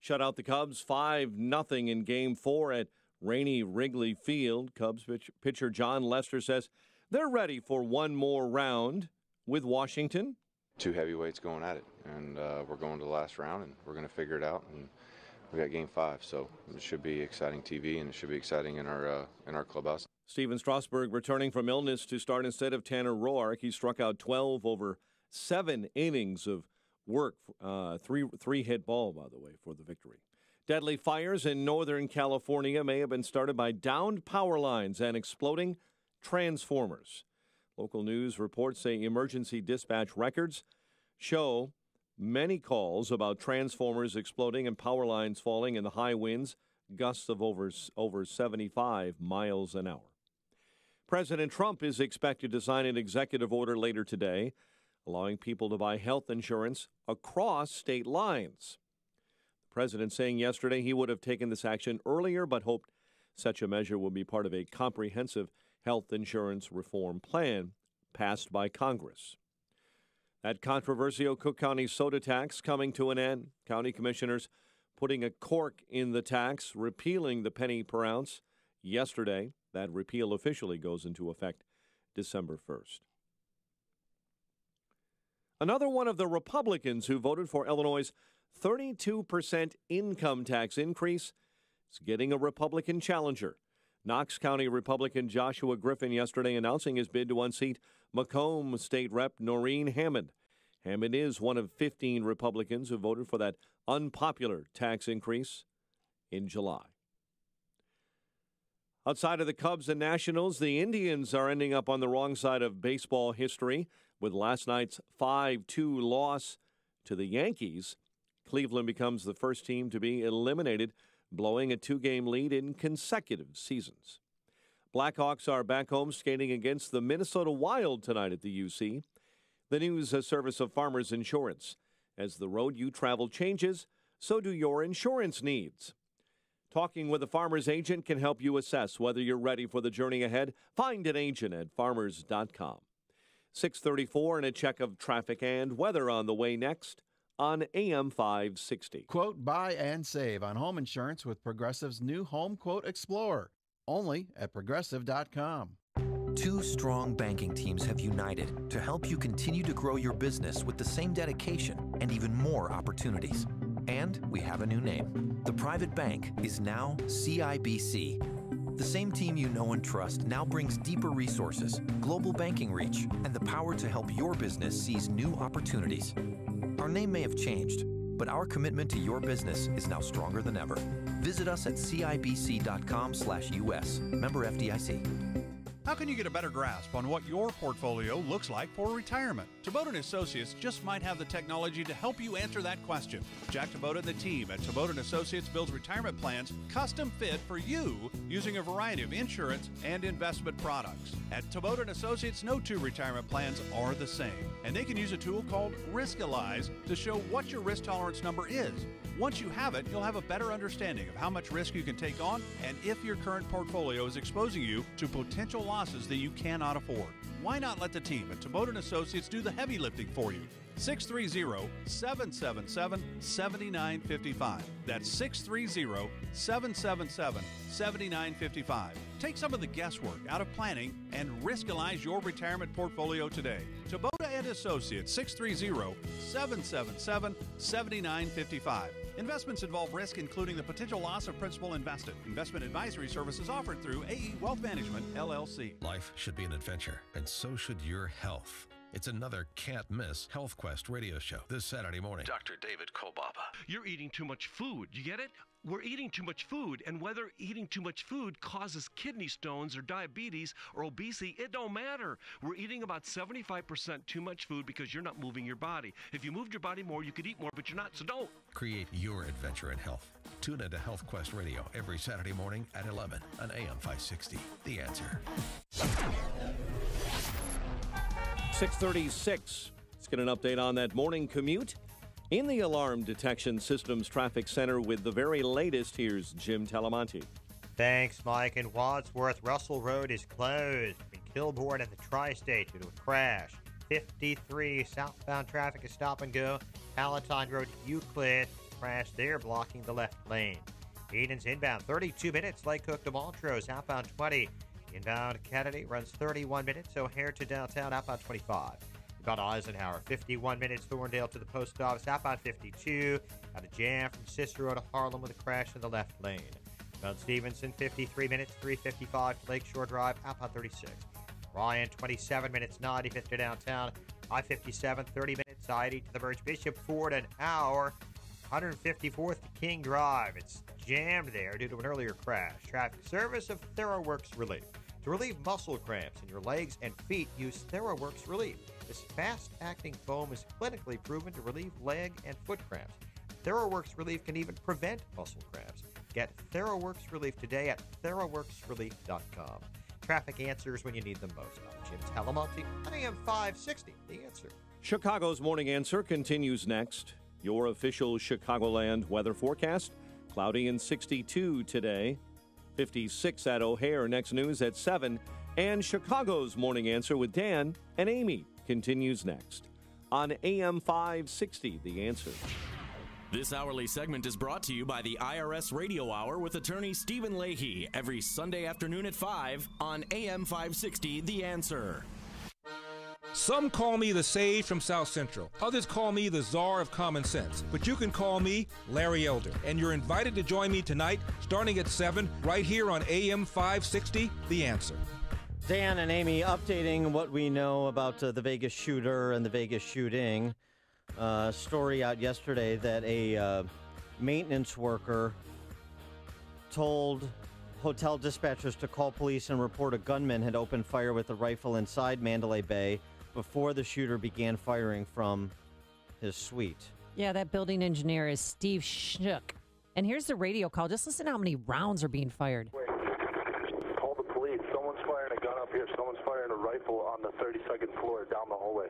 shut out the Cubs 5-0 in Game 4 at rainy Wrigley Field. Cubs pitcher John Lester says they're ready for one more round with Washington. Two heavyweights going at it, and we're going to the last round, and we're going to figure it out. And we got Game 5, so it should be exciting TV, and it should be exciting in our clubhouse. Steven Strasburg returning from illness to start instead of Tanner Roark. He struck out 12 over 7 innings of work. Three hit ball, by the way, for the victory. Deadly fires in Northern California may have been started by downed power lines and exploding transformers. Local news reports say emergency dispatch records show many calls about transformers exploding and power lines falling in the high winds, gusts of over 75 miles an hour. President Trump is expected to sign an executive order later today, allowing people to buy health insurance across state lines. The president saying yesterday he would have taken this action earlier, but hoped such a measure will be part of a comprehensive health insurance reform plan passed by Congress. That controversial Cook County soda tax coming to an end. County commissioners putting a cork in the tax, repealing the penny per ounce yesterday. That repeal officially goes into effect December 1st. Another one of the Republicans who voted for Illinois' 32% income tax increase is getting a Republican challenger. Knox County Republican Joshua Griffin yesterday announcing his bid to unseat Macomb State Rep Noreen Hammond. Hammond is one of 15 Republicans who voted for that unpopular tax increase in July. Outside of the Cubs and Nationals, the Indians are ending up on the wrong side of baseball history with last night's 5-2 loss to the Yankees. Cleveland becomes the first team to be eliminated, blowing a 2-game lead in consecutive seasons. Blackhawks are back home skating against the Minnesota Wild tonight at the UC. The news a service of Farmers Insurance. As the road you travel changes, so do your insurance needs. Talking with a farmer's agent can help you assess whether you're ready for the journey ahead. Find an agent at farmers.com. 6:34 and a check of traffic and weather on the way next on AM 560. Quote, buy and save on home insurance with Progressive's new Home Quote Explorer. Only at Progressive.com. Two strong banking teams have united to help you continue to grow your business with the same dedication and even more opportunities. And we have a new name. The private bank is now CIBC. The same team you know and trust now brings deeper resources, global banking reach, and the power to help your business seize new opportunities. Our name may have changed, but our commitment to your business is now stronger than ever. Visit us at CIBC.com/US. Member FDIC. How can you get a better grasp on what your portfolio looks like for retirement? Tabota & Associates just might have the technology to help you answer that question. Jack Tabota and the team at Tabota & Associates builds retirement plans custom fit for you using a variety of insurance and investment products. At Tabota & Associates, no two retirement plans are the same, and they can use a tool called Riskalyze to show what your risk tolerance number is. Once you have it, you'll have a better understanding of how much risk you can take on and if your current portfolio is exposing you to potential losses that you cannot afford. Why not let the team at Tabota & Associates do the heavy lifting for you? 630-777-7955. That's 630-777-7955. Take some of the guesswork out of planning and Riskalyze your retirement portfolio today. Tabota & Associates, 630-777-7955. Investments involve risk, including the potential loss of principal invested. Investment advisory services offered through AE Wealth Management, LLC. Life should be an adventure, and so should your health. It's another can't-miss Health Quest radio show this Saturday morning. Dr. David Kolbaba. You're eating too much food. You get it? We're eating too much food, and whether eating too much food causes kidney stones or diabetes or obesity, it don't matter. We're eating about 75% too much food because you're not moving your body. If you moved your body more, you could eat more, but you're not, so don't. Create your adventure in health. Tune into Health Quest Radio every Saturday morning at 11 on AM 560. The Answer. 6:36. Let's get an update on that morning commute. In the Alarm Detection Systems Traffic Center with the very latest, here's Jim Talamonte. Thanks, Mike. In Wadsworth, Russell Road is closed between Kilbourne and the Tri-State due to a crash. 53 southbound traffic is stop and go. Palatine Road, Euclid, crash there blocking the left lane. Eden's inbound 32 minutes. Lake Cook to Montrose, outbound 20. Inbound Kennedy runs 31 minutes. O'Hare to downtown, outbound 25. About Eisenhower, 51 minutes. Thorndale to the post office, outbound 52. Got a jam from Cicero to Harlem with a crash in the left lane. Mount Stevenson, 53 minutes, 355 to Lakeshore Drive, outbound 36. Ryan, 27 minutes, 95th to downtown. I-57, 30 minutes, I-80 to the Birch Bishop Ford, an hour. 154th to King Drive. It's jammed there due to an earlier crash. Traffic service of TheraWorks Relief. To relieve muscle cramps in your legs and feet, use TheraWorks Relief. This fast-acting foam is clinically proven to relieve leg and foot cramps. TheraWorks Relief can even prevent muscle cramps. Get TheraWorks Relief today at TheraWorksRelief.com. Traffic answers when you need them most. I'm Jim Talamonte, AM 560, The Answer. Chicago's Morning Answer continues next. Your official Chicagoland weather forecast. Cloudy and 62 today. 56 at O'Hare. Next news at 7. And Chicago's Morning Answer with Dan and Amy continues next on AM 560, The Answer. This hourly segment is brought to you by the IRS Radio Hour with attorney Stephen Leahy every Sunday afternoon at 5 on AM 560, The Answer. Some call me the sage from South Central. Others call me the czar of common sense. But you can call me Larry Elder. And you're invited to join me tonight, starting at 7, right here on AM 560, The Answer. Dan and Amy updating what we know about the Vegas shooter and the Vegas shooting. Story out yesterday that a maintenance worker told hotel dispatchers to call police and report a gunman had opened fire with a rifle inside Mandalay Bay before the shooter began firing from his suite. Yeah, that building engineer is Steve Shook. And here's the radio call. Just listen to how many rounds are being fired. Wait. Call the police. Someone's firing a gun up here. Someone's firing a rifle on the 32nd floor down the hallway.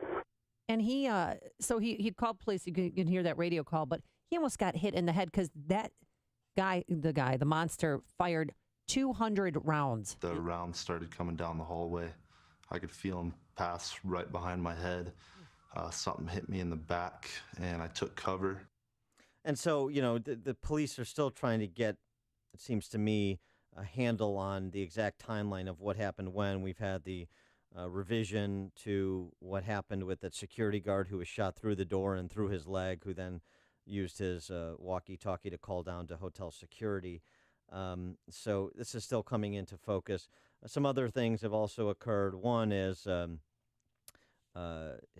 And he called police. You can hear that radio call, but he almost got hit in the head because that guy, the monster, fired 200 rounds. The rounds started coming down the hallway. I could feel them pass right behind my head. Something hit me in the back, and I took cover. And so, the police are still trying to get, it seems to me, a handle on the exact timeline of what happened when. We've had the revision to what happened with that security guard who was shot through the door and through his leg, who then used his walkie-talkie to call down to hotel security. So this is still coming into focus. Some other things have also occurred. One is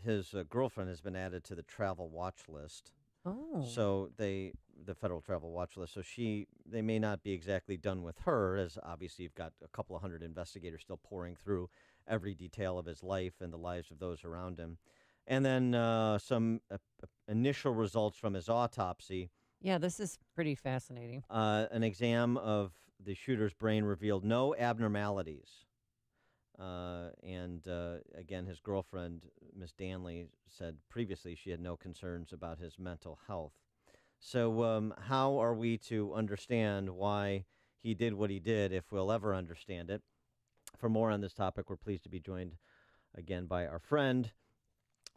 his girlfriend has been added to the travel watch list. Oh. So the federal travel watch list. So they may not be exactly done with her, as obviously you've got a couple of hundred investigators still pouring through every detail of his life and the lives of those around him. And then some initial results from his autopsy. Yeah, this is pretty fascinating. An exam of the shooter's brain revealed no abnormalities. And again, his girlfriend, Miss Danley, said previously she had no concerns about his mental health. So how are we to understand why he did what he did, if we'll ever understand it? For more on this topic, we're pleased to be joined again by our friend,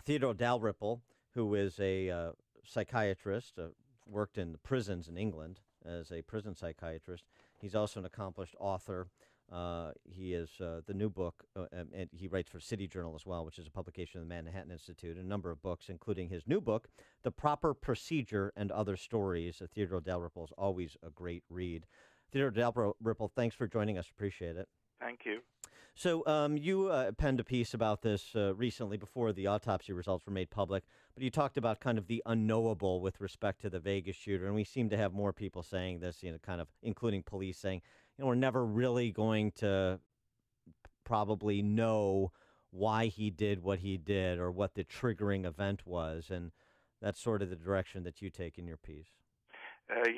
Theodore Dalrymple, who is a psychiatrist, worked in the prisons in England as a prison psychiatrist. He's also an accomplished author. He is the new book, and he writes for City Journal as well, which is a publication of the Manhattan Institute, a number of books, including his new book, The Proper Procedure and Other Stories. Theodore Dalrymple is always a great read. Theodore Dalrymple, thanks for joining us. Appreciate it. Thank you. So you penned a piece about this recently before the autopsy results were made public, but you talked about kind of the unknowable with respect to the Vegas shooter, and we seem to have more people saying this, kind of including police saying, we're never really going to probably know why he did what he did or what the triggering event was, and that's sort of the direction that you take in your piece.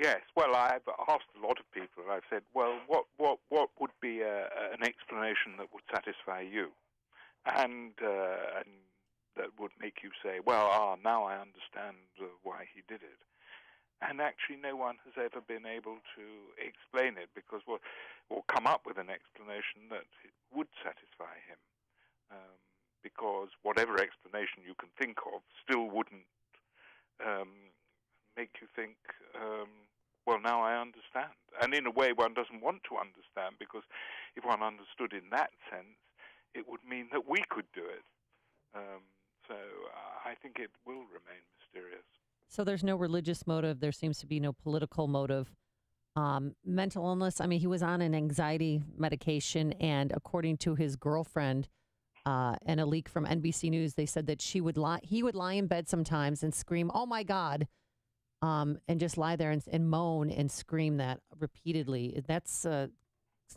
Yes. Well, I've asked a lot of people. I've said, well, what would be an explanation that would satisfy you, and that would make you say, well, now I understand why he did it. And actually, no one has ever been able to explain it or come up with an explanation that would satisfy him. Because whatever explanation you can think of still wouldn't make you think, well, now I understand. And in a way, one doesn't want to understand, because if one understood in that sense, it would mean that we could do it. So I think it will remain mysterious. So there's no religious motive. There seems to be no political motive. Mental illness. I mean, he was on an anxiety medication, and according to his girlfriend, and a leak from NBC News, they said that he would lie in bed sometimes and scream, "Oh my God," and just lie there and moan and scream that repeatedly. That's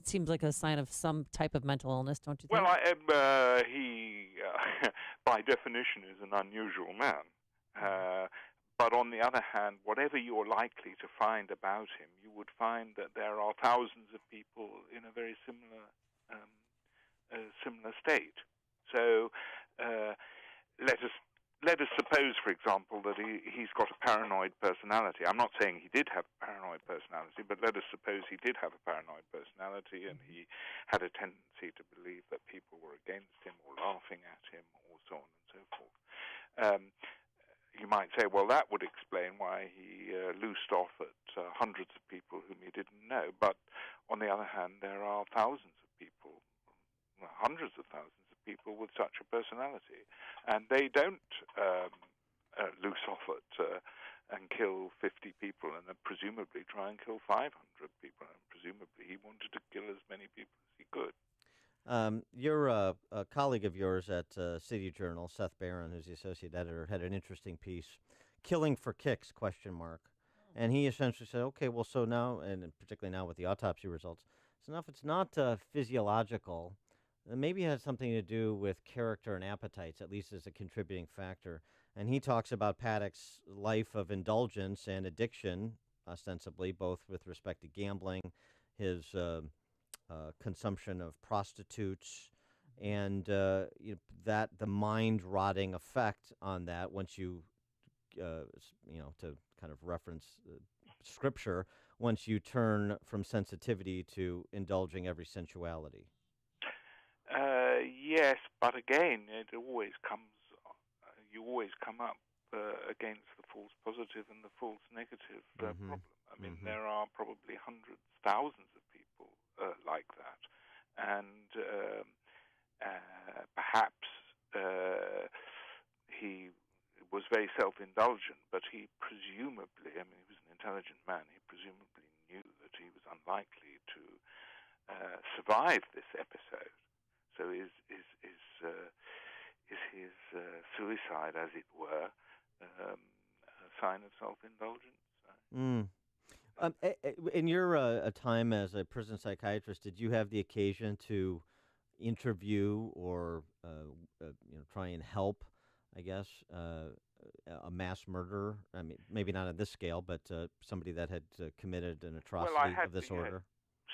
seems like a sign of some type of mental illness, don't you think? Well, he, by definition, is an unusual man. But on the other hand, whatever you're likely to find about him, you would find that there are thousands of people in a very similar state. So let us suppose, for example, that he's got a paranoid personality. I'm not saying he did have a paranoid personality, but let us suppose he did have a paranoid personality, and he had a tendency to believe that people were against him or laughing at him or so on and so forth. You might say, well, that would explain why he loosed off at hundreds of people whom he didn't know. But on the other hand, there are thousands of people, hundreds of thousands of people with such a personality, and they don't loose off at and kill 50 people and then presumably try and kill 500 people, and presumably he wanted to kill as many people as he could. You're a colleague of yours at City Journal, Seth Barron, who's the associate editor, had an interesting piece, "Killing for Kicks?" ? And he essentially said, okay, well, so now, and particularly now with the autopsy results, so now if it's not physiological, then maybe it has something to do with character and appetites, at least as a contributing factor. And he talks about Paddock's life of indulgence and addiction, ostensibly, both with respect to gambling, his consumption of prostitutes, and that the mind-rotting effect on that, once you, to kind of reference scripture, once you turn from sensitivity to indulging every sensuality. Yes, but again, it always comes. You always come up against the false positive and the false negative problem. I mean, there are probably hundreds, thousands of people like that, and perhaps he was very self-indulgent, but he presumably, I mean, he was an intelligent man, he presumably knew that he was unlikely to survive this episode. So is his suicide, as it were, a sign of self-indulgence? In your time as a prison psychiatrist, did you have the occasion to interview or try and help, I guess, a mass murderer? I mean, maybe not on this scale, but somebody that had committed an atrocity of this order?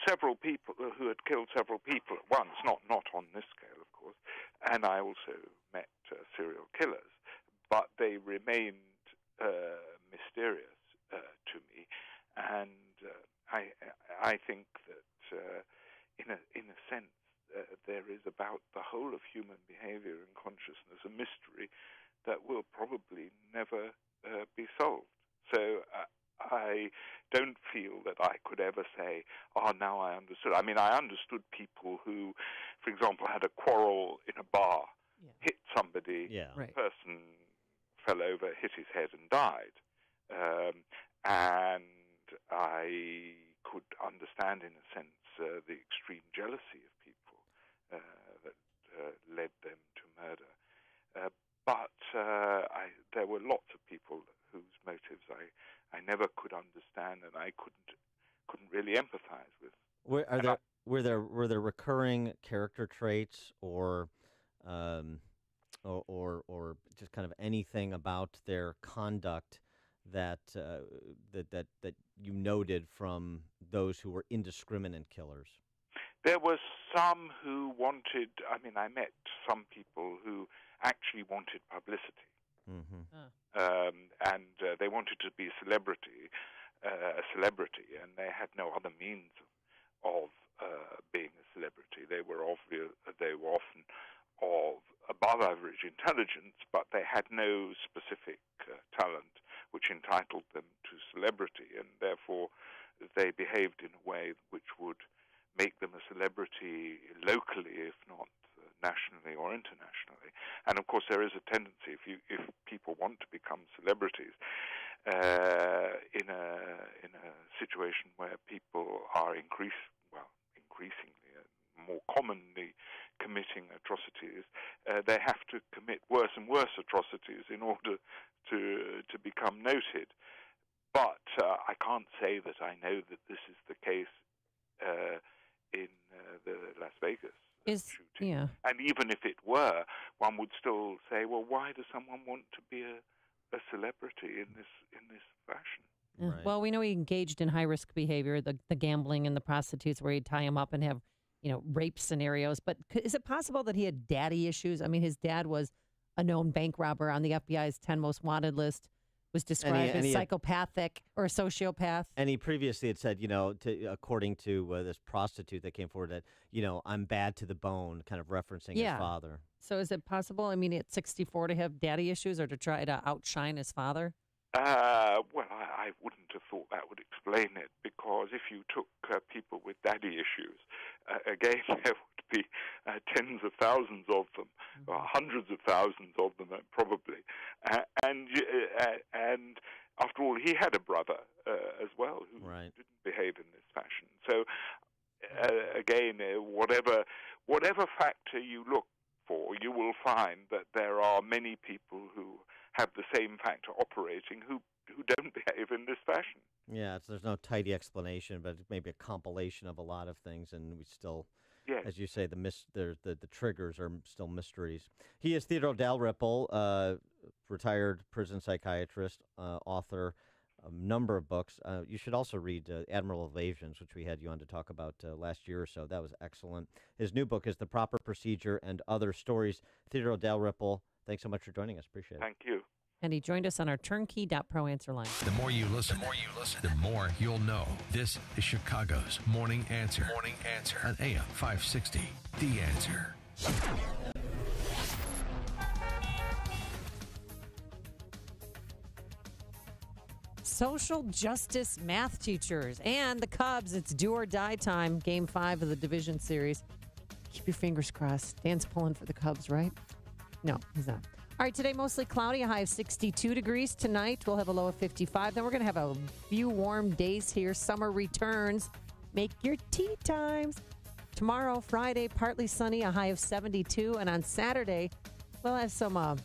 Several people who had killed several people at once, not on this scale, of course, and I also met serial killers, but they remained mysterious to me, and I think that in a sense there is about the whole of human behavior and consciousness a mystery that will probably never be solved. So I don't feel that I could ever say, now I understood. I mean, I understood people who, for example, had a quarrel in a bar, hit somebody, the person fell over, hit his head and died. And I could understand, in a sense, the extreme jealousy of people led them to murder. But there were lots of people whose motives I never could understand, and I couldn't really empathize with. Were there recurring character traits or just kind of anything about their conduct that you noted from those who were indiscriminate killers? There was some who wanted. I mean, I met some people who actually wanted publicity, and they wanted to be a celebrity, and they had no other means of being a celebrity. They were often of above average intelligence, but they had no specific talent which entitled them to celebrity, and therefore they behaved in a way which would make them a celebrity locally, if not nationally or internationally. And of course, there is a tendency if people want to become celebrities in a situation where people are increasingly more commonly committing atrocities, they have to commit worse and worse atrocities in order to become noted. But I can't say that I know that this is the case in the Las Vegas shooting. Yeah. And even if it were, one would still say, well, why does someone want to be a celebrity in this fashion? Right. Well, we know he engaged in high-risk behavior, the gambling and the prostitutes, where he'd tie him up and have, rape scenarios. But is it possible that he had daddy issues? I mean, his dad was a known bank robber on the FBI's 10 most wanted list, was described as psychopathic or a sociopath. And he previously had said, according to this prostitute that came forward, that, I'm bad to the bone, kind of referencing his father. So is it possible, at 64, to have daddy issues or to try to outshine his father? Well, I wouldn't have thought that would explain it, because if you took people with daddy issues, again, there would be tens of thousands of them, or hundreds of thousands of them, probably. And after all, he had a brother as well who didn't behave in this fashion. So, again, whatever factor you look for, you will find that there are many people who have the same factor operating who don't behave in this fashion. Yeah, there's no tidy explanation, but maybe a compilation of a lot of things, and we still, as you say, the triggers are still mysteries. He is Theodore Dalrymple, retired prison psychiatrist, author, a number of books. You should also read Admiral Evasions, which we had you on to talk about last year or so. That was excellent. His new book is The Proper Procedure and Other Stories. Theodore Dalrymple, thanks so much for joining us. Appreciate it. Thank you. And he joined us on our turnkey.pro answer line. The more you listen, the more you'll know. This is Chicago's Morning Answer. Morning Answer on AM 560. The Answer. Social justice math teachers and the Cubs. It's do or die time. Game 5 of the division series. Keep your fingers crossed. Dan's pulling for the Cubs, right? No, he's not. All right, today mostly cloudy, a high of 62 degrees. Tonight we'll have a low of 55. Then we're going to have a few warm days here. Summer returns. Make your tea times. Tomorrow, Friday, partly sunny, a high of 72. And on Saturday, we'll have some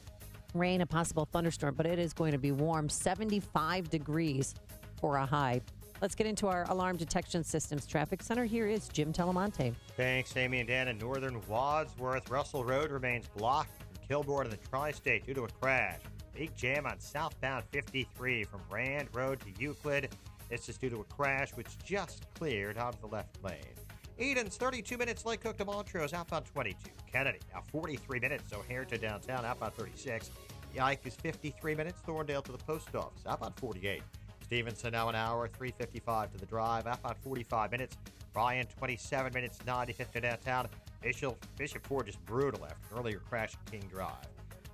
rain, a possible thunderstorm, but it is going to be warm. 75 degrees for a high. Let's get into our alarm detection systems traffic center. Here is Jim Telemonte. Thanks, Amy and Dan. In northern Wadsworth, Russell Road remains blocked from Kilbourne in the Tri-State due to a crash. Big jam on southbound 53 from Rand Road to Euclid. This is due to a crash which just cleared out of the left lane. Eden's 32 minutes, Lake Cook to Montrose, outbound 22. Kennedy, now 43 minutes, O'Hare to downtown, outbound 36. Yike is 53 minutes, Thorndale to the post office, outbound 48. Stevenson now an hour, 3:55 to the drive, outbound 45 minutes. Bryan, 27 minutes, 95th to downtown. Bishop Ford just brutal after an earlier crash at King Drive.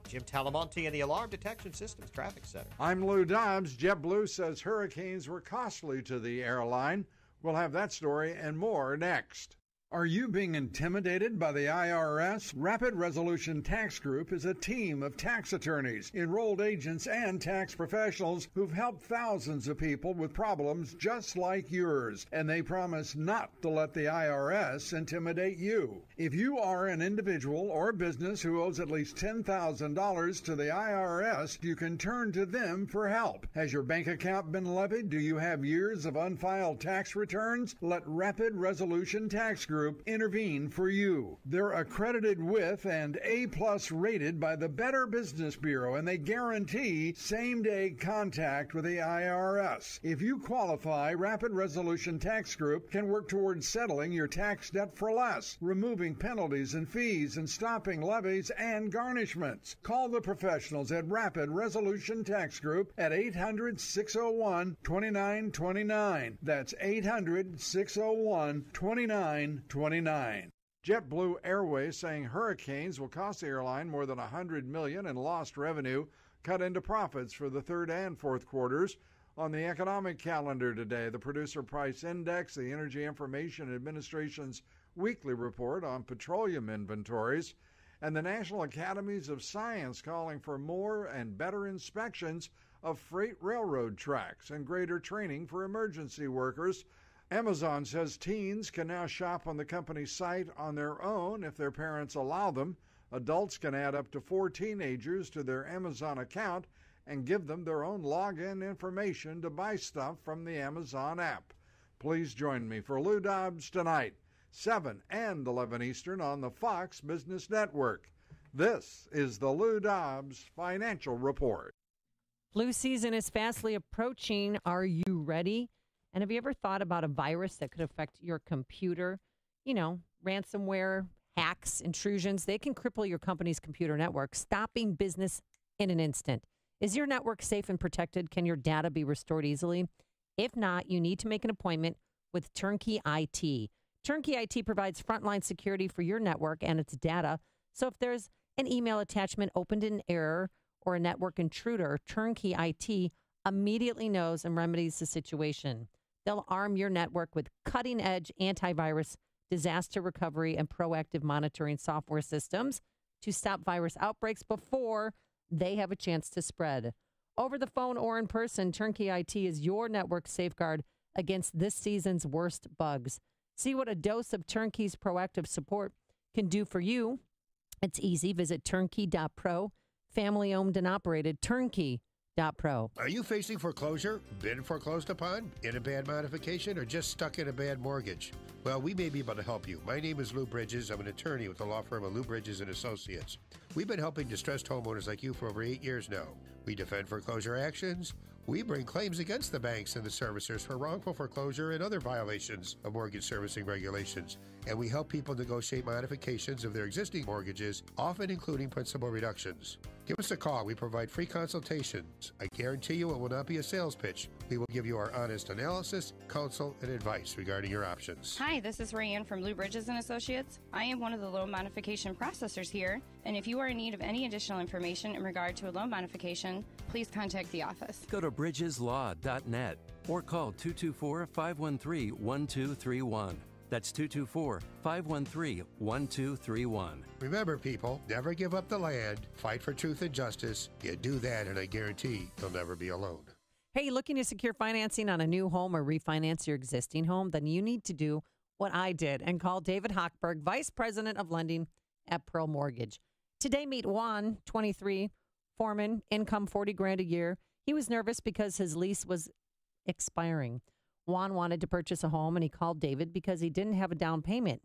Jim Talamonte in the Alarm Detection Systems Traffic Center. I'm Lou Dobbs. JetBlue says hurricanes were costly to the airline. We'll have that story and more next. Are you being intimidated by the IRS? Rapid Resolution Tax Group is a team of tax attorneys, enrolled agents, and tax professionals who've helped thousands of people with problems just like yours, and they promise not to let the IRS intimidate you. If you are an individual or business who owes at least $10,000 to the IRS, you can turn to them for help. Has your bank account been levied? Do you have years of unfiled tax returns? Let Rapid Resolution Tax Group intervene for you. They're accredited with and A+ rated by the Better Business Bureau, and they guarantee same-day contact with the IRS. If you qualify, Rapid Resolution Tax Group can work towards settling your tax debt for less, removing penalties and fees, and stopping levies and garnishments. Call the professionals at Rapid Resolution Tax Group at 800-601-2929. That's 800-601-2929. JetBlue Airways saying hurricanes will cost the airline more than $100 million in lost revenue, cut into profits for the third and fourth quarters. On the economic calendar today, the Producer Price Index, the Energy Information Administration's weekly report on petroleum inventories, and the National Academies of Science calling for more and better inspections of freight railroad tracks and greater training for emergency workers. Amazon says teens can now shop on the company's site on their own if their parents allow them. Adults can add up to 4 teenagers to their Amazon account and give them their own login information to buy stuff from the Amazon app. Please join me for Lou Dobbs tonight, 7 and 11 Eastern on the Fox Business Network. This is the Lou Dobbs Financial Report. Flu season is fastly approaching. Are you ready? And have you ever thought about a virus that could affect your computer? You know, ransomware, hacks, intrusions. They can cripple your company's computer network, stopping business in an instant. Is your network safe and protected? Can your data be restored easily? If not, you need to make an appointment with Turnkey IT. Turnkey IT provides frontline security for your network and its data. So if there's an email attachment opened in error or a network intruder, Turnkey IT immediately knows and remedies the situation. They'll arm your network with cutting-edge antivirus, disaster recovery, and proactive monitoring software systems to stop virus outbreaks before they have a chance to spread. Over the phone or in person, Turnkey IT is your network safeguard against this season's worst bugs. See what a dose of Turnkey's proactive support can do for you. It's easy. Visit turnkey.pro, family-owned and operated, turnkey.pro. Are you facing foreclosure, been foreclosed upon, in a bad modification, or just stuck in a bad mortgage? Well, we may be able to help you. My name is Lou Bridges. I'm an attorney with the law firm of Lou Bridges & Associates. We've been helping distressed homeowners like you for over 8 years now. We defend foreclosure actions. We bring claims against the banks and the servicers for wrongful foreclosure and other violations of mortgage servicing regulations. And we help people negotiate modifications of their existing mortgages, often including principal reductions. Give us a call. We provide free consultations. I guarantee you it will not be a sales pitch. We will give you our honest analysis, counsel, and advice regarding your options. Hi, this is Rayanne from Lou Bridges & Associates. I am one of the loan modification processors here, and if you are in need of any additional information in regard to a loan modification, please contact the office. Go to bridgeslaw.net or call 224-513-1231. That's 224-513-1231. Remember, people, never give up the land. Fight for truth and justice. You do that, and I guarantee you'll never be alone. Hey, looking to secure financing on a new home or refinance your existing home? Then you need to do what I did and call David Hochberg, Vice President of Lending at Pearl Mortgage. Today, meet Juan, 23, foreman, income $40,000 a year. He was nervous because his lease was expiring. Juan wanted to purchase a home, and he called David because he didn't have a down payment.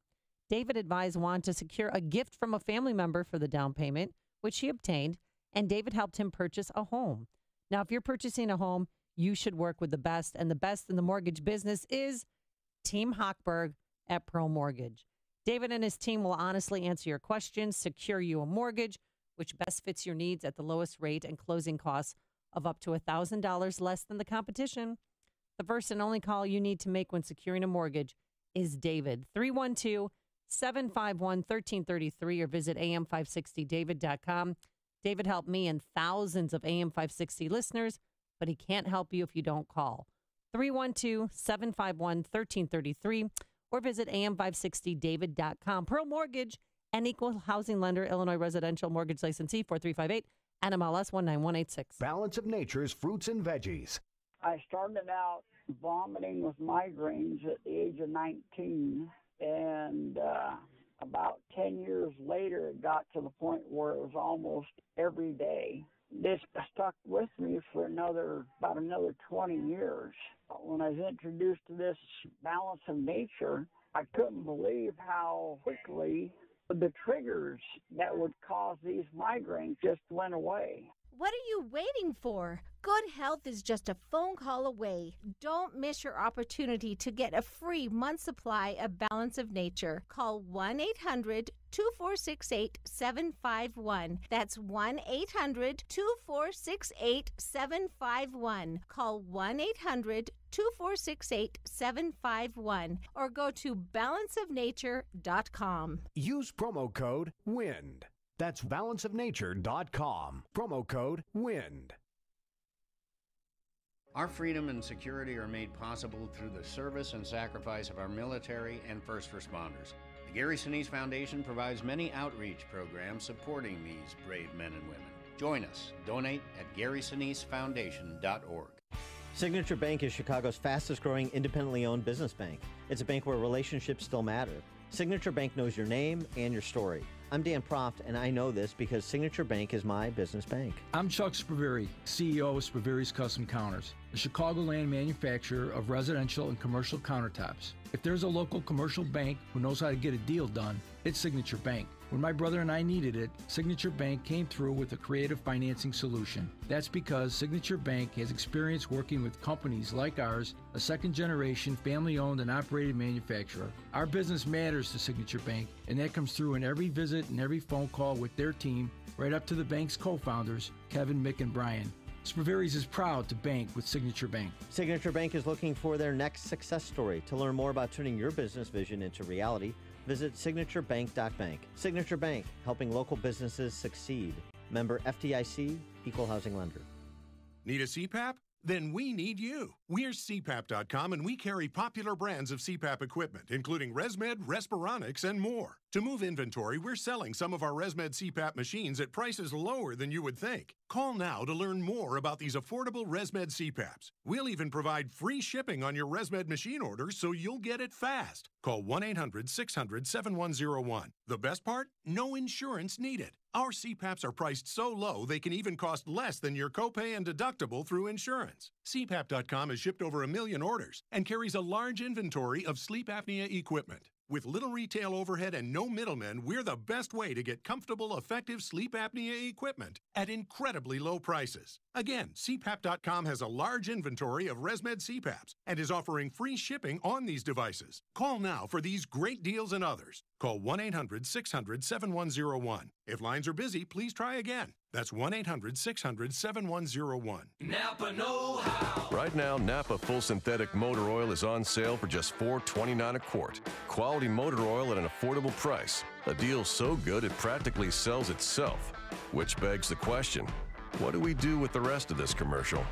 David advised Juan to secure a gift from a family member for the down payment, which he obtained, and David helped him purchase a home. Now, if you're purchasing a home, you should work with the best, and the best in the mortgage business is Team Hochberg at Pearl Mortgage. David and his team will honestly answer your questions, secure you a mortgage, which best fits your needs at the lowest rate and closing costs of up to $1,000 less than the competition. The first and only call you need to make when securing a mortgage is David. 312-751-1333 or visit am560david.com. David helped me and thousands of AM560 listeners, but he can't help you if you don't call. 312-751-1333 or visit am560david.com. Pearl Mortgage, an equal housing lender, Illinois residential mortgage licensee, 4358, NMLS 19186. Balance of Nature's fruits and veggies. I started out vomiting with migraines at the age of 19, and about 10 years later, it got to the point where it was almost every day. This stuck with me for about another 20 years. When I was introduced to this Balance of Nature, I couldn't believe how quickly the triggers that would cause these migraines just went away. What are you waiting for? Good health is just a phone call away. Don't miss your opportunity to get a free month supply of Balance of Nature. Call 1-800-2468-751. That's 1-800-2468-751. Call 1-800-2468-751 or go to balanceofnature.com. Use promo code WIND. That's balanceofnature.com. Promo code WIND. Our freedom and security are made possible through the service and sacrifice of our military and first responders. The Gary Sinise Foundation provides many outreach programs supporting these brave men and women. Join us. Donate at GarySiniseFoundation.org. Signature Bank is Chicago's fastest growing independently owned business bank. It's a bank where relationships still matter. Signature Bank knows your name and your story. I'm Dan Proft, and I know this because Signature Bank is my business bank. I'm Chuck Spaveri, CEO of Spaveri's Custom Counters, a Chicagoland manufacturer of residential and commercial countertops. If there's a local commercial bank who knows how to get a deal done, it's Signature Bank. When my brother and I needed it, Signature Bank came through with a creative financing solution. That's because Signature Bank has experience working with companies like ours, a second-generation, family-owned and operated manufacturer. Our business matters to Signature Bank, and that comes through in every visit and every phone call with their team, right up to the bank's co-founders, Kevin, Mick, and Brian. Spaveri's is proud to bank with Signature Bank. Signature Bank is looking for their next success story. To learn more about turning your business vision into reality, visit signaturebank.bank. Signature Bank, helping local businesses succeed. Member FDIC, equal housing lender. Need a CPAP? Then we need you. We're CPAP.com, and we carry popular brands of CPAP equipment, including ResMed, Respironics, and more. To move inventory, we're selling some of our ResMed CPAP machines at prices lower than you would think. Call now to learn more about these affordable ResMed CPAPs. We'll even provide free shipping on your ResMed machine order so you'll get it fast. Call 1-800-600-7101. The best part? No insurance needed. Our CPAPs are priced so low they can even cost less than your copay and deductible through insurance. CPAP.com has shipped over 1 million orders and carries a large inventory of sleep apnea equipment. With little retail overhead and no middlemen, we're the best way to get comfortable, effective sleep apnea equipment at incredibly low prices. Again, CPAP.com has a large inventory of ResMed CPAPs and is offering free shipping on these devices. Call now for these great deals and others. Call 1-800-600-7101. If lines are busy, please try again. That's 1-800-600-7101. Napa know-how. Right now, Napa Full Synthetic Motor Oil is on sale for just $4.29 a quart. Quality motor oil at an affordable price. A deal so good it practically sells itself. Which begs the question, what do we do with the rest of this commercial?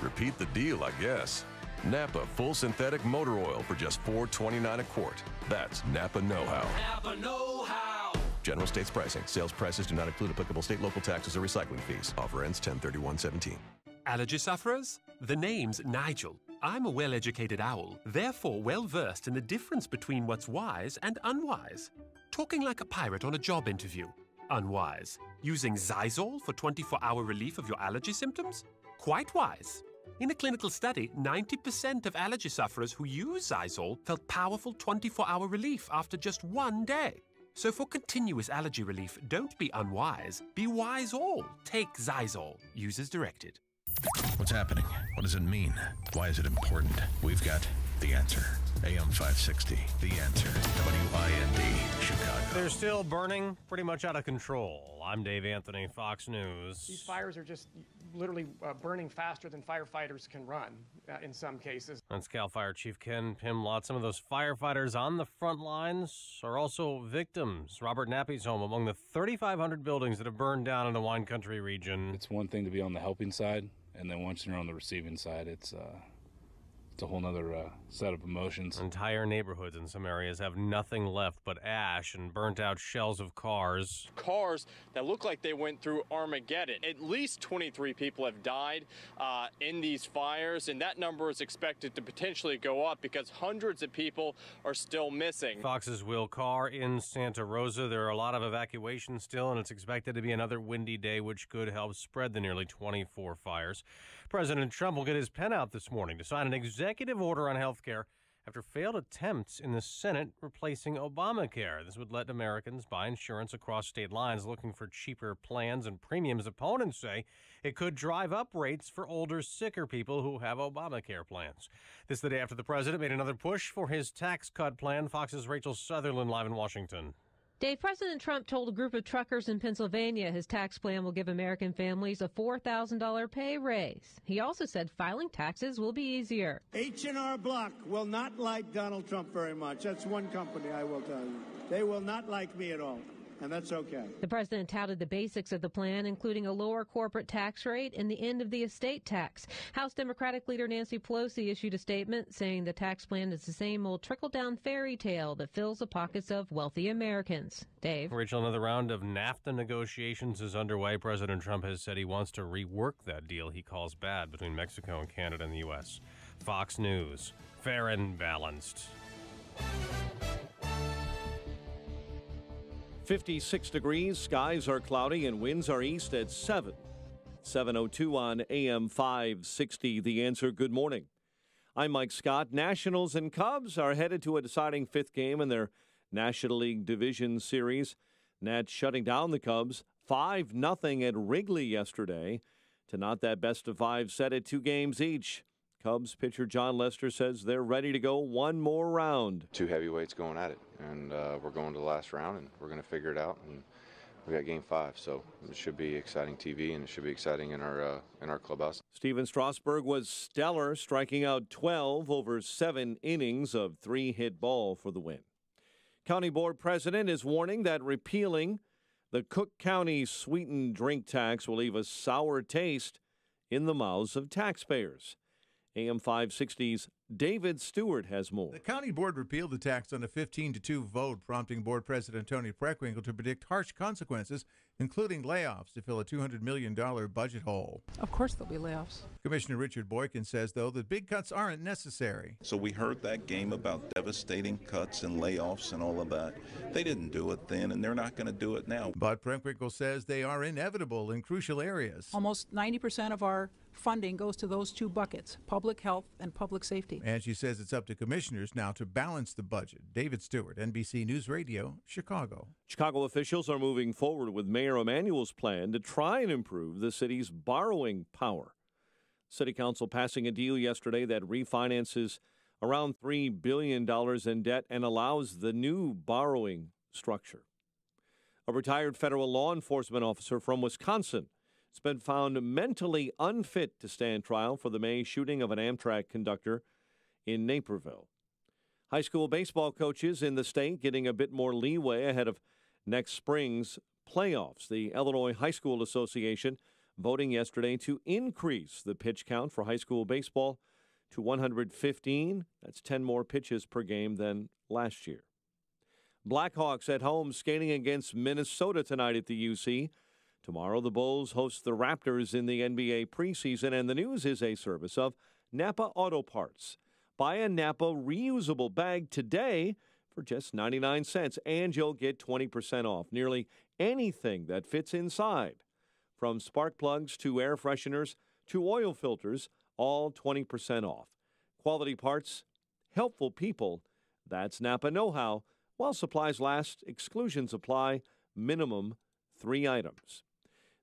Repeat the deal, I guess. Napa Full Synthetic Motor Oil for just $4.29 a quart. That's Napa know-how. Napa know-how. General states pricing. Sales prices do not include applicable state, local taxes, or recycling fees. Offer ends 10/31/17. Allergy sufferers? The name's Nigel. I'm a well-educated owl, therefore well-versed in the difference between what's wise and unwise. Talking like a pirate on a job interview. Unwise. Using Zysol for 24-hour relief of your allergy symptoms? Quite wise. In a clinical study, 90% of allergy sufferers who use Zysol felt powerful 24-hour relief after just 1 day. So for continuous allergy relief, don't be unwise. Be wise all. Take Zysol. Use as directed. What's happening? What does it mean? Why is it important? We've got the answer. AM 560, The Answer. WIND, Chicago. They're still burning, pretty much out of control. I'm Dave Anthony, Fox News. These fires are just literally burning faster than firefighters can run in some cases. That's Cal Fire Chief Ken Pimlott. Some of those firefighters on the front lines are also victims. Robert Nappy's home among the 3,500 buildings that have burned down in the wine country region. It's one thing to be on the helping side, and then once you're on the receiving side, it's it's a whole nother set of emotions. Entire neighborhoods in some areas have nothing left but ash and burnt out shells of cars. Cars that look like they went through Armageddon. At least 23 people have died in these fires, and that number is expected to potentially go up because hundreds of people are still missing. Fox's Will Carr in Santa Rosa. There are a lot of evacuations still, and it's expected to be another windy day, which could help spread the nearly 24 fires. President Trump will get his pen out this morning to sign an executive order on health care after failed attempts in the Senate replacing Obamacare. This would let Americans buy insurance across state lines looking for cheaper plans and premiums. Opponents say it could drive up rates for older, sicker people who have Obamacare plans. This the day after the president made another push for his tax cut plan. Fox's Rachel Sutherland live in Washington. Dave, President Trump told a group of truckers in Pennsylvania his tax plan will give American families a $4,000 pay raise. He also said filing taxes will be easier. H&R Block will not like Donald Trump very much. That's one company, I will tell you. They will not like me at all, and that's okay. The president touted the basics of the plan, including a lower corporate tax rate and the end of the estate tax. House Democratic leader Nancy Pelosi issued a statement saying the tax plan is the same old trickle-down fairy tale that fills the pockets of wealthy Americans. Dave? Rachel, another round of NAFTA negotiations is underway. President Trump has said he wants to rework that deal he calls bad between Mexico and Canada and the U.S. Fox News, fair and balanced. 56 degrees, skies are cloudy, and winds are east at 7. 7:02 on AM 560. The Answer. Good morning. I'm Mike Scott. Nationals and Cubs are headed to a deciding fifth game in their National League Division Series. Nats shutting down the Cubs 5-0 at Wrigley yesterday to not that best-of-5 set at 2 games each. Cubs pitcher John Lester says they're ready to go one more round. 2 heavyweights going at it, and we're going to the last round, and we're going to figure it out. And we got Game 5, so it should be exciting TV, and it should be exciting in our clubhouse. Steven Strasburg was stellar, striking out 12 over 7 innings of 3-hit ball for the win. County Board President is warning that repealing the Cook County sweetened drink tax will leave a sour taste in the mouths of taxpayers. AM 560's David Stewart has more. The county board repealed the tax on a 15-2 vote, prompting board president Tony Preckwinkle to predict harsh consequences, including layoffs, to fill a $200 million budget hole. Of course there'll be layoffs. Commissioner Richard Boykin says, though, that big cuts aren't necessary. So we heard that game about devastating cuts and layoffs and all of that. They didn't do it then, and they're not going to do it now. But Preckwinkle says they are inevitable in crucial areas. Almost 90% of our funding goes to those 2 buckets, public health and public safety. And she says it's up to commissioners now to balance the budget. David Stewart, NBC News Radio, Chicago. Chicago officials are moving forward with Mayor Emanuel's plan to try and improve the city's borrowing power. City Council passing a deal yesterday that refinances around $3 billion in debt and allows the new borrowing structure. A retired federal law enforcement officer from Wisconsin has been found mentally unfit to stand trial for the May shooting of an Amtrak conductor in Naperville. High school baseball coaches in the state getting a bit more leeway ahead of next spring's playoffs. The Illinois High School Association voting yesterday to increase the pitch count for high school baseball to 115. That's 10 more pitches per game than last year. Blackhawks at home skating against Minnesota tonight at the UC. Tomorrow, the Bulls host the Raptors in the NBA preseason, and the news is a service of Napa Auto Parts. Buy a Napa reusable bag today for just 99 cents, and you'll get 20% off nearly anything that fits inside. From spark plugs to air fresheners to oil filters, all 20% off. Quality parts, helpful people. That's Napa know-how. While supplies last, exclusions apply, minimum 3 items.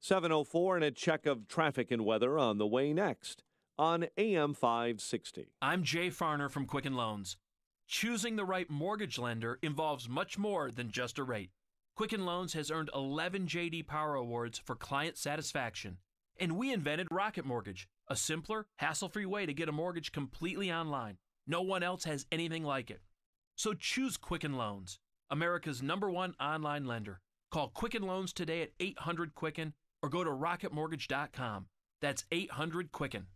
7:04 and a check of traffic and weather on the way next on AM 560. I'm Jay Farner from Quicken Loans. Choosing the right mortgage lender involves much more than just a rate. Quicken Loans has earned 11 J.D. Power Awards for client satisfaction. And we invented Rocket Mortgage, a simpler, hassle-free way to get a mortgage completely online. No one else has anything like it. So choose Quicken Loans, America's #1 online lender. Call Quicken Loans today at 800-QUICKEN or go to rocketmortgage.com. That's 800-QUICKEN.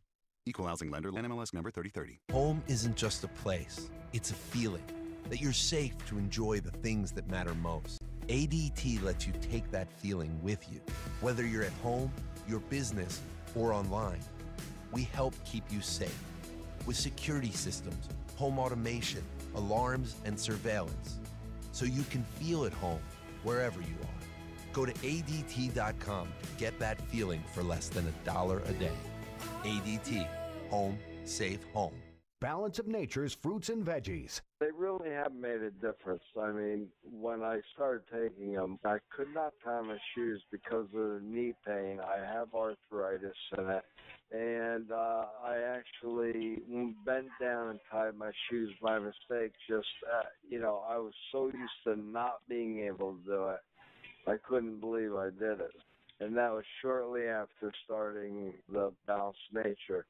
Equal housing lender, NMLS number 3030. Home isn't just a place, it's a feeling that you're safe to enjoy the things that matter most. ADT lets you take that feeling with you, whether you're at home, your business, or online. We help keep you safe with security systems, home automation, alarms, and surveillance, so you can feel at home wherever you are. Go to ADT.com to get that feeling for less than $1 a day. ADT. Home, safe home. Balance of Nature's fruits and veggies. They really have made a difference. I mean, when I started taking them, I could not tie my shoes because of the knee pain. I have arthritis in it. And I actually bent down and tied my shoes by mistake. I was so used to not being able to do it. I couldn't believe I did it. And that was shortly after starting the Balanced Nature.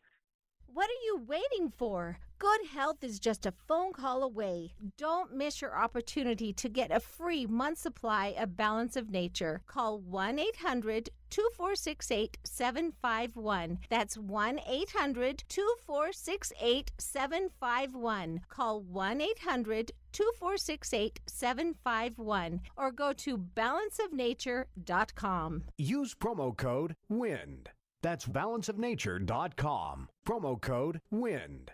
What are you waiting for? Good health is just a phone call away. Don't miss your opportunity to get a free month supply of Balance of Nature. Call 1-800-2468-751. That's 1-800-2468-751. Call 1-800-2468-751 or go to balanceofnature.com. Use promo code WIND. That's balanceofnature.com. Promo code WIND.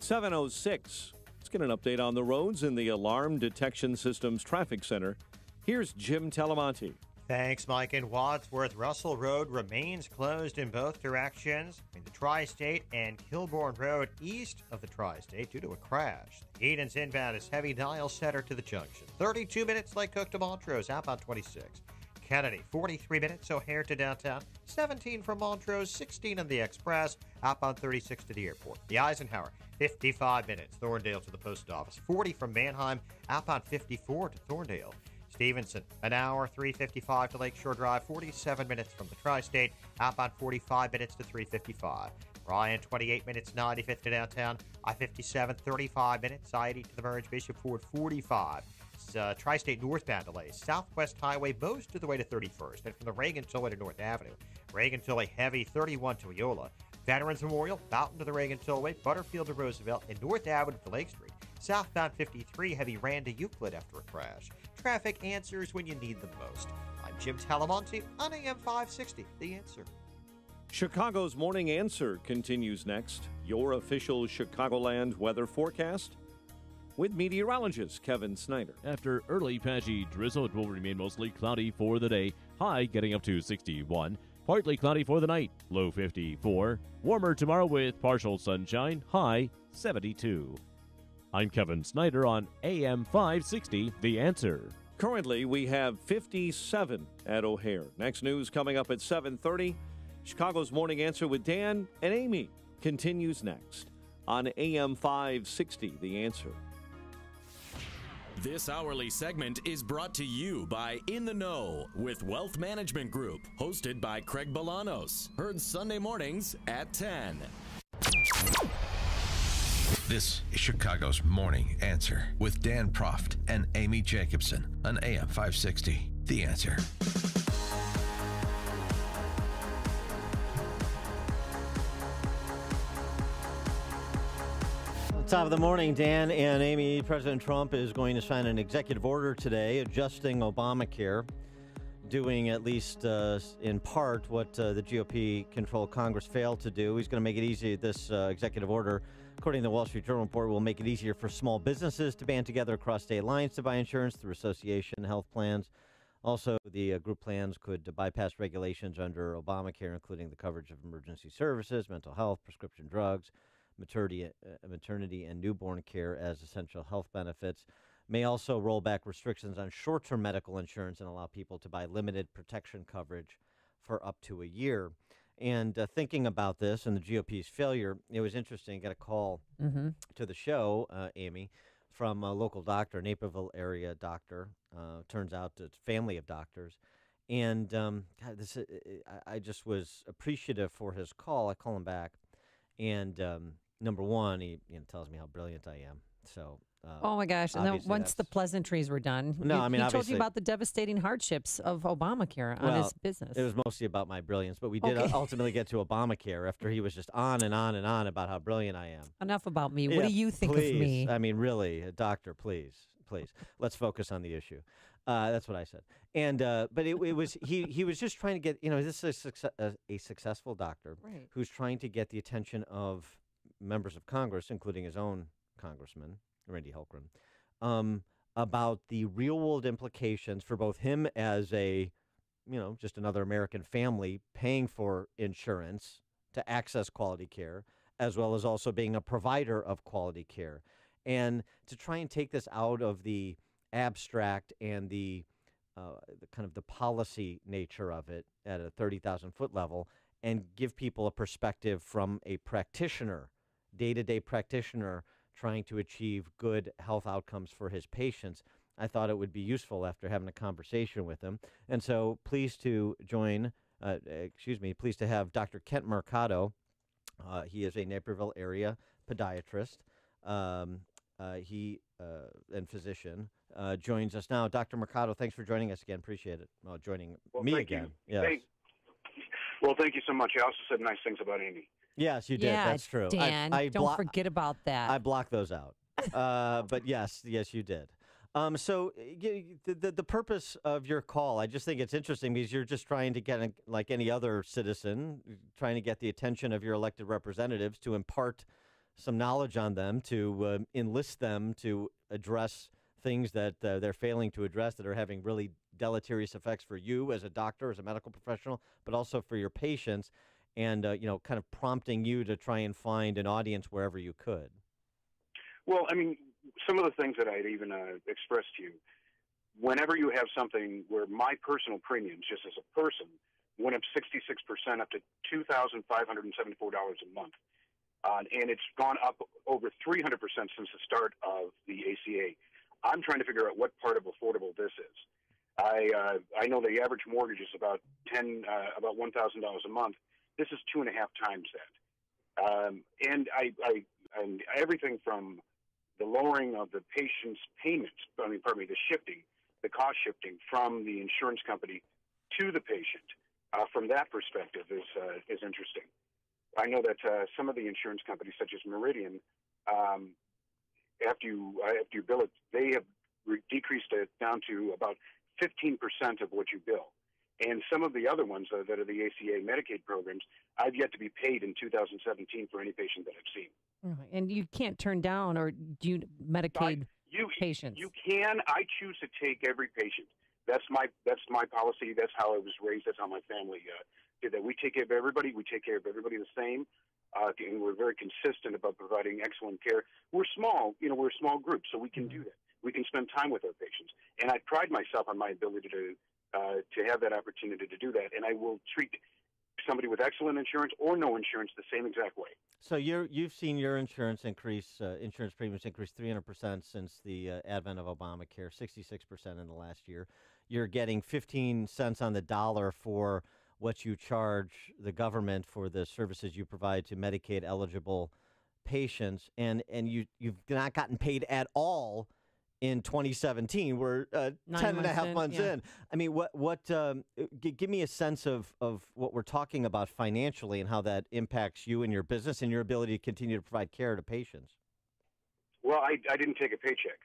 7:06. Let's get an update on the roads in the Alarm Detection Systems Traffic Center. Here's Jim Talamonte. Thanks, Mike. In Wadsworth, Russell Road remains closed in both directions between the Tri-State and Kilbourne Road east of the Tri-State due to a crash. The Edens inbound is heavy dial center to the junction. 32 minutes Lake Cook to Montrose, outbound 26. Kennedy, 43 minutes O'Hare to downtown, 17 from Montrose, 16 on the Express, outbound 36 to the airport. The Eisenhower, 55 minutes, Thorndale to the post office, 40 from Manheim, outbound 54 to Thorndale. Stevenson, an hour, 3:55 to Lakeshore Drive, 47 minutes from the Tri-State, outbound 45 minutes to 3:55. Ryan, 28 minutes, 95th to downtown, I-57, 35 minutes, I-80 to the merge, Bishop Ford, 45. Tri-State northbound delays. Southwest Highway most of the way to 31st. And from the Reagan Tollway to North Avenue. Reagan Tollway heavy, 31 to Eola. Veterans Memorial, Fountain to the Reagan Tollway, Butterfield to Roosevelt, and North Avenue to Lake Street. Southbound 53 heavy ran to Euclid after a crash. Traffic answers when you need them most. I'm Jim Talamonte on AM 560, The Answer. Chicago's Morning Answer continues next. Your official Chicagoland weather forecast with meteorologist Kevin Snyder. After early patchy drizzle, it will remain mostly cloudy for the day. High getting up to 61. Partly cloudy for the night. Low 54. Warmer tomorrow with partial sunshine. High 72. I'm Kevin Snyder on AM 560, The Answer. Currently, we have 57 at O'Hare. Next news coming up at 7:30. Chicago's Morning Answer with Dan and Amy continues next on AM 560, The Answer. This hourly segment is brought to you by In the Know with Wealth Management Group, hosted by Craig Bolanos. Heard Sunday mornings at 10. This is Chicago's Morning Answer with Dan Proft and Amy Jacobson on AM 560, The Answer. Top of the morning, Dan and Amy. President Trump is going to sign an executive order today adjusting Obamacare, doing at least in part what the GOP-controlled Congress failed to do. He's going to make it easy. This executive order, according to the Wall Street Journal report, will make it easier for small businesses to band together across state lines to buy insurance through association health plans. Also, the group plans could bypass regulations under Obamacare, including the coverage of emergency services, mental health, prescription drugs, maternity and newborn care as essential health benefits. May also roll back restrictions on short-term medical insurance and allow people to buy limited protection coverage for up to a year. And thinking about this and the GOP's failure, it was interesting. I got a call to the show, Amy, from a local doctor, Naperville area doctor. Turns out it's a family of doctors. And I just was appreciative for his call. I call him back. And number one, he tells me how brilliant I am. So Oh my gosh! And then obviously once the that's- pleasantries were done, No, I mean, he told obviously- you about the devastating hardships of Obamacare on his business. It was mostly about my brilliance, but we did Okay. ultimately get to Obamacare after he was just on and on and on about how brilliant I am. Enough about me. What Yeah, do you think please. of me? I mean, really, doctor, please. Let's focus on the issue. That's what I said. And but it was he was just trying to get, this is a successful doctor Right. who's trying to get the attention of members of Congress, including his own congressman, Randy Hultgren, about the real world implications for both him as a, just another American family paying for insurance to access quality care, as well as also being a provider of quality care. And to try and take this out of the abstract and the kind of the policy nature of it at a 30,000-foot level and give people a perspective from a practitioner, day-to-day practitioner trying to achieve good health outcomes for his patients, I thought it would be useful after having a conversation with him. And so pleased to have Dr. Kent Mercado. He is a Naperville area podiatrist. And physician joins us now. Dr. Mercado, thanks for joining us again. Appreciate it. Well, joining me thank again. You. Yes. Thank you so much. I also said nice things about Amy. Yes, you did. Yeah, That's true. Dan, don't forget about that. I blocked those out. But yes, you did. So the purpose of your call, I just think it's interesting because you're just trying to get, like any other citizen, trying to get the attention of your elected representatives to impart some knowledge on them, to enlist them to address things that they're failing to address that are having really deleterious effects for you as a doctor, as a medical professional, but also for your patients, and kind of prompting you to try and find an audience wherever you could. Well, I mean, some of the things that I'd even expressed to you, whenever you have something where my personal premiums, just as a person, went up 66%, up to $2,574 a month. And it's gone up over 300% since the start of the ACA. I'm trying to figure out what part of affordable this is. I know the average mortgage is about $1,000 a month. This is 2.5 times that. And everything from the lowering of the patient's payments, the cost shifting from the insurance company to the patient, from that perspective is interesting. I know that some of the insurance companies, such as Meridian, after you bill it, they have decreased it down to about 15% of what you bill. And some of the other ones that are the ACA Medicaid programs, I've yet to be paid in 2017 for any patient that I've seen. Right. And you can't turn down or do Medicaid patients. You can. I choose to take every patient. That's my policy. That's how I was raised. That's how my family did that. We take care of everybody. We take care of everybody the same. And we're very consistent about providing excellent care. We're small. We're a small group, so we can do that. We can spend time with our patients. And I pride myself on my ability to have that opportunity to do that. And I will treat somebody with excellent insurance or no insurance the same exact way. So you've seen your insurance premiums increase 300% since the advent of Obamacare, 66% in the last year. You're getting 15 cents on the dollar for what you charge the government for the services you provide to Medicaid-eligible patients, and you've not gotten paid at all in 2017. We're 10 and a half months in. I mean, give me a sense of what we're talking about financially and how that impacts you and your business and your ability to continue to provide care to patients. Well, I didn't take a paycheck.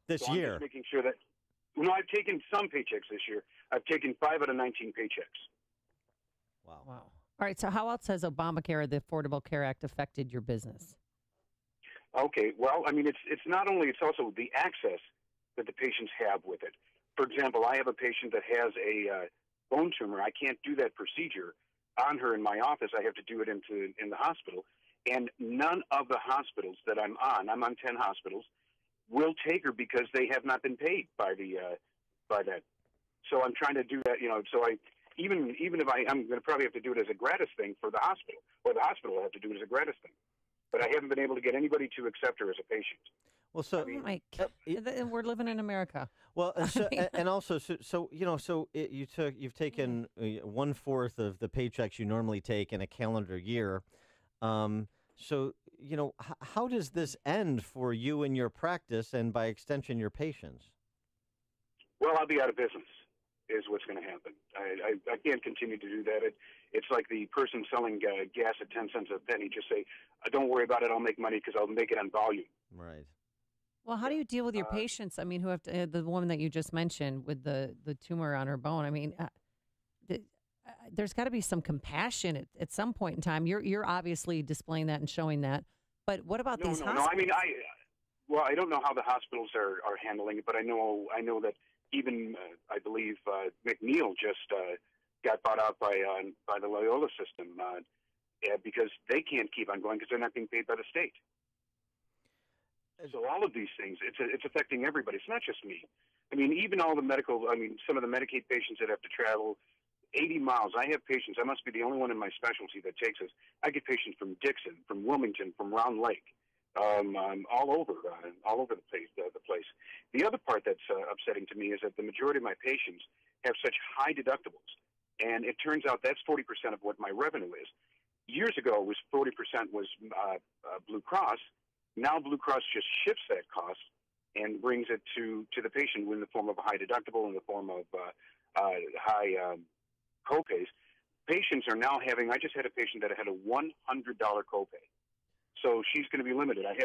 This I'm year? just making sure that, I've taken some paychecks this year. I've taken 5 out of 19 paychecks. Wow. All right. So how else has Obamacare, the Affordable Care Act, affected your business? Okay, well, I mean, it's also the access that the patients have with it. For example, I have a patient that has a bone tumor. I can't do that procedure on her in my office. I have to do it in the hospital. And none of the hospitals that I'm on 10 hospitals, will take her because they have not been paid by that. So I'm trying to do that, so even if I'm going to probably have to do it as a gratis thing for the hospital, or the hospital will have to do it as a gratis thing. But I haven't been able to get anybody to accept her as a patient. Well, so we're living in America. Well, and also, you've taken 1/4 of the paychecks you normally take in a calendar year. So how does this end for you and your practice, and by extension, your patients? Well, I'll be out of business, is what's going to happen. I can't continue to do that. It's like the person selling gas at 10 cents a penny. Just say, don't worry about it. I'll make money because I'll make it on volume. Right. Well, how do you deal with your patients? I mean, who have to, the woman that you just mentioned with the tumor on her bone. I mean, there's got to be some compassion at some point in time. You're obviously displaying that and showing that. But what about these hospitals? No. I mean, I don't know how the hospitals are handling it, but I know that even I believe McNeil just got bought out by the Loyola system because they can't keep on going because they're not being paid by the state. So all of these things, it's affecting everybody. It's not just me. I mean, even all the some of the Medicaid patients that have to travel 80 miles. I have patients. I must be the only one in my specialty that takes this. I get patients from Dixon, from Wilmington, from Round Lake, all over the place. The other part that's upsetting to me is that the majority of my patients have such high deductibles, and it turns out that's 40% of what my revenue is. Years ago, it was 40% was Blue Cross. Now Blue Cross just shifts that cost and brings it to the patient in the form of a high deductible, in the form of high copays. Patients are now having. I just had a patient that had a $100 copay. So she's going to be limited. I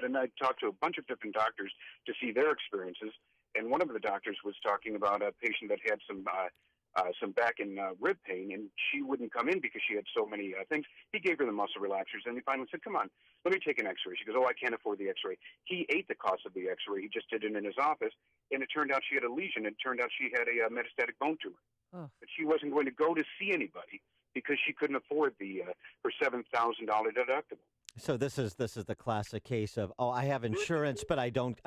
talked to a bunch of different doctors to see their experiences, and one of the doctors was talking about a patient that had some back and rib pain, and she wouldn't come in because she had so many things. He gave her the muscle relaxers, and he finally said, "Come on, let me take an X-ray." She goes, "Oh, I can't afford the X-ray." He ate the cost of the X-ray. He just did it in his office, and it turned out she had a lesion. It turned out she had a metastatic bone tumor. Oh. But she wasn't going to go to see anybody because she couldn't afford her $7,000 deductible. So this is the classic case of, I have insurance, but I don't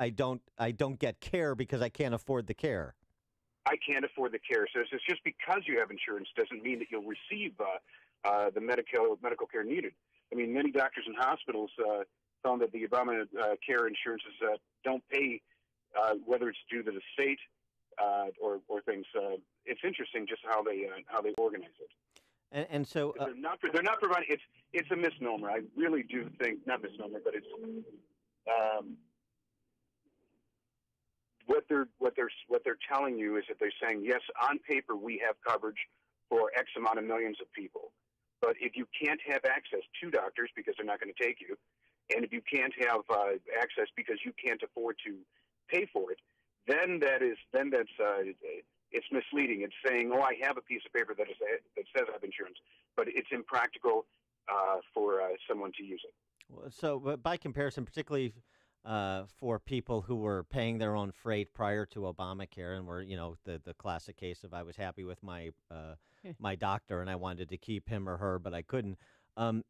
get care because I can't afford the care. I can't afford the care. So it's just because you have insurance doesn't mean that you'll receive the medical care needed. I mean, many doctors and hospitals found that the Obamacare insurances don't pay, whether it's due to the state or things. It's interesting just how they organize it. And so they're not providing. It's a misnomer. I really do think not misnomer, but it's what they're telling you is that they're saying, yes, on paper we have coverage for X amount of millions of people, but if you can't have access to doctors because they're not going to take you, and if you can't have access because you can't afford to pay for it, then that's it's misleading. It's saying, I have a piece of paper that says I have insurance, but it's impractical for someone to use it. So, but by comparison, particularly for people who were paying their own freight prior to Obamacare, and were the classic case of I was happy with my my doctor and I wanted to keep him or her, but I couldn't.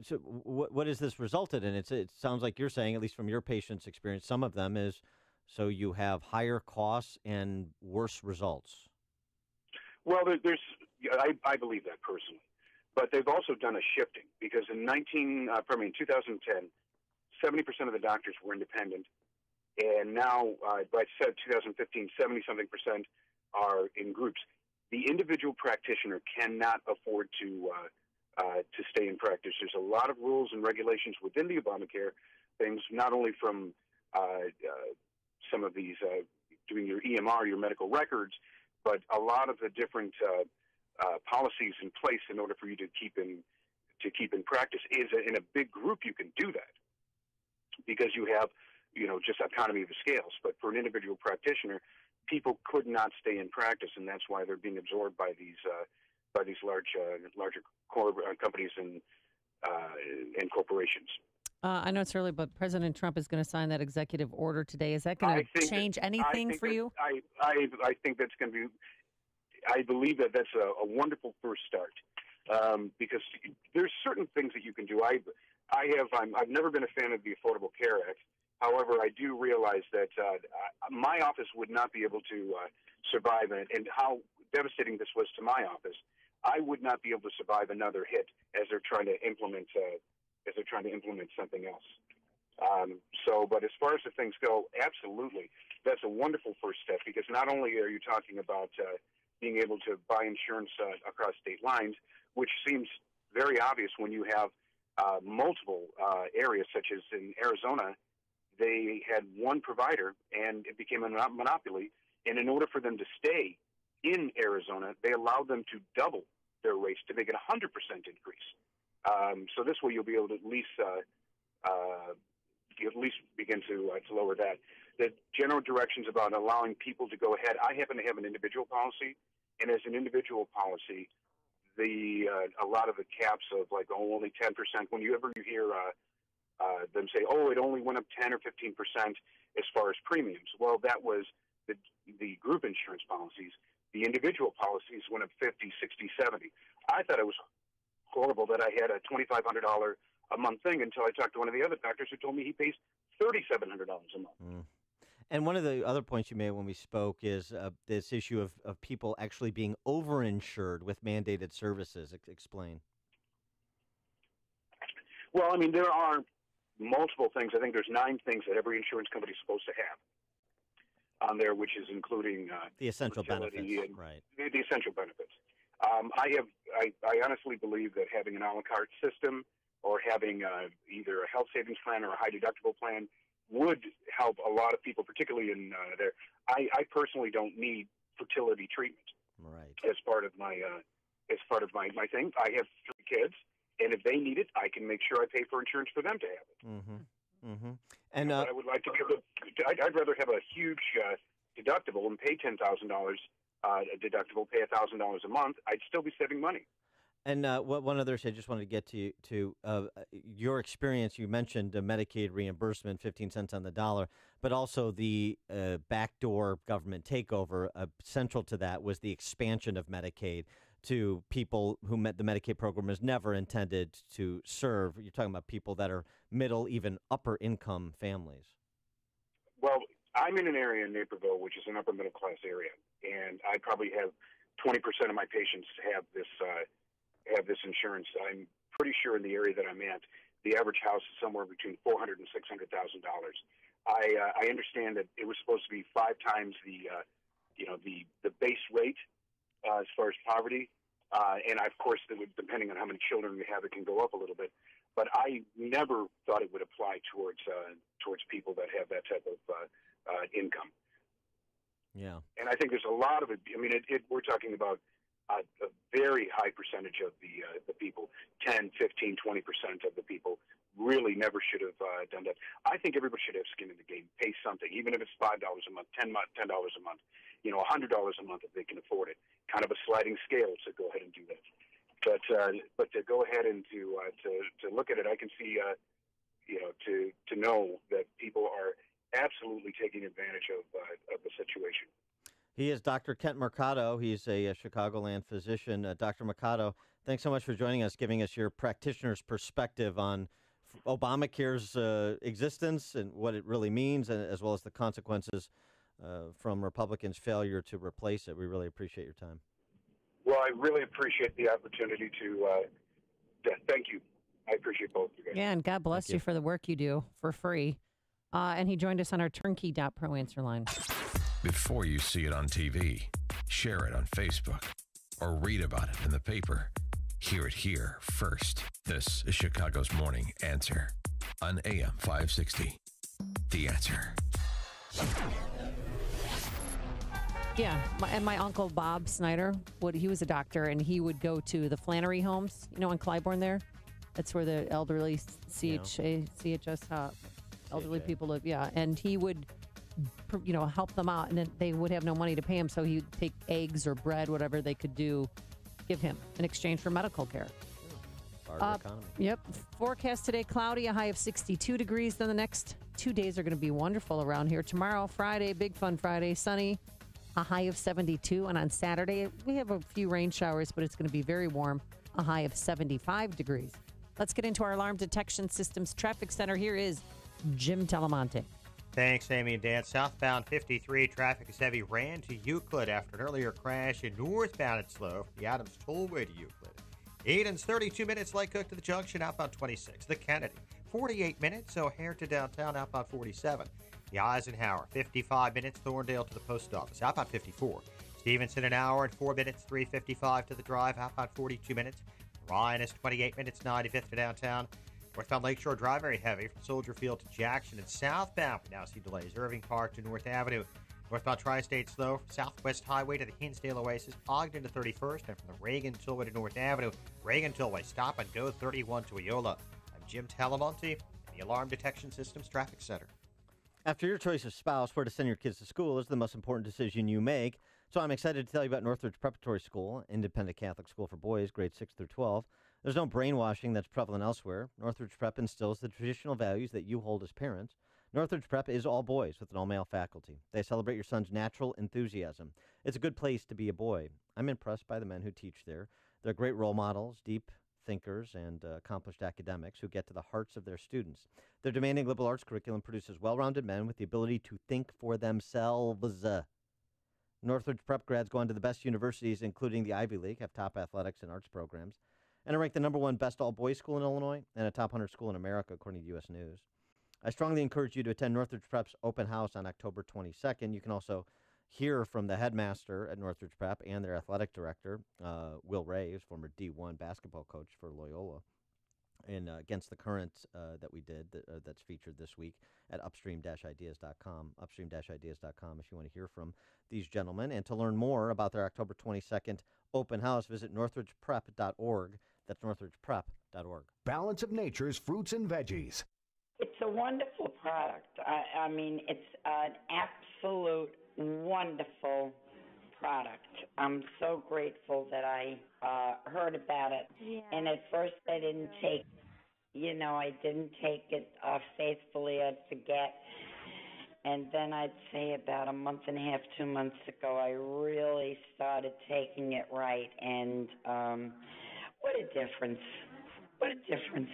So, what has this resulted in? It sounds like you're saying, at least from your patients' experience, some of them is so you have higher costs and worse results. Well, I believe that personally, but they've also done a shifting because in 2010, 70% of the doctors were independent, and now by 2015, 70-something% are in groups. The individual practitioner cannot afford to stay in practice. There's a lot of rules and regulations within the Obamacare things, not only from some of these doing your EMR, your medical records, but a lot of the different policies in place in order for you to keep in practice is in a big group. You can do that because you have just economy of the scales. But for an individual practitioner, people could not stay in practice, and that's why they're being absorbed by these larger companies and corporations. I know it's early, but President Trump is going to sign that executive order today. Is that going to change anything for you? I think that's going to be. I believe that's a wonderful first start because there's certain things that you can do. I've never been a fan of the Affordable Care Act. However, I do realize that my office would not be able to survive it, and how devastating this was to my office. I would not be able to survive another hit as they're trying to implement something else. But as far as the things go, absolutely, that's a wonderful first step because not only are you talking about being able to buy insurance across state lines, which seems very obvious when you have multiple areas, such as in Arizona, they had one provider, and it became a monopoly. And in order for them to stay in Arizona, they allowed them to double their rates to make it 100% increase. So this way, you'll be able to at least begin to lower that. The general directions about allowing people to go ahead. I happen to have an individual policy, and as an individual policy, a lot of the caps of like only 10%. Whenever you hear them say, "Oh, it only went up 10 or 15% as far as premiums," well, that was the group insurance policies. The individual policies went up 50, 60, 70. I thought it was horrible that I had a $2,500 a month thing until I talked to one of the other doctors who told me he pays $3,700 a month. And one of the other points you made when we spoke is this issue of people actually being overinsured with mandated services. Explain. Well, I mean, there are multiple things. I think there's 9 things that every insurance company is supposed to have on there, which is including the essential benefits, and right? The essential benefits. I honestly believe that having an a la carte system or having either a health savings plan or a high deductible plan would help a lot of people, particularly in there. I personally don't need fertility treatment, right? As part of my thing. I have 3 kids, and if they need it, I can make sure I pay for insurance for them to have it. Mm-hmm. Mm-hmm. And I would like to be able to. I'd rather have a huge deductible and pay $10,000 a deductible, pay $1,000 a month. I'd still be saving money. And one other issue I just wanted to get to your experience. You mentioned Medicaid reimbursement, 15 cents on the dollar, but also the backdoor government takeover. Central to that was the expansion of Medicaid to people who the Medicaid program is never intended to serve. You're talking about people that are middle, even upper income families. Well, I'm in an area in Naperville, which is an upper middle class area, and I probably have 20% of my patients have this insurance. I'm pretty sure in the area that I'm at, the average house is somewhere between $400,000 and $600,000. I understand that it was supposed to be 5 times the base rate as far as poverty, and of course, depending on how many children you have, it can go up a little bit. But I never thought it would apply towards people that have that type of income. Yeah, and I think there's a lot of it. I mean, we're talking about a very high percentage of the people, 10, 15, 20% of the people really never should have done that. I think everybody should have skin in the game, pay something, even if it's $5 a month, $10 a month, $100 a month if they can afford it. Kind of a sliding scale to go ahead and do that. But to go ahead and to look at it, I can see, to know that people are absolutely taking advantage of the situation. He is Dr. Kent Mercado. He's a Chicagoland physician. Dr. Mercado, thanks so much for joining us, giving us your practitioner's perspective on Obamacare's existence and what it really means, as well as the consequences from Republicans' failure to replace it. We really appreciate your time. Well, I really appreciate the opportunity to thank you. I appreciate both of you guys. Yeah, and God bless you for the work you do for free. And he joined us on our turnkey.pro answer line. Before you see it on TV, share it on Facebook, or read about it in the paper, hear it here first. This is Chicago's Morning Answer on AM 560. The Answer. Yeah, my uncle Bob Snyder, he was a doctor, and he would go to the Flannery homes, on Clybourne there. That's where the elderly CHS elderly people live, yeah. And he would, help them out, and then they would have no money to pay him, so he'd take eggs or bread, whatever they could give him in exchange for medical care. Economy. Yep. Forecast today, cloudy, a high of 62 degrees. Then the next 2 days are going to be wonderful around here. Tomorrow, Friday, Big Fun Friday, sunny, a high of 72. And on Saturday, we have a few rain showers, but it's going to be very warm, a high of 75 degrees. Let's get into our alarm detection systems traffic center. Here is Jim Telemonte. Thanks, Amy and Dan. Southbound 53 traffic is heavy. Ran to Euclid after an earlier crash. And northbound it's slow from the Adams Tollway to Euclid. Eden's 32 minutes. Lake Cook to the junction, outbound 26. The Kennedy, 48 minutes. O'Hare to downtown, outbound 47. The Eisenhower, 55 minutes. Thorndale to the post office, outbound 54. Stevenson, an hour and 4 minutes. 3:55 to the drive, outbound 42 minutes. Ryan is 28 minutes, 95th to downtown. Northbound Lakeshore Drive, very heavy from Soldier Field to Jackson. And southbound, we now see delays. Irving Park to North Avenue. Northbound Tri-State slow from Southwest Highway to the Hinsdale Oasis, Ogden to 31st, and from the Reagan Tollway to North Avenue. Reagan Tollway, stop and go 31 to Eola. I'm Jim Talamonte in the Alarm Detection Systems Traffic Center. After your choice of spouse, where to send your kids to school is the most important decision you make. So I'm excited to tell you about Northridge Preparatory School, independent Catholic school for boys, grades 6 through 12. There's no brainwashing that's prevalent elsewhere. Northridge Prep instills the traditional values that you hold as parents. Northridge Prep is all boys with an all-male faculty. They celebrate your son's natural enthusiasm. It's a good place to be a boy. I'm impressed by the men who teach there. They're great role models, deep thinkers, and accomplished academics who get to the hearts of their students. Their demanding liberal arts curriculum produces well-rounded men with the ability to think for themselves. Northridge Prep grads go on to the best universities, including the Ivy League, have top athletics and arts programs, and are ranked the #1 best all-boys school in Illinois and a top 100 school in America, according to U.S. News. I strongly encourage you to attend Northridge Prep's open house on October 22nd. You can also hear from the headmaster at Northridge Prep and their athletic director, Will Ray, who's former D1 basketball coach for Loyola, and against the current that we did that's featured this week at upstream-ideas.com, upstream-ideas.com if you want to hear from these gentlemen. And to learn more about their October 22nd open house, visit northridgeprep.org. That's northridgeprep.org. Balance of Nature's fruits and veggies. It's a wonderful product. I mean, it's an absolute wonderful product. I'm so grateful that I heard about it. Yeah. And at first I didn't take, I didn't take it faithfully. I'd forget. And then I'd say about a month and a half, 2 months ago, I really started taking it right. And what a difference. What a difference.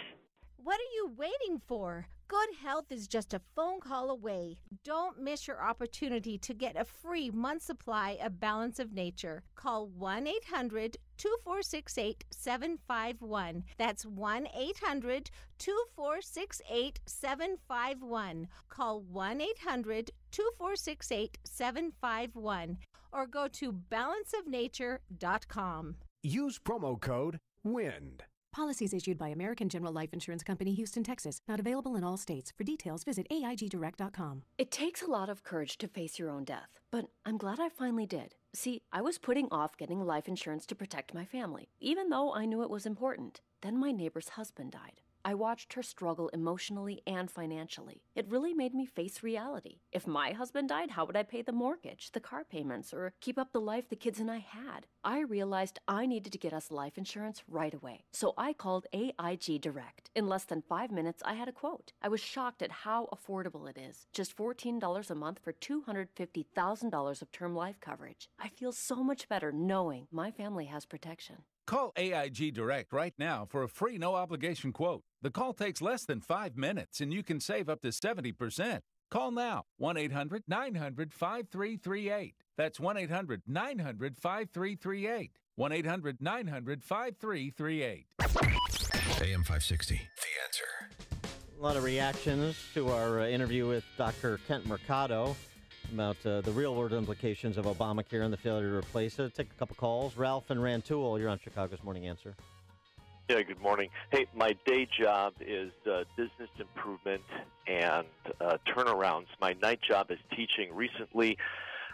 What are you waiting for? Good health is just a phone call away. Don't miss your opportunity to get a free month supply of Balance of Nature. Call 1-800-2468-751. That's 1-800-2468-751. Call 1-800-2468-751 or go to balanceofnature.com. Use promo code WIND. Policies issued by American General Life Insurance Company, Houston, Texas. Not available in all states. For details, visit AIGdirect.com. It takes a lot of courage to face your own death, but I'm glad I finally did. See, I was putting off getting life insurance to protect my family, even though I knew it was important. Then my neighbor's husband died. I watched her struggle emotionally and financially. It really made me face reality. If my husband died, how would I pay the mortgage, the car payments, or keep up the life the kids and I had? I realized I needed to get us life insurance right away. So I called AIG Direct. In less than 5 minutes, I had a quote. I was shocked at how affordable it is. Just $14 a month for $250,000 of term life coverage. I feel so much better knowing my family has protection. Call AIG Direct right now for a free no-obligation quote. The call takes less than 5 minutes, and you can save up to 70%. Call now, 1-800-900-5338. That's 1-800-900-5338. 1-800-900-5338. AM 560, The Answer. A lot of reactions to our interview with Dr. Kent Mercado about the real-world implications of Obamacare and the failure to replace it. Take a couple calls. Ralph and Rantoul, you're on Chicago's Morning Answer. Yeah, good morning. Hey, my day job is business improvement and turnarounds. My night job is teaching. Recently,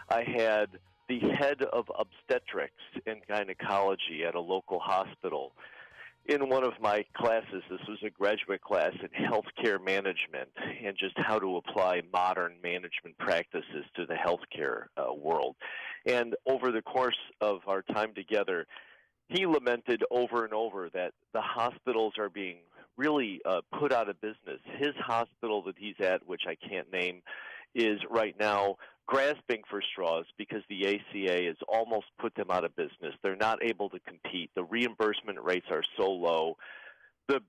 I had the head of obstetrics and gynecology at a local hospital in one of my classes. This was a graduate class in healthcare management and just how to apply modern management practices to the healthcare world. And over the course of our time together, he lamented over and over that the hospitals are being really put out of business. His hospital that he's at, which I can't name, is right now grasping for straws because the ACA has almost put them out of business. They're not able to compete. The reimbursement rates are so low. The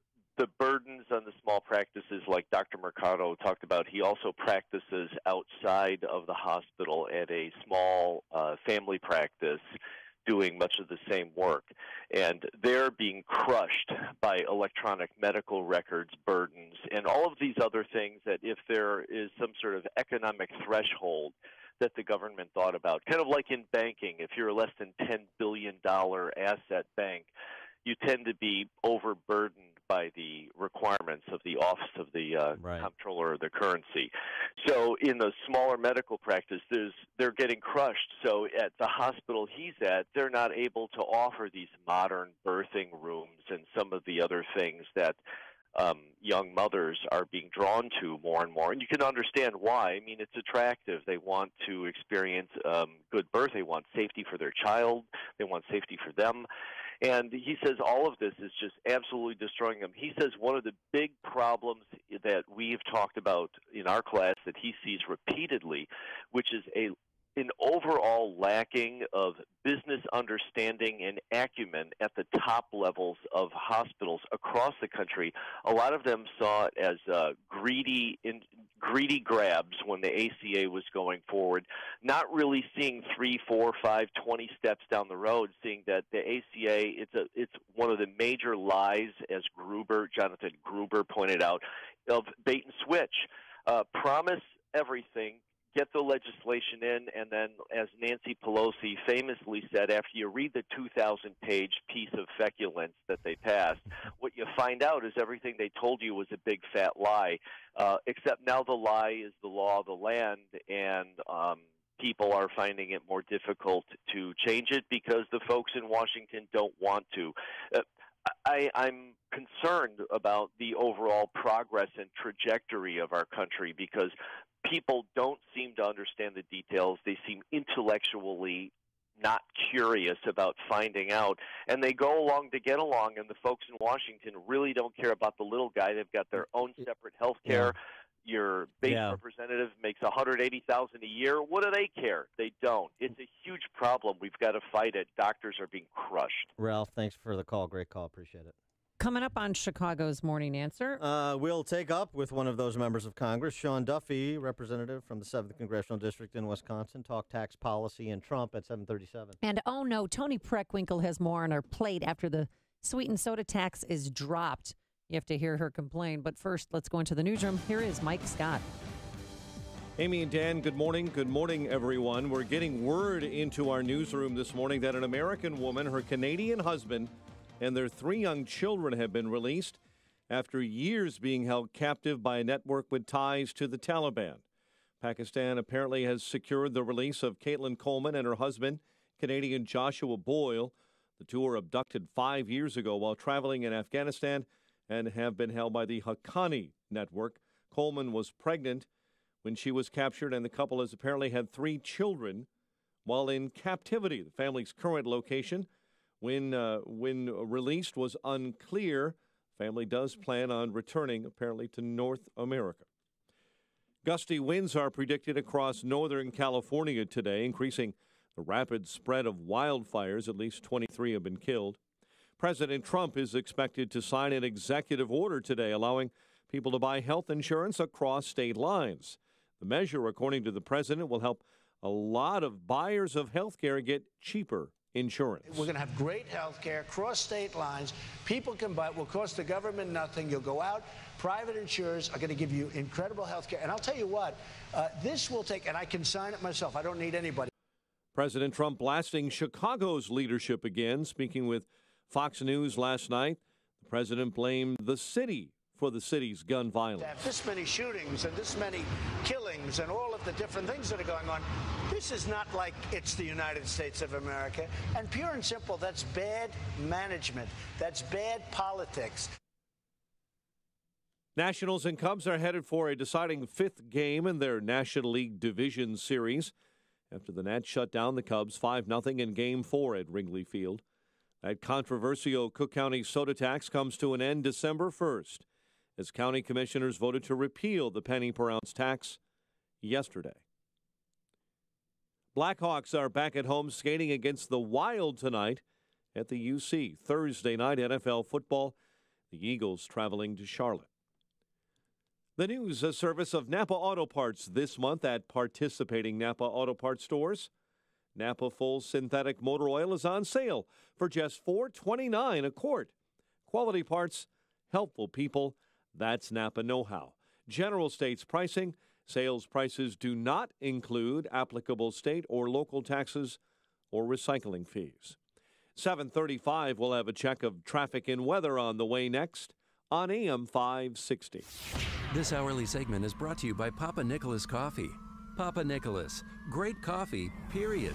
burdens on the small practices, like Dr. Mercado talked about, he also practices outside of the hospital at a small family practice doing much of the same work. And they're being crushed by electronic medical records burdens and all of these other things that if there is some sort of economic threshold that the government thought about, kind of like in banking, if you're a less than $10 billion asset bank, you tend to be overburdened by the requirements of the Office of the Comptroller of the Currency. So in the smaller medical practice, they're getting crushed. So at the hospital he's at, they're not able to offer these modern birthing rooms and some of the other things that young mothers are being drawn to more and more. And you can understand why. I mean, it's attractive. They want to experience good birth. They want safety for their child. They want safety for them. And he says all of this is just absolutely destroying them. He says one of the big problems that we've talked about in our class that he sees repeatedly, which is an overall lacking of business understanding and acumen at the top levels of hospitals across the country. A lot of them saw it as greedy grabs when the ACA was going forward, not really seeing 3, 4, 5, 20 steps down the road, seeing that the ACA, it's one of the major lies, as Jonathan Gruber pointed out, of bait and switch. Promise everything, get the legislation in, and then, as Nancy Pelosi famously said, after you read the 2,000-page piece of feculence that they passed, what you find out is everything they told you was a big fat lie, except now the lie is the law of the land, and people are finding it more difficult to change it because the folks in Washington don't want to. I'm concerned about the overall progress and trajectory of our country because people don't seem to understand the details. They seem intellectually not curious about finding out, and they go along to get along, and the folks in Washington really don't care about the little guy. They've got their own separate health care. Your base representative makes $180,000 a year. What do they care? They don't. It's a huge problem. We've got to fight it. Doctors are being crushed. Ralph, thanks for the call. Great call. Appreciate it. Coming up on Chicago's Morning Answer. We'll take up with one of those members of Congress, Sean Duffy, representative from the 7th Congressional District in Wisconsin, talk tax policy and Trump at 7:37. And oh no, Tony Preckwinkle has more on our plate after the sweetened soda tax is dropped. You have to hear her complain. But first, let's go into the newsroom. Here is Mike Scott. Amy and Dan, good morning. Good morning, everyone. We're getting word into our newsroom this morning that an American woman, her Canadian husband, and their 3 young children have been released after years being held captive by a network with ties to the Taliban. Pakistan apparently has secured the release of Caitlin Coleman and her husband, Canadian Joshua Boyle. The two were abducted 5 years ago while traveling in Afghanistan and have been held by the Haqqani network. Coleman was pregnant when she was captured, and the couple has apparently had 3 children while in captivity. The family's current location, when released, was unclear. Family does plan on returning, apparently, to North America. Gusty winds are predicted across Northern California today, increasing the rapid spread of wildfires. At least 23 have been killed. President Trump is expected to sign an executive order today allowing people to buy health insurance across state lines. The measure, according to the president, will help a lot of buyers of health care get cheaper insurance. We're going to have great health care cross state lines. People can buy it. Will cost the government nothing. You'll go out. Private insurers are going to give you incredible health care. And I'll tell you what, this will take, and I can sign it myself. I don't need anybody. President Trump blasting Chicago's leadership again. Speaking with Fox News last night, the president blamed the city for the city's gun violence. This many shootings and this many killings and all of the different things that are going on, this is not like it's the United States of America. And pure and simple, that's bad management. That's bad politics. Nationals and Cubs are headed for a deciding 5th game in their National League Division Series after the Nats shut down the Cubs 5-0 in Game 4 at Wrigley Field. That controversial Cook County soda tax comes to an end December 1st as county commissioners voted to repeal the penny per ounce tax yesterday. Blackhawks are back at home skating against the Wild tonight at the UC. Thursday night NFL football, the Eagles traveling to Charlotte. The news, a service of Napa Auto Parts this month at participating Napa Auto Parts stores. Napa Full Synthetic Motor Oil is on sale for just $4.29 a quart. Quality parts, helpful people, that's Napa know-how. General States pricing, sales prices do not include applicable state or local taxes or recycling fees. 7:35, we'll have a check of traffic and weather on the way next on AM 560. This hourly segment is brought to you by Papa Nicholas Coffee. Papa Nicholas, great coffee, period.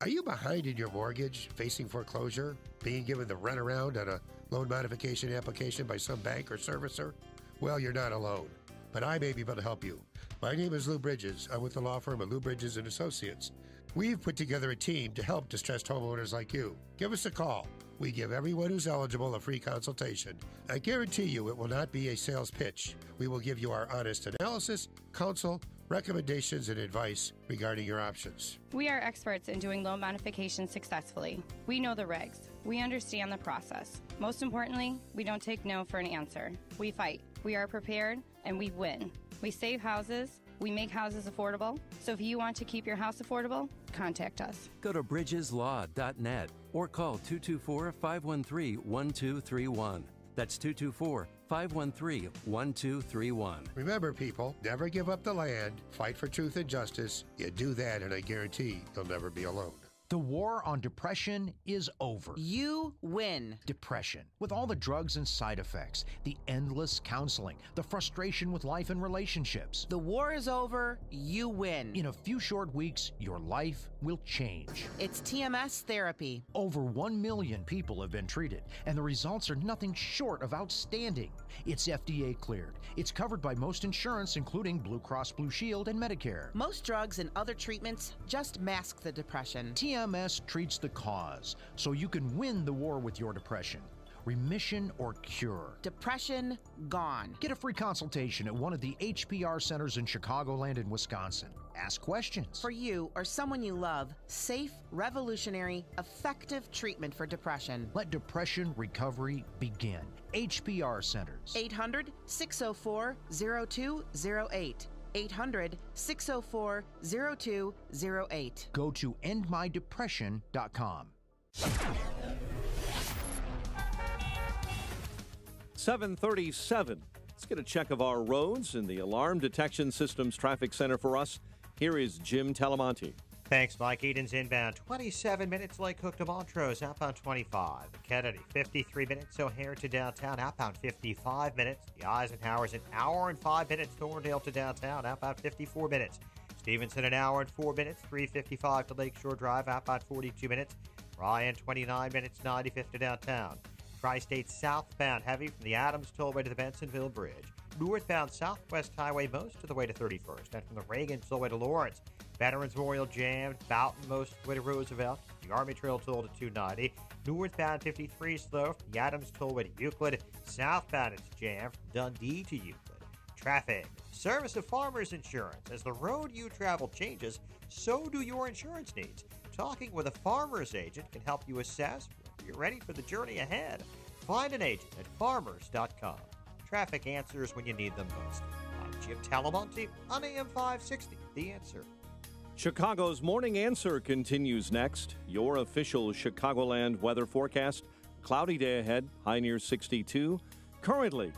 Are you behind in your mortgage, facing foreclosure, being given the runaround on a loan modification application by some bank or servicer? Well, you're not alone, but I may be able to help you. My name is Lou Bridges. I'm with the law firm of Lou Bridges & Associates. We've put together a team to help distressed homeowners like you. Give us a call. We give everyone who's eligible a free consultation. I guarantee you it will not be a sales pitch. We will give you our honest analysis, counsel, recommendations, and advice regarding your options. We are experts in doing loan modifications successfully. We know the regs. We understand the process. Most importantly, we don't take no for an answer. We fight. We are prepared, and we win. We save houses. We make houses affordable. So if you want to keep your house affordable, contact us. Go to bridgeslaw.net or call 224-513-1231. That's 224-513-1231. Remember, people, never give up the land. Fight for truth and justice. You do that, and I guarantee you'll never be alone. The war on depression is over. You win. Depression, with all the drugs and side effects, the endless counseling, the frustration with life and relationships. The war is over. You win. In a few short weeks, your life will change. It's TMS therapy. Over 1 million people have been treated, and the results are nothing short of outstanding. It's FDA cleared. It's covered by most insurance, including Blue Cross Blue Shield and Medicare. Most drugs and other treatments just mask the depression. TMS treats the cause, so you can win the war with your depression. Remission or cure. Depression gone. Get a free consultation at one of the HPR centers in Chicagoland and Wisconsin. Ask questions. For you or someone you love, safe, revolutionary, effective treatment for depression. Let depression recovery begin. HPR centers. 800-604-0208. 800-604-0208. Go to endmydepression.com. 7:37. Let's get a check of our roads in the Alarm Detection Systems Traffic Center for us. Here is Jim Talamonte. Thanks, Mike. Eden's inbound 27 minutes, Lake Hook to Montrose, outbound 25. Kennedy, 53 minutes, O'Hare to downtown, outbound 55 minutes. The Eisenhower's an hour and 5 minutes, Thorndale to downtown, outbound 54 minutes. Stevenson, an hour and 4 minutes, 355 to Lakeshore Drive, outbound 42 minutes. Ryan, 29 minutes, 95th to downtown. Tri-State southbound heavy from the Adams Tollway to the Bensonville Bridge. Northbound Southwest Highway most of the way to 31st, and from the Reagan Tollway to Lawrence. Veterans Memorial jammed, Boughton most of the way to Roosevelt. The Army Trail toll to 290. Northbound 53 slow from the Adams Tollway to Euclid. Southbound it's jammed from Dundee to Euclid. Traffic. Service of Farmers Insurance. As the road you travel changes, so do your insurance needs. Talking with a farmer's agent can help you assess whether you're ready for the journey ahead. Find an agent at farmers.com. Traffic answers when you need them most. I'm Jim Talamonte on AM 560. The Answer. Chicago's Morning Answer continues next. Your official Chicagoland weather forecast. Cloudy day ahead, high near 62. Currently,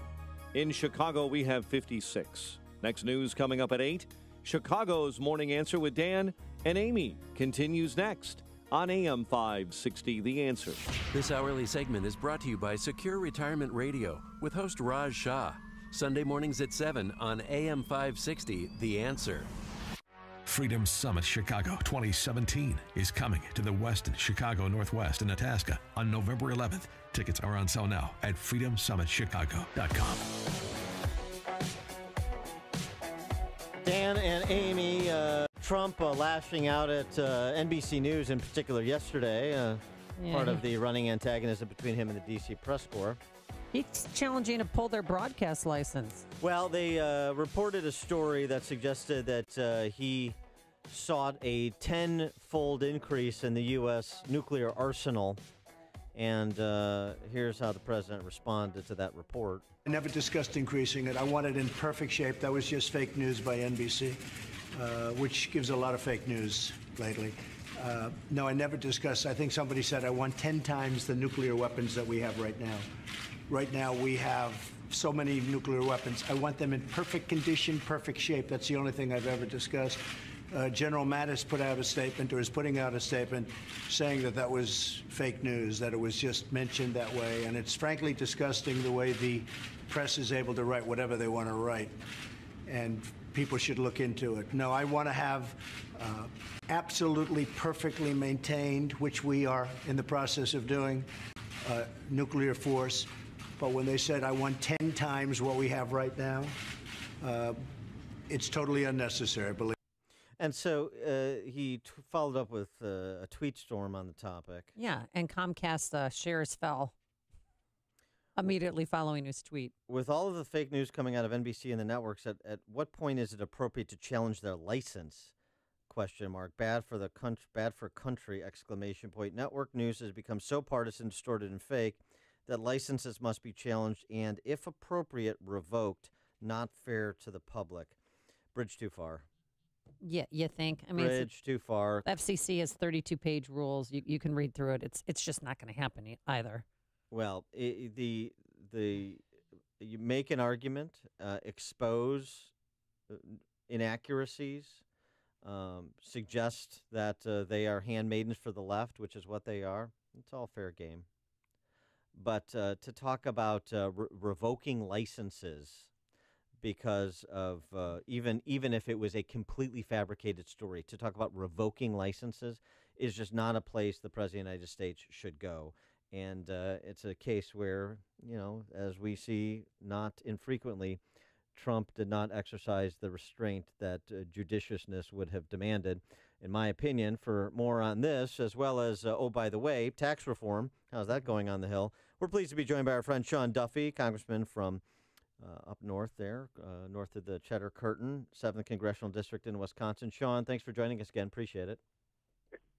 in Chicago, we have 56. Next news coming up at 8. Chicago's Morning Answer with Dan and Amy continues next on AM 560, The Answer. This hourly segment is brought to you by Secure Retirement Radio with host Raj Shah. Sunday mornings at 7 on AM 560, The Answer. Freedom Summit Chicago 2017 is coming to the Westin Chicago Northwest in Itasca on November 11th. Tickets are on sale now at freedomsummitchicago.com. Dan and Amy, Trump lashing out at NBC News in particular yesterday, part of the running antagonism between him and the D.C. press corps. He's challenging to pull their broadcast license. Well, they reported a story that suggested that he sought a 10-fold increase in the U.S. nuclear arsenal. And here's how the president responded to that report. I never discussed increasing it. I want it in perfect shape. That was just fake news by NBC, which gives a lot of fake news lately. No, I never discussed. I think somebody said I want 10 times the nuclear weapons that we have right now. Right now, we have so many nuclear weapons. I want them in perfect condition, perfect shape. That's the only thing I've ever discussed. General Mattis put out a statement, or is putting out a statement, saying that that was fake news, that it was just mentioned that way. And it's frankly disgusting the way the press is able to write whatever they want to write. And people should look into it. No, I want to have absolutely perfectly maintained, which we are in the process of doing, nuclear force. But when they said I want 10 times what we have right now, it's totally unnecessary, I believe. And so he followed up with a tweet storm on the topic. Yeah, and Comcast shares fell immediately following his tweet. With all of the fake news coming out of NBC and the networks, at what point is it appropriate to challenge their license? ? Bad for the country, bad for country, ! Network news has become so partisan, distorted, and fake that licenses must be challenged and, if appropriate, revoked. Not fair to the public. Bridge too far. Yeah, you think? I mean, Bridge too far. The FCC has 32-page rules. You can read through it. It's just not going to happen either. Well, you make an argument, expose inaccuracies, suggest that they are handmaidens for the left, which is what they are. It's all fair game. But to talk about revoking licenses because of even if it was a completely fabricated story, to talk about revoking licenses is just not a place the President of the United States should go. And it's a case where, as we see not infrequently, Trump did not exercise the restraint that judiciousness would have demanded. In my opinion, for more on this, as well as, oh, by the way, tax reform, how's that going on the Hill? We're pleased to be joined by our friend Sean Duffy, congressman from up north there, north of the Cheddar Curtain, 7th Congressional District in Wisconsin. Sean, thanks for joining us again. Appreciate it.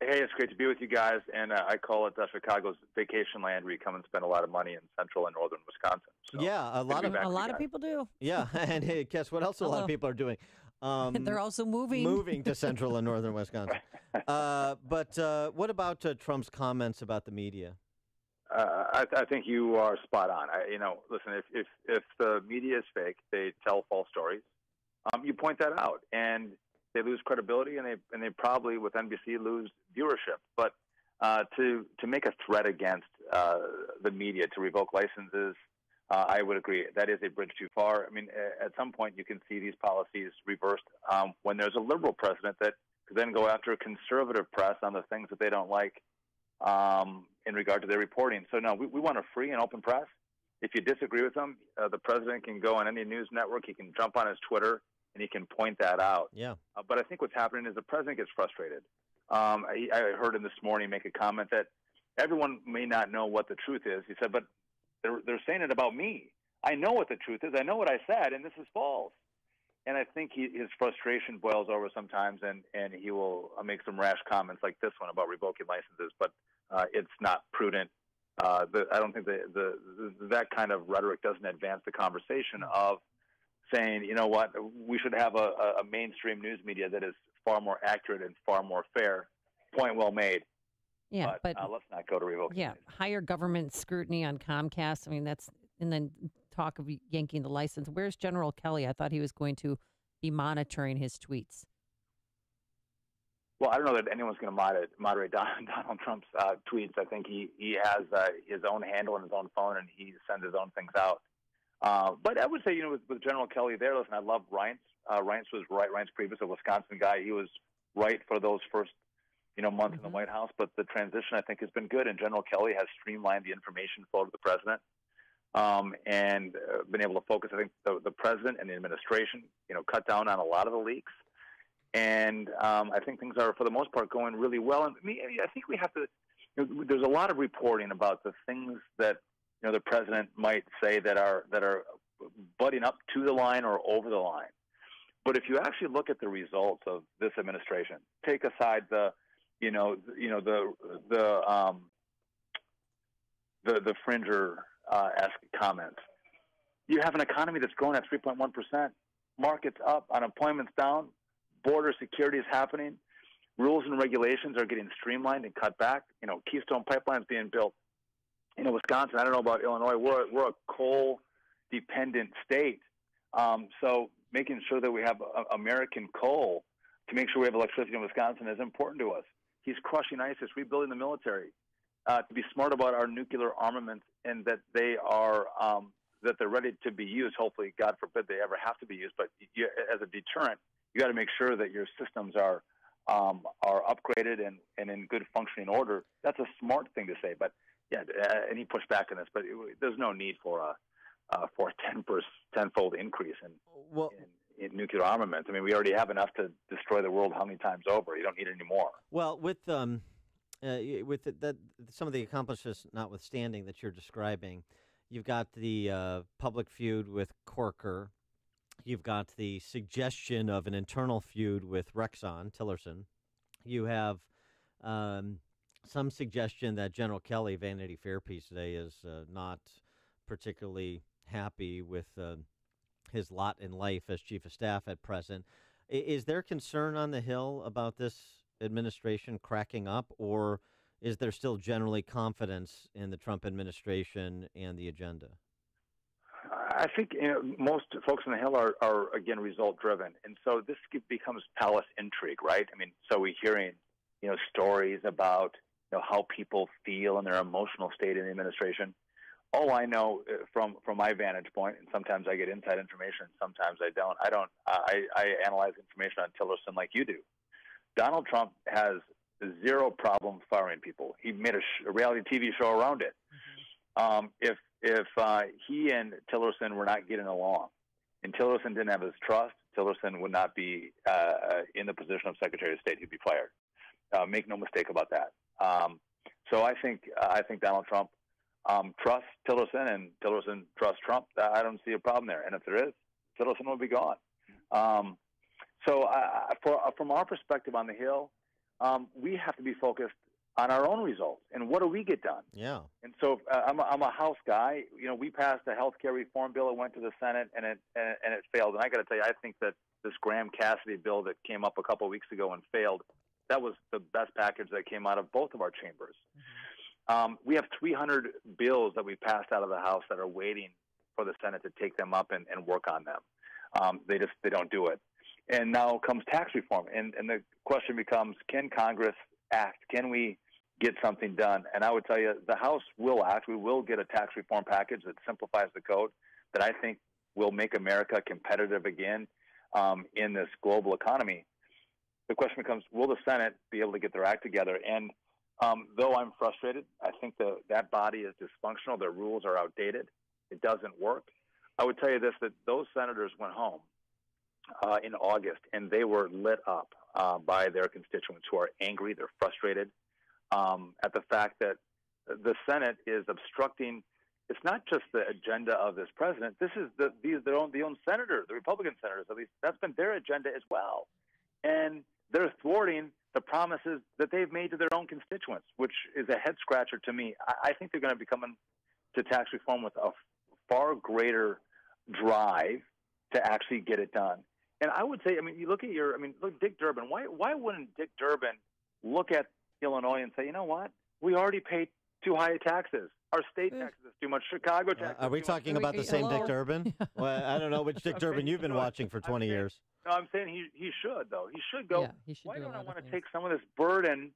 Hey, it's great to be with you guys, and I call it Chicago's vacation land, where you come and spend a lot of money in central and northern Wisconsin. So Yeah, a lot of people do. Yeah, and hey, guess what else a lot of people are doing? They're also moving. Moving to central and northern Wisconsin. But what about Trump's comments about the media? I think you are spot on. Listen, if the media is fake, they tell false stories. You point that out, and they lose credibility, and they probably, with NBC, lose viewership. But to make a threat against the media to revoke licenses, I would agree that is a bridge too far. I mean, at some point you can see these policies reversed when there's a liberal president that could then go after a conservative press on the things that they don't like in regard to their reporting. So no, we want a free and open press. If you disagree with them, the president can go on any news network. He can jump on his Twitter, and he can point that out. Yeah. But I think what's happening is the president gets frustrated. I heard him this morning make a comment that everyone may not know what the truth is. He said, but they're saying it about me. I know what the truth is. I know what I said, and this is false. And I think his frustration boils over sometimes, and he will make some rash comments like this one about revoking licenses. But it's not prudent. I don't think that kind of rhetoric doesn't advance the conversation of saying, you know what, we should have a mainstream news media that is far more accurate and far more fair. Point well made. Yeah, but let's not go to revoking. Yeah, higher government scrutiny on Comcast. I mean, and then talk of yanking the license. Where's General Kelly? I thought he was going to be monitoring his tweets. Well, I don't know that anyone's going to moderate Donald Trump's tweets. I think he has his own handle on his own phone, and he sends his own things out. But I would say, with General Kelly there, listen, I love Reince. Reince was right. Reince previous, a Wisconsin guy. He was right for those first, months in the White House. But the transition, I think, has been good. And General Kelly has streamlined the information flow to the president and been able to focus, I think, the president and the administration, cut down on a lot of the leaks. And I think things are, for the most part, going really well. And I think we have to, there's a lot of reporting about the things that, the president might say that are butting up to the line or over the line. But if you actually look at the results of this administration, take aside the fringer-esque comments, you have an economy that's growing at 3.1%, markets up, unemployment's down, border security is happening, rules and regulations are getting streamlined and cut back. Keystone Pipeline's being built. Wisconsin, I don't know about Illinois, we're a coal-dependent state. So making sure that we have American coal to make sure we have electricity in Wisconsin is important to us. He's crushing ISIS, rebuilding the military, to be smart about our nuclear armaments, and that they are that they're ready to be used. Hopefully, God forbid they ever have to be used. But as a deterrent, you got to make sure that your systems are upgraded and in good functioning order. That's a smart thing to say. But yeah, and he pushed back on this. But there's no need for a tenfold increase in nuclear armaments. I mean, we already have enough to destroy the world how many times over? You don't need any more. Well, with some of the accomplishments notwithstanding that you're describing, you've got the public feud with Corker. You've got the suggestion of an internal feud with Rexon Tillerson. You have some suggestion that General Kelly, Vanity Fair piece today, is not particularly happy with his lot in life as chief of staff at present. Is there concern on the Hill about this administration cracking up, or is there still generally confidence in the Trump administration and the agenda? I think most folks on the Hill are again result driven, and so this becomes palace intrigue, right? I mean, so we're hearing stories about how people feel and their emotional state in the administration. All I know from my vantage point, and sometimes I get inside information, sometimes I don't. I analyze information on Tillerson like you do. Donald Trump has zero problem firing people. He made a reality TV show around it. If he and Tillerson were not getting along, and Tillerson didn't have his trust, Tillerson would not be in the position of Secretary of State. He'd be fired. Make no mistake about that. So I think Donald Trump trusts Tillerson, and Tillerson trusts Trump. I don't see a problem there. And if there is, Tillerson will be gone. So from our perspective on the Hill, we have to be focused on our own results and what do we get done. Yeah. And so I'm a House guy. We passed a health care reform bill. It went to the Senate and it failed. And I got to tell you, I think that this Graham Cassidy bill that came up a couple of weeks ago and failed, that was the best package that came out of both of our chambers. We have 300 bills that we passed out of the House that are waiting for the Senate to take them up and work on them. They don't do it. And now comes tax reform. And the question becomes, can Congress act? Can we get something done? And I would tell you, the House will act. We will get a tax reform package that simplifies the code that I think will make America competitive again in this global economy. The question becomes, will the Senate be able to get their act together? And though I'm frustrated, I think that body is dysfunctional. Their rules are outdated. It doesn't work. I would tell you this, that those senators went home in August, and they were lit up by their constituents who are angry. They're frustrated at the fact that the Senate is obstructing. It's not just the agenda of this president. This is their own senators, the Republican senators, at least. That's been their agenda as well. And they're thwarting the promises that they've made to their own constituents, which is a head-scratcher to me. I think they're going to be coming to tax reform with a far greater drive to actually get it done. And I would say, you look Dick Durbin. Why wouldn't Dick Durbin look at Illinois and say, you know what? We already pay too high taxes. Our state taxes is too much. Chicago taxes. Are we talking about the same Dick Durbin? Well, I don't know which Dick Durbin you've been watching for 20 years. No, I'm saying he should, though. He should go. Yeah, he should why do don't a I lot want of to things. take some of this burden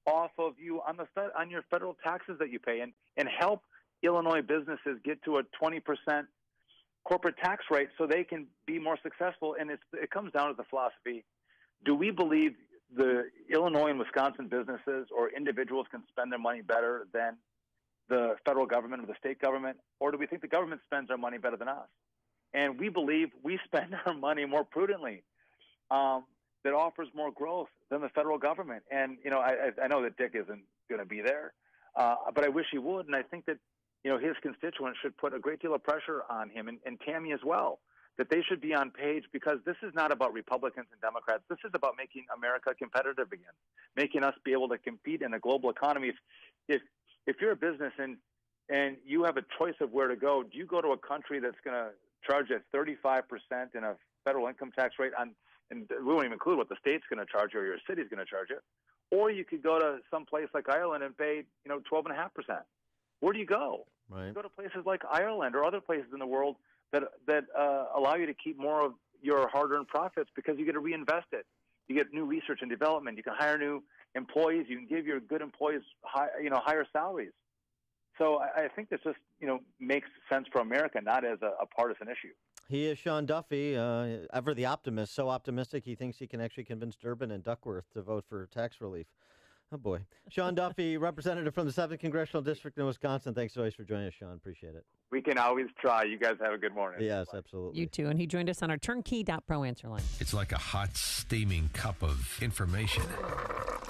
off of you on your federal taxes that you pay and help Illinois businesses get to a 20% corporate tax rate so they can be more successful? And it comes down to the philosophy. Do we believe the Illinois and Wisconsin businesses or individuals can spend their money better than the federal government or the state government? Or do we think the government spends our money better than us? And we believe we spend our money more prudently that offers more growth than the federal government. And, I know that Dick isn't going to be there, but I wish he would. And I think that, his constituents should put a great deal of pressure on him and Tammy as well, that they should be on page, because this is not about Republicans and Democrats. This is about making America competitive again, making us be able to compete in a global economy. If you're a business and you have a choice of where to go, do you go to a country that's going to charge at 35% in a federal income tax rate and we won't even include what the state's going to charge you or your city's going to charge you, or you could go to some place like Ireland and pay 12.5%. Where do you go? Right. You go to places like Ireland or other places in the world that allow you to keep more of your hard-earned profits because you get to reinvest it. You get new research and development. You can hire new employees. You can give your good employees higher salaries. So I think this just makes sense for America, not as a partisan issue. He is Sean Duffy, ever the optimist, so optimistic he thinks he can actually convince Durbin and Duckworth to vote for tax relief. Oh, boy. Sean Duffy, representative from the 7th Congressional District in Wisconsin. Thanks always for joining us, Sean. Appreciate it. We can always try. You guys have a good morning. Yes, absolutely. You too. And he joined us on our turnkey.pro answer line. It's like a hot, steaming cup of information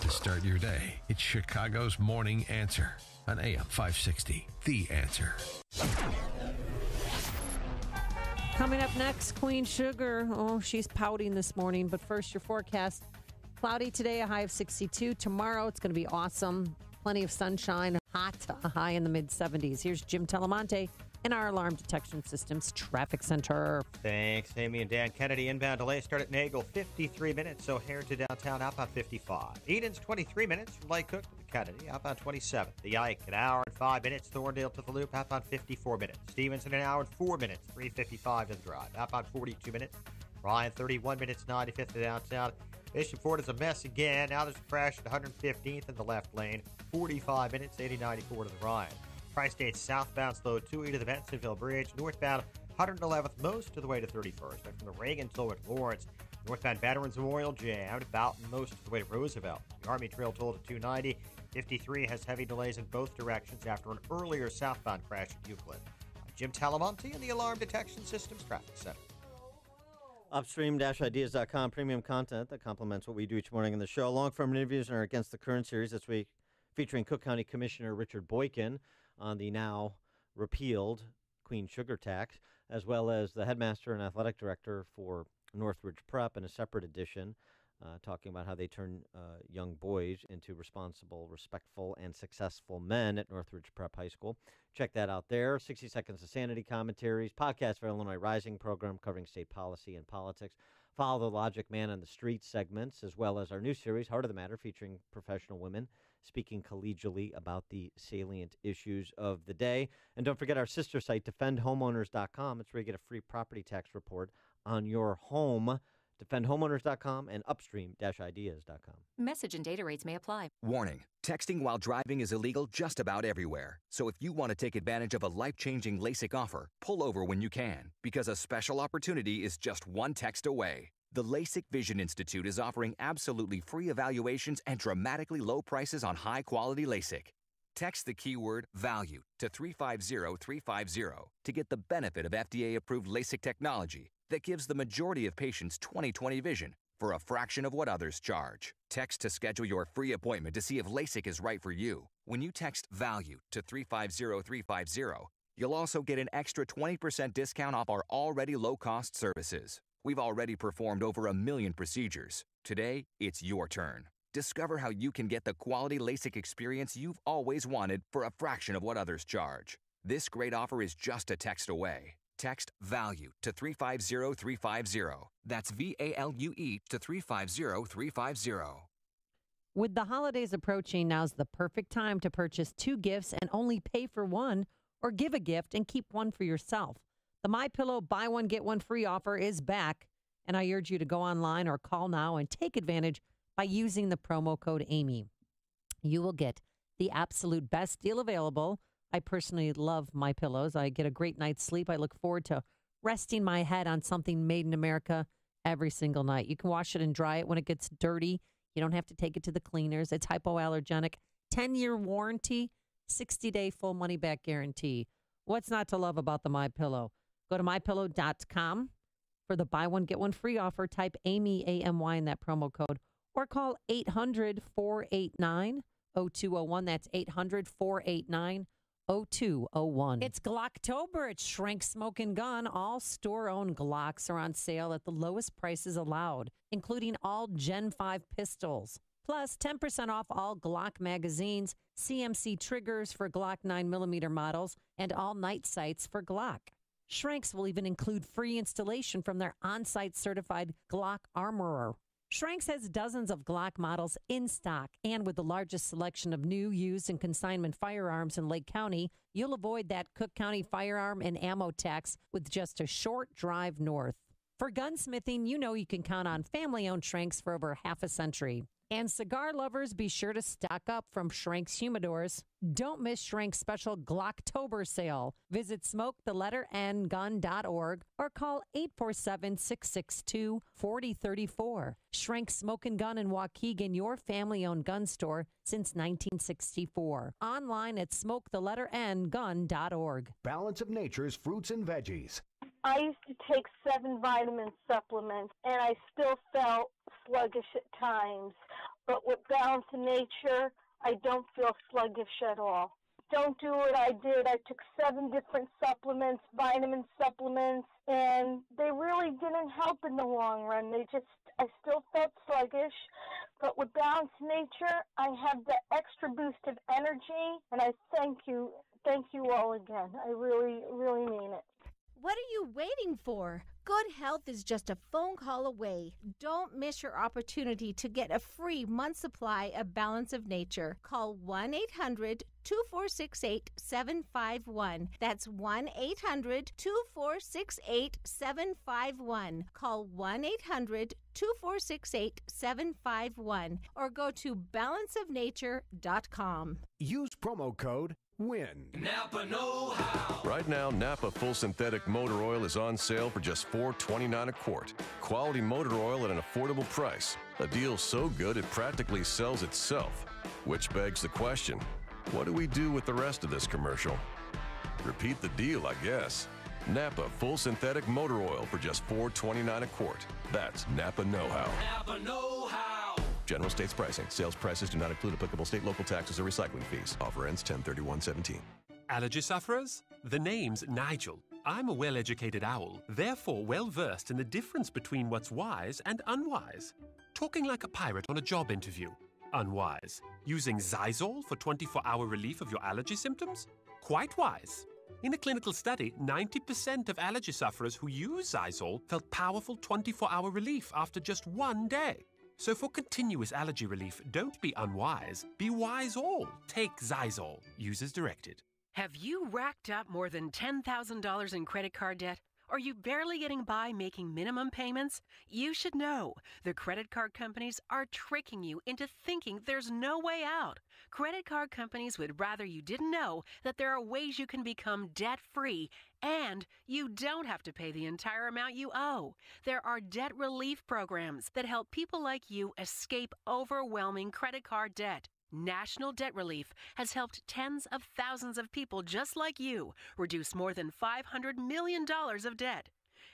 to start your day. It's Chicago's Morning Answer on AM 560. The Answer. Coming up next, Queen Sugar. Oh, she's pouting this morning. But first, your forecast. Cloudy today, a high of 62. Tomorrow, it's going to be awesome. Plenty of sunshine, hot, a high in the mid-70s. Here's Jim Telemonte in our Alarm Detection Systems Traffic Center. Thanks, Amy and Dan. Kennedy inbound delay start at Nagel, 53 minutes. O'Hare to downtown, outbound 55. Eden's 23 minutes from Lake Cook to the Kennedy, outbound 27. The Ike, an hour and 5 minutes. Thorndale to the Loop, outbound 54 minutes. Stevenson, an hour and 4 minutes. 3:55 to the drive, outbound 42 minutes. Ryan, 31 minutes, 95th to downtown. Bishop Ford is a mess again. Now there's a crash at 115th in the left lane. 45 minutes, 80-94 to the Ryan. Tri-State southbound slow 2E to the Bensonville Bridge. Northbound 111th most of the way to 31st. And from the Reagan toll at Lawrence. Northbound Veterans Memorial jammed about most of the way to Roosevelt. The Army Trail toll to 290. 53 has heavy delays in both directions after an earlier southbound crash at Euclid. I'm Jim Talamonte in the Alarm Detection Systems Traffic Center. Upstream-ideas.com, premium content that complements what we do each morning in the show. Long-form interviews in our Against the Current series this week, featuring Cook County Commissioner Richard Boykin on the now repealed Queen Sugar tax, as well as the headmaster and athletic director for Northridge Prep in a separate edition, talking about how they turn young boys into responsible, respectful, and successful men at Northridge Prep High School. Check that out there. 60 Seconds of Sanity commentaries, podcast for Illinois Rising program covering state policy and politics. Follow the Logic Man on the Street segments, as well as our new series, Heart of the Matter, featuring professional women speaking collegially about the salient issues of the day. And don't forget our sister site, defendhomeowners.com. It's where you get a free property tax report on your home. DefendHomeowners.com and Upstream-ideas.com. Message and data rates may apply. Warning, texting while driving is illegal just about everywhere. So if you want to take advantage of a life-changing LASIK offer, pull over when you can, because a special opportunity is just one text away. The LASIK Vision Institute is offering absolutely free evaluations and dramatically low prices on high-quality LASIK. Text the keyword VALUE to 350-350 to get the benefit of FDA-approved LASIK technology that gives the majority of patients 20/20 vision for a fraction of what others charge. Text to schedule your free appointment to see if LASIK is right for you. When you text VALUE to 350-350, you'll also get an extra 20% discount off our already low-cost services. We've already performed over 1 million procedures. Today, it's your turn. Discover how you can get the quality LASIK experience you've always wanted for a fraction of what others charge. This great offer is just a text away. Text VALUE to 350-350. That's VALUE to 350-350. With the holidays approaching, now's the perfect time to purchase 2 gifts and only pay for one, or give a gift and keep one for yourself. The MyPillow buy one, get one free offer is back, and I urge you to go online or call now and take advantage by using the promo code Amy. You will get the absolute best deal available. I personally love MyPillows. I get a great night's sleep. I look forward to resting my head on something made in America every single night. You can wash it and dry it when it gets dirty. You don't have to take it to the cleaners. It's hypoallergenic. 10-year warranty, 60-day full money-back guarantee. What's not to love about the MyPillow? Go to MyPillow.com for the buy one, get one free offer. Type Amy, A-M-Y, in that promo code. Or call 800-489-0201. That's 800-489-0201. It's Glocktober at Schrank Smoke & Gun. All store-owned Glocks are on sale at the lowest prices allowed, including all Gen 5 pistols. Plus 10% off all Glock magazines, CMC triggers for Glock 9mm models, and all night sights for Glock. Schranks will even include free installation from their on-site certified Glock armorer. Schranks has dozens of Glock models in stock, and with the largest selection of new, used, and consignment firearms in Lake County, you'll avoid that Cook County firearm and ammo tax with just a short drive north. For gunsmithing, you know you can count on family-owned Schranks for over half a century. And cigar lovers, be sure to stock up from Schrank's Humidors. Don't miss Schrank's special Glocktober sale. Visit smoketheletterngun.org or call 847-662-4034. Schrank's Smoke and Gun in Waukegan, your family-owned gun store since 1964. Online at smoketheletterngun.org. Balance of Nature's fruits and veggies. I used to take 7 vitamin supplements, and I still felt sluggish at times. But with Balance of Nature, I don't feel sluggish at all. Don't do what I did. I took 7 different supplements, vitamin supplements, and they really didn't help in the long run. I still felt sluggish. But with Balance of Nature, I have the extra boost of energy, and I thank you. Thank you all again. I really, really mean it. What are you waiting for? Good health is just a phone call away. Don't miss your opportunity to get a free month supply of Balance of Nature. Call 1-800-2468-751. That's 1-800-2468-751. Call 1-800-2468-751 or go to balanceofnature.com. Use promo code WIND. Napa know-how. Right now, Napa Full Synthetic Motor Oil is on sale for just $4.29 a quart. Quality motor oil at an affordable price. A deal so good it practically sells itself. Which begs the question, what do we do with the rest of this commercial? Repeat the deal, I guess. Napa Full Synthetic Motor Oil for just $4.29 a quart. That's Napa know-how. Napa know-how. General states pricing. Sales prices do not include applicable state, local taxes, or recycling fees. Offer ends 10/31/17. Allergy sufferers? The name's Nigel. I'm a well-educated owl, therefore well-versed in the difference between what's wise and unwise. Talking like a pirate on a job interview. Unwise. Using Zysol for 24-hour relief of your allergy symptoms? Quite wise. In a clinical study, 90% of allergy sufferers who use Zysol felt powerful 24-hour relief after just one day. So for continuous allergy relief, don't be unwise. Be wise all. Take Zysol. Use as directed. Have you racked up more than $10,000 in credit card debt? Are you barely getting by making minimum payments? You should know. The credit card companies are tricking you into thinking there's no way out. Credit card companies would rather you didn't know that there are ways you can become debt-free and you don't have to pay the entire amount you owe. There are debt relief programs that help people like you escape overwhelming credit card debt. National Debt Relief has helped tens of thousands of people just like you reduce more than $500 million of debt.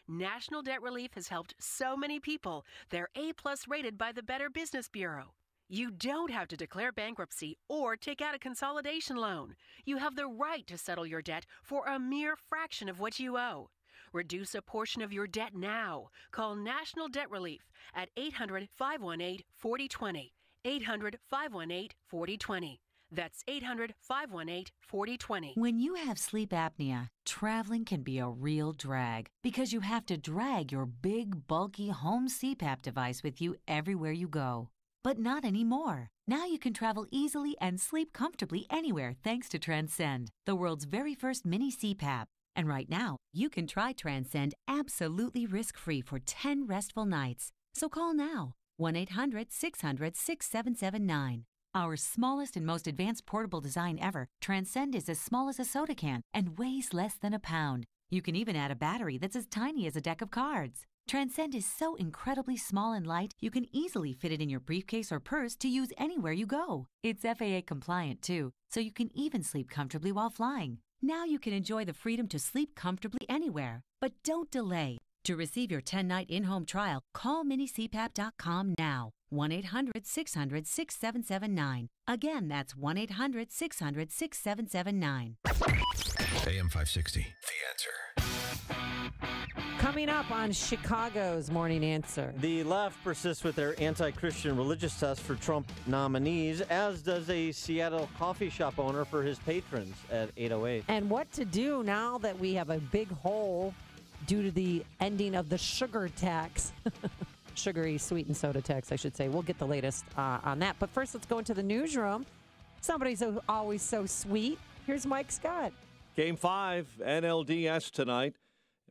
National Debt Relief has helped so many people, they're A-plus rated by the Better Business Bureau. You don't have to declare bankruptcy or take out a consolidation loan. You have the right to settle your debt for a mere fraction of what you owe. Reduce a portion of your debt now. Call National Debt Relief at 800-518-4020. 800-518-4020. That's 800-518-4020. When you have sleep apnea, traveling can be a real drag because you have to drag your big, bulky home CPAP device with you everywhere you go. But not anymore. Now you can travel easily and sleep comfortably anywhere thanks to Transcend, the world's very first mini CPAP. And right now, you can try Transcend absolutely risk-free for 10 restful nights. So call now. 1-800-600-6779. Our smallest and most advanced portable design ever, Transcend is as small as a soda can and weighs less than a pound. You can even add a battery that's as tiny as a deck of cards. Transcend is so incredibly small and light, you can easily fit it in your briefcase or purse to use anywhere you go. It's FAA compliant too, so you can even sleep comfortably while flying. Now you can enjoy the freedom to sleep comfortably anywhere. But don't delay. To receive your 10-night in-home trial, call minicpap.com now. 1-800-600-6779. Again, that's 1-800-600-6779. AM 560, The Answer. Coming up on Chicago's Morning Answer. The left persists with their anti-Christian religious test for Trump nominees, as does a Seattle coffee shop owner for his patrons at 808. And what to do now that we have a big hole due to the ending of the sugar tax. Sugary sweetened soda tax, I should say. We'll get the latest on that. But first, let's go into the newsroom. Somebody's always so sweet. Here's Mike Scott. Game 5, NLDS tonight.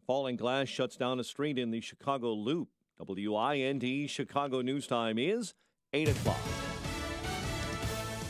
Falling glass shuts down a street in the Chicago Loop. WIND Chicago News Time is 8 o'clock.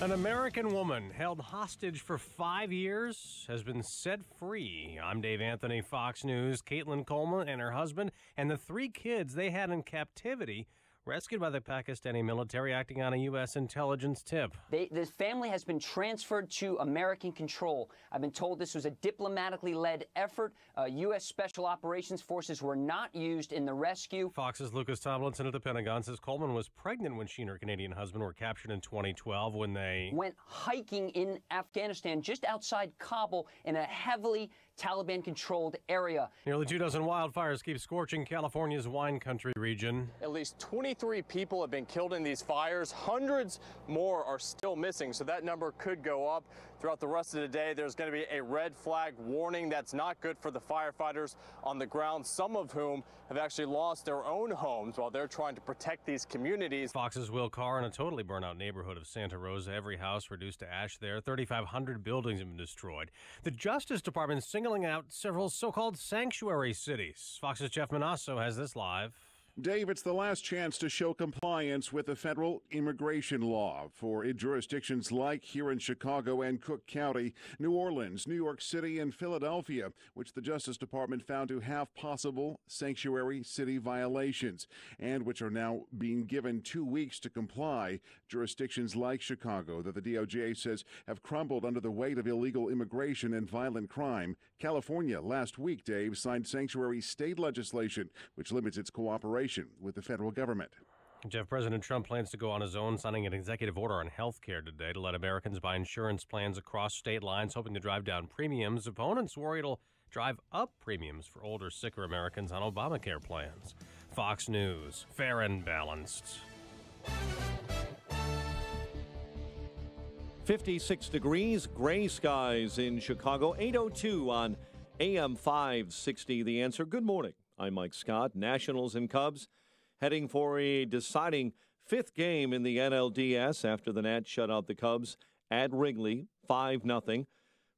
An American woman held hostage for 5 years has been set free. I'm Dave Anthony, Fox News. Caitlin Coleman and her husband and the 3 kids they had in captivity rescued by the Pakistani military acting on a U.S. intelligence tip. This family has been transferred to American control. I've been told this was a diplomatically led effort. U.S. Special Operations Forces were not used in the rescue. Fox's Lucas Tomlinson at the Pentagon says Coleman was pregnant when she and her Canadian husband were captured in 2012 when they went hiking in Afghanistan just outside Kabul in a heavily Taliban-controlled area. Nearly 24 wildfires keep scorching California's wine country region. At least 23 people have been killed in these fires. Hundreds more are still missing, so that number could go up throughout the rest of the day. There's going to be a red flag warning. That's not good for the firefighters on the ground, some of whom have actually lost their own homes while they're trying to protect these communities. Fox's Will Carr in a totally burnt-out neighborhood of Santa Rosa. Every house reduced to ash there. 3,500 buildings have been destroyed. The Justice Department singling out several so-called sanctuary cities. Fox's Jeff Manasso has this live. Dave, it's the last chance to show compliance with the federal immigration law for jurisdictions like here in Chicago and Cook County, New Orleans, New York City, and Philadelphia, which the Justice Department found to have possible sanctuary city violations and which are now being given 2 weeks to comply. Jurisdictions like Chicago that the DOJ says have crumbled under the weight of illegal immigration and violent crime. California last week, Dave, signed sanctuary state legislation, which limits its cooperation with the federal government. Jeff, President Trump plans to go on his own, signing an executive order on health care today to let Americans buy insurance plans across state lines, hoping to drive down premiums. Opponents worry it'll drive up premiums for older, sicker Americans on Obamacare plans. Fox News, fair and balanced. 56 degrees, gray skies in Chicago, 8:02 on AM 560. The Answer. Good morning. I'm Mike Scott. Nationals and Cubs heading for a deciding 5th game in the NLDS after the Nats shut out the Cubs at Wrigley 5-0.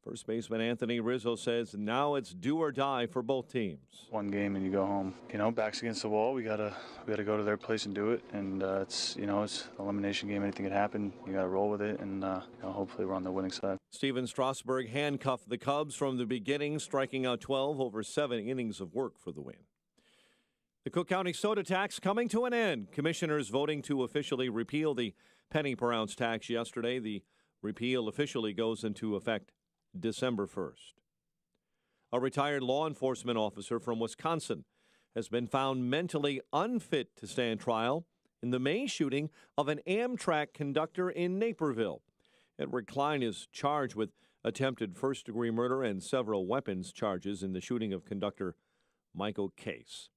First baseman Anthony Rizzo says now it's do or die for both teams. One game and you go home. Backs against the wall. We gotta go to their place and do it. And it's an elimination game. Anything could happen. You gotta roll with it, and hopefully we're on the winning side. Steven Strasburg handcuffed the Cubs from the beginning, striking out 12 over 7 innings of work for the win. The Cook County soda tax coming to an end. Commissioners voting to officially repeal the penny per ounce tax yesterday. The repeal officially goes into effect December 1st. A retired law enforcement officer from Wisconsin has been found mentally unfit to stand trial in the May shooting of an Amtrak conductor in Naperville. Edward Klein is charged with attempted first-degree murder and several weapons charges in the shooting of conductor Michael Case.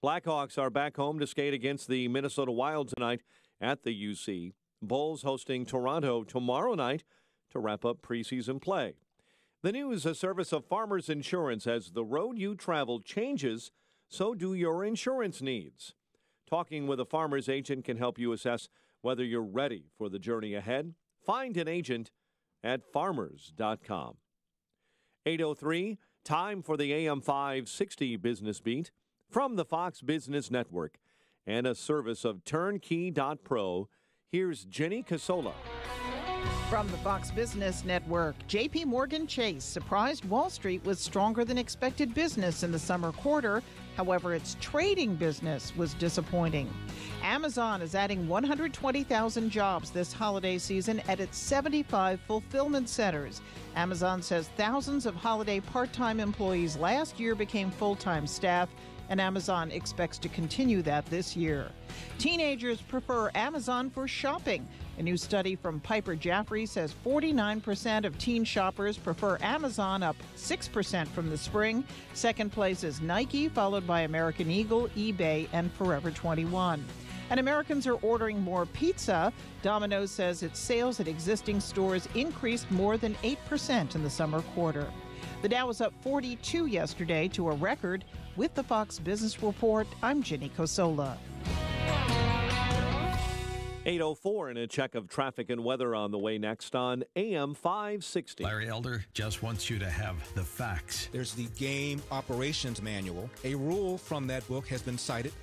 Blackhawks are back home to skate against the Minnesota Wild tonight at the UC. Bulls hosting Toronto tomorrow night to wrap up preseason play. The news, a service of Farmers Insurance. As the road you travel changes, so do your insurance needs. Talking with a Farmers agent can help you assess whether you're ready for the journey ahead. Find an agent at farmers.com. 8:03, time for the AM 560 Business Beat from the Fox Business Network and a service of Turnkey.pro. Here's Jenny Casola. From the Fox Business Network, J.P. Morgan Chase surprised Wall Street with stronger than expected business in the summer quarter. However, its trading business was disappointing. Amazon is adding 120,000 jobs this holiday season at its 75 fulfillment centers. Amazon says thousands of holiday part-time employees last year became full-time staff, and Amazon expects to continue that this year. Teenagers prefer Amazon for shopping. A new study from Piper Jaffray says 49% of teen shoppers prefer Amazon, up 6% from the spring. Second place is Nike, followed by American Eagle, eBay, and Forever 21. And Americans are ordering more pizza. Domino's says its sales at existing stores increased more than 8% in the summer quarter. The Dow was up 42 yesterday to a record. With the Fox Business Report, I'm Jenny Cosola. 8:04 and a check of traffic and weather on the way next on AM 560. Larry Elder just wants you to have the facts. There's the Game Operations Manual. A rule from that book has been cited.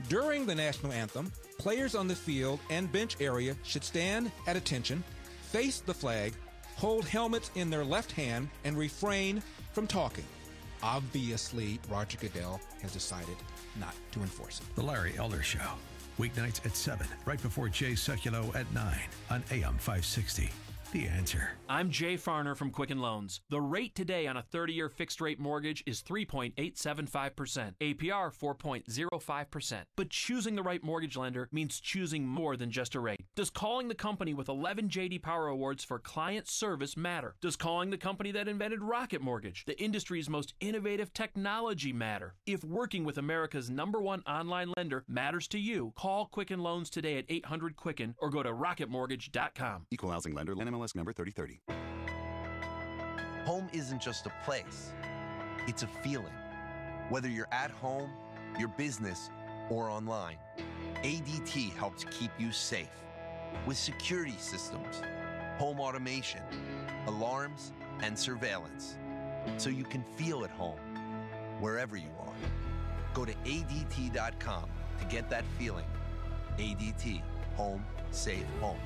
During the national anthem, players on the field and bench area should stand at attention, face the flag, hold helmets in their left hand, and refrain from talking. Obviously, Roger Goodell has decided not to enforce it. The Larry Elder Show. Weeknights at 7, right before Jay Sekulow at 9 on AM 560. The Answer. I'm Jay Farner from Quicken Loans. The rate today on a 30-year fixed-rate mortgage is 3.875%, APR 4.05%. But choosing the right mortgage lender means choosing more than just a rate. Does calling the company with 11 J.D. Power Awards for client service matter? Does calling the company that invented Rocket Mortgage, the industry's most innovative technology, matter? If working with America's #1 online lender matters to you, call Quicken Loans today at 800-QUICKEN or go to rocketmortgage.com. Equal housing lender, NMLS number 3030. Home isn't just a place, it's a feeling. Whether you're at home, your business, or online, ADT helps keep you safe with security systems, home automation, alarms, and surveillance, so you can feel at home wherever you are. Go to ADT.com to get that feeling. ADT, home, safe home.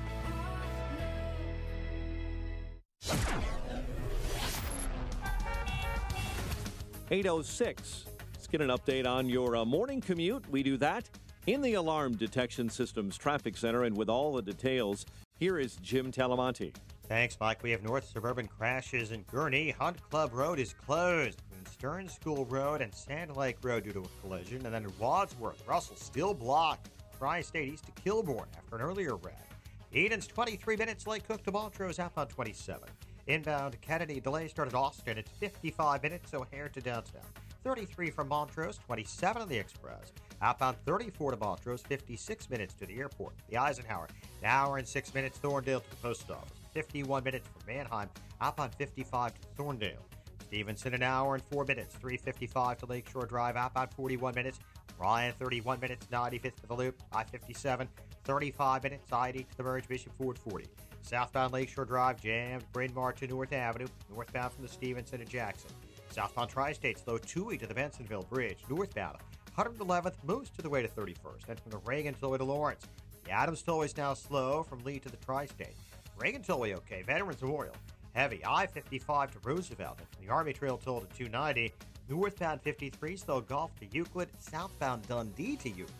8:06. Let's get an update on your morning commute. We do that in the Alarm Detection Systems Traffic Center, and with all the details, here is Jim Talamonte. Thanks, Mike. We have north suburban crashes in Gurnee. Hunt Club Road is closed between Stearns School Road and Sand Lake Road due to a collision. And then in Wadsworth, Russell still blocked Tri-State east to Kilbourne after an earlier wreck. Eden's 23 minutes. Lake Cook to Montrose outbound 27. Inbound Kennedy delay started Austin. It's 55 minutes. O'Hare to downtown. 33 from Montrose, 27 on the Express. Outbound 34 to Montrose, 56 minutes to the airport. The Eisenhower, an hour and 6 minutes. Thorndale to the post office. 51 minutes from Manheim. Outbound 55 to Thorndale. Stevenson, an hour and 4 minutes. 3:55 to Lakeshore Drive. Outbound 41 minutes. Ryan, 31 minutes. 95th to the Loop. I-57, 35 minutes. I-80 to the Merge. Bishop Ford, 40. Southbound Lakeshore Drive jammed. Bryn Mawr to North Avenue. Northbound from the Stevenson to Jackson. Southbound Tri-State slow 2 to the Bensonville Bridge. Northbound 111th moves to the way to 31st. Then from the Reagan Tollway to Lawrence. The Adams Tollway is now slow from Lee to the Tri-State. Reagan Tollway okay. Veterans Memorial heavy. I-55 to Roosevelt. And from the Army Trail Toll to 290. Northbound 53 slow Gulf to Euclid. Southbound Dundee to Euclid.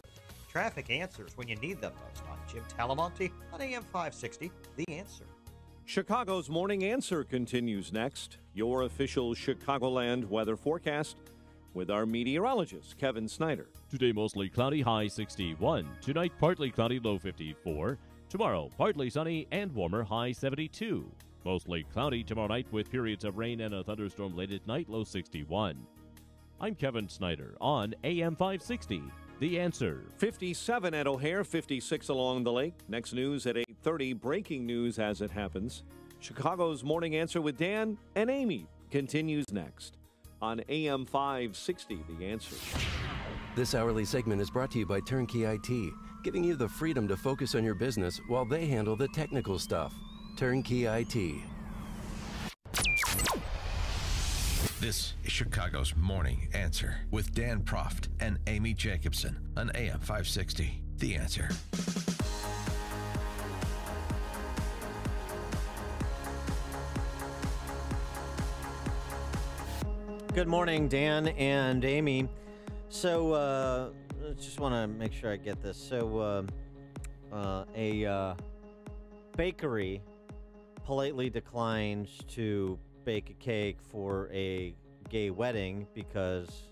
Traffic answers when you need them most. I'm Jim Talamonte on AM 560. The Answer. Chicago's Morning Answer continues next. Your official Chicagoland weather forecast with our meteorologist, Kevin Snyder. Today, mostly cloudy, high 61. Tonight, partly cloudy, low 54. Tomorrow, partly sunny and warmer, high 72. Mostly cloudy tomorrow night with periods of rain and a thunderstorm late at night, low 61. I'm Kevin Snyder on AM 560. The Answer. 57 at O'Hare, 56 along the lake. Next news at 8:30. Breaking news as it happens. Chicago's Morning Answer with Dan and Amy continues next on AM 560. The Answer. This hourly segment is brought to you by Turnkey IT, giving you the freedom to focus on your business while they handle the technical stuff. Turnkey IT. This is Chicago's Morning Answer with Dan Proft and Amy Jacobson on AM 560. The Answer. Good morning, Dan and Amy. So, just want to make sure I get this. So, a bakery politely declines to bake a cake for a gay wedding because,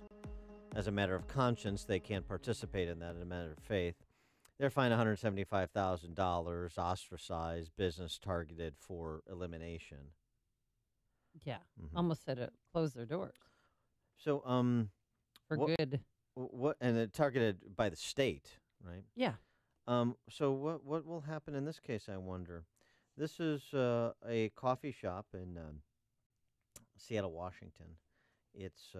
as a matter of conscience, they can't participate in that in a matter of faith. They're fined $175,000, ostracized, business targeted for elimination. Yeah, almost said it. Close their doors. So, for good. What? And they're targeted by the state, right? Yeah. So what will happen in this case? I wonder. This is a coffee shop in Seattle, Washington. It's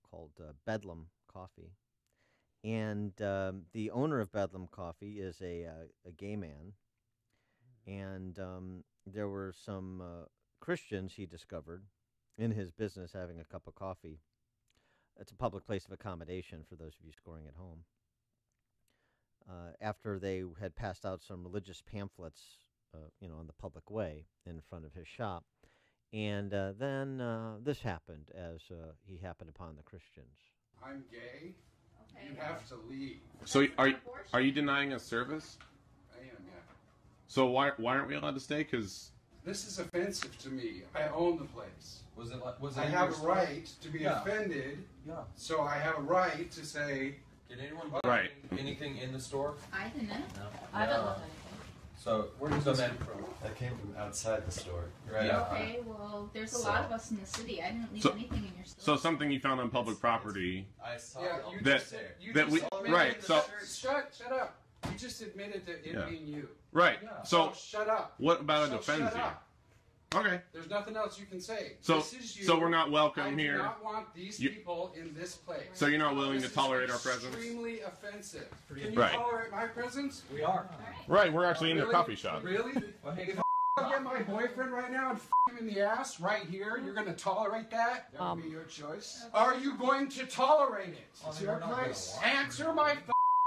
called Bedlam Coffee, And the owner of Bedlam Coffee is a gay man. And there were some Christians he discovered in his business having a cup of coffee. It's a public place of accommodation for those of you scoring at home. After they had passed out some religious pamphlets, in the public way in front of his shop. And then this happened as he happened upon the Christians. I'm gay. You have to leave. So are you denying us service? I am, yeah. So why aren't we allowed to stay? Because This is offensive to me. I own the place. Was it I have a right to be offended. Yeah. So I have a right to say. Did anyone buy anything in the store? I didn't. No. I haven't looked at anything. So where did this come from? That came from outside the store. Right. Okay, well, there's a lot of us in the city. I didn't leave anything in your store. So something you found on public property. I saw you that just said, you that just we admitted right. that- So shut up. You just admitted to it being you. right. Yeah. So shut up. What about it So offends shut you? up. Okay. There's nothing else you can say. So This is you. so we're not welcome I here. do not want these people in this place. So you're not willing This to tolerate is our presence? Extremely offensive. Can you Right. tolerate my presence? We are. Right. We're actually in Really? the coffee shop. Really? If I get my boyfriend right now and him in the ass right here, you're going to tolerate that? That would be your choice. Are you going to tolerate it? It's your place. Answer my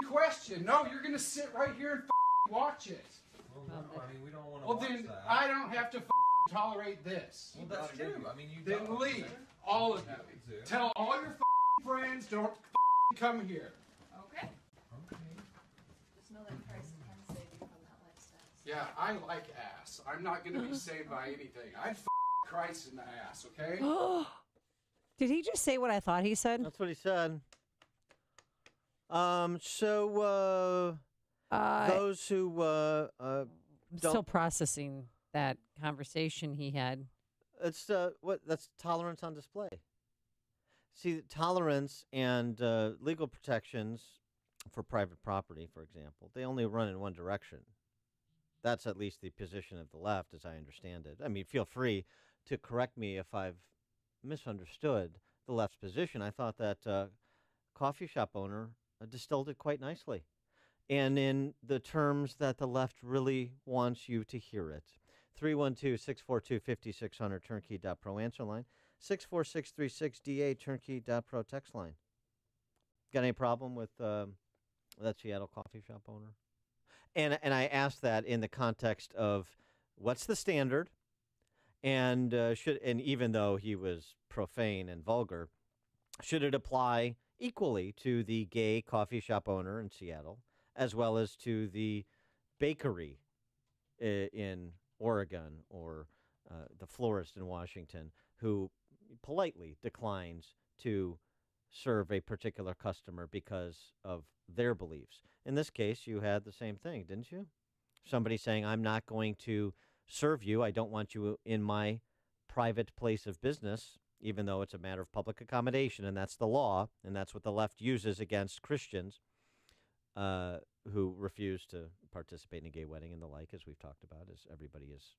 question. No, you're going to sit right here and watch it. Well, no, I mean, we don't want to Well, watch then that. I don't have to tolerate this. Well, that's true. I mean, you Then don't. leave, all of you. Tell all your friends don't come here. Okay. Just know that Christ can save you from that lifestyle. Yeah, I like ass. I'm not going to be saved by anything. I'd Christ in the ass, okay? Did he just say what I thought he said? That's what he said. Those who I'm don't. still processing that conversation he had. It's that's tolerance on display. See, tolerance and legal protections for private property, for example, they only run in one direction. That's at least the position of the left, as I understand it. I mean, feel free to correct me if I've misunderstood the left's position. I thought that coffee shop owner distilled it quite nicely, and in the terms that the left really wants you to hear it. 312-642-5600, turnkey.pro answer line. 64636DA, turnkey.pro text line. Got any problem with that Seattle coffee shop owner? And I asked that in the context of what's the standard, and even though he was profane and vulgar, should it apply equally to the gay coffee shop owner in Seattle as well as to the bakery in Oregon or the florist in Washington who politely declines to serve a particular customer because of their beliefs? In this case, you had the same thing, didn't you? Somebody saying, I'm not going to serve you. I don't want you in my private place of business, even though it's a matter of public accommodation, and that's the law, and that's what the left uses against Christians who refuse to participate in a gay wedding and the like, as we've talked about, as everybody is,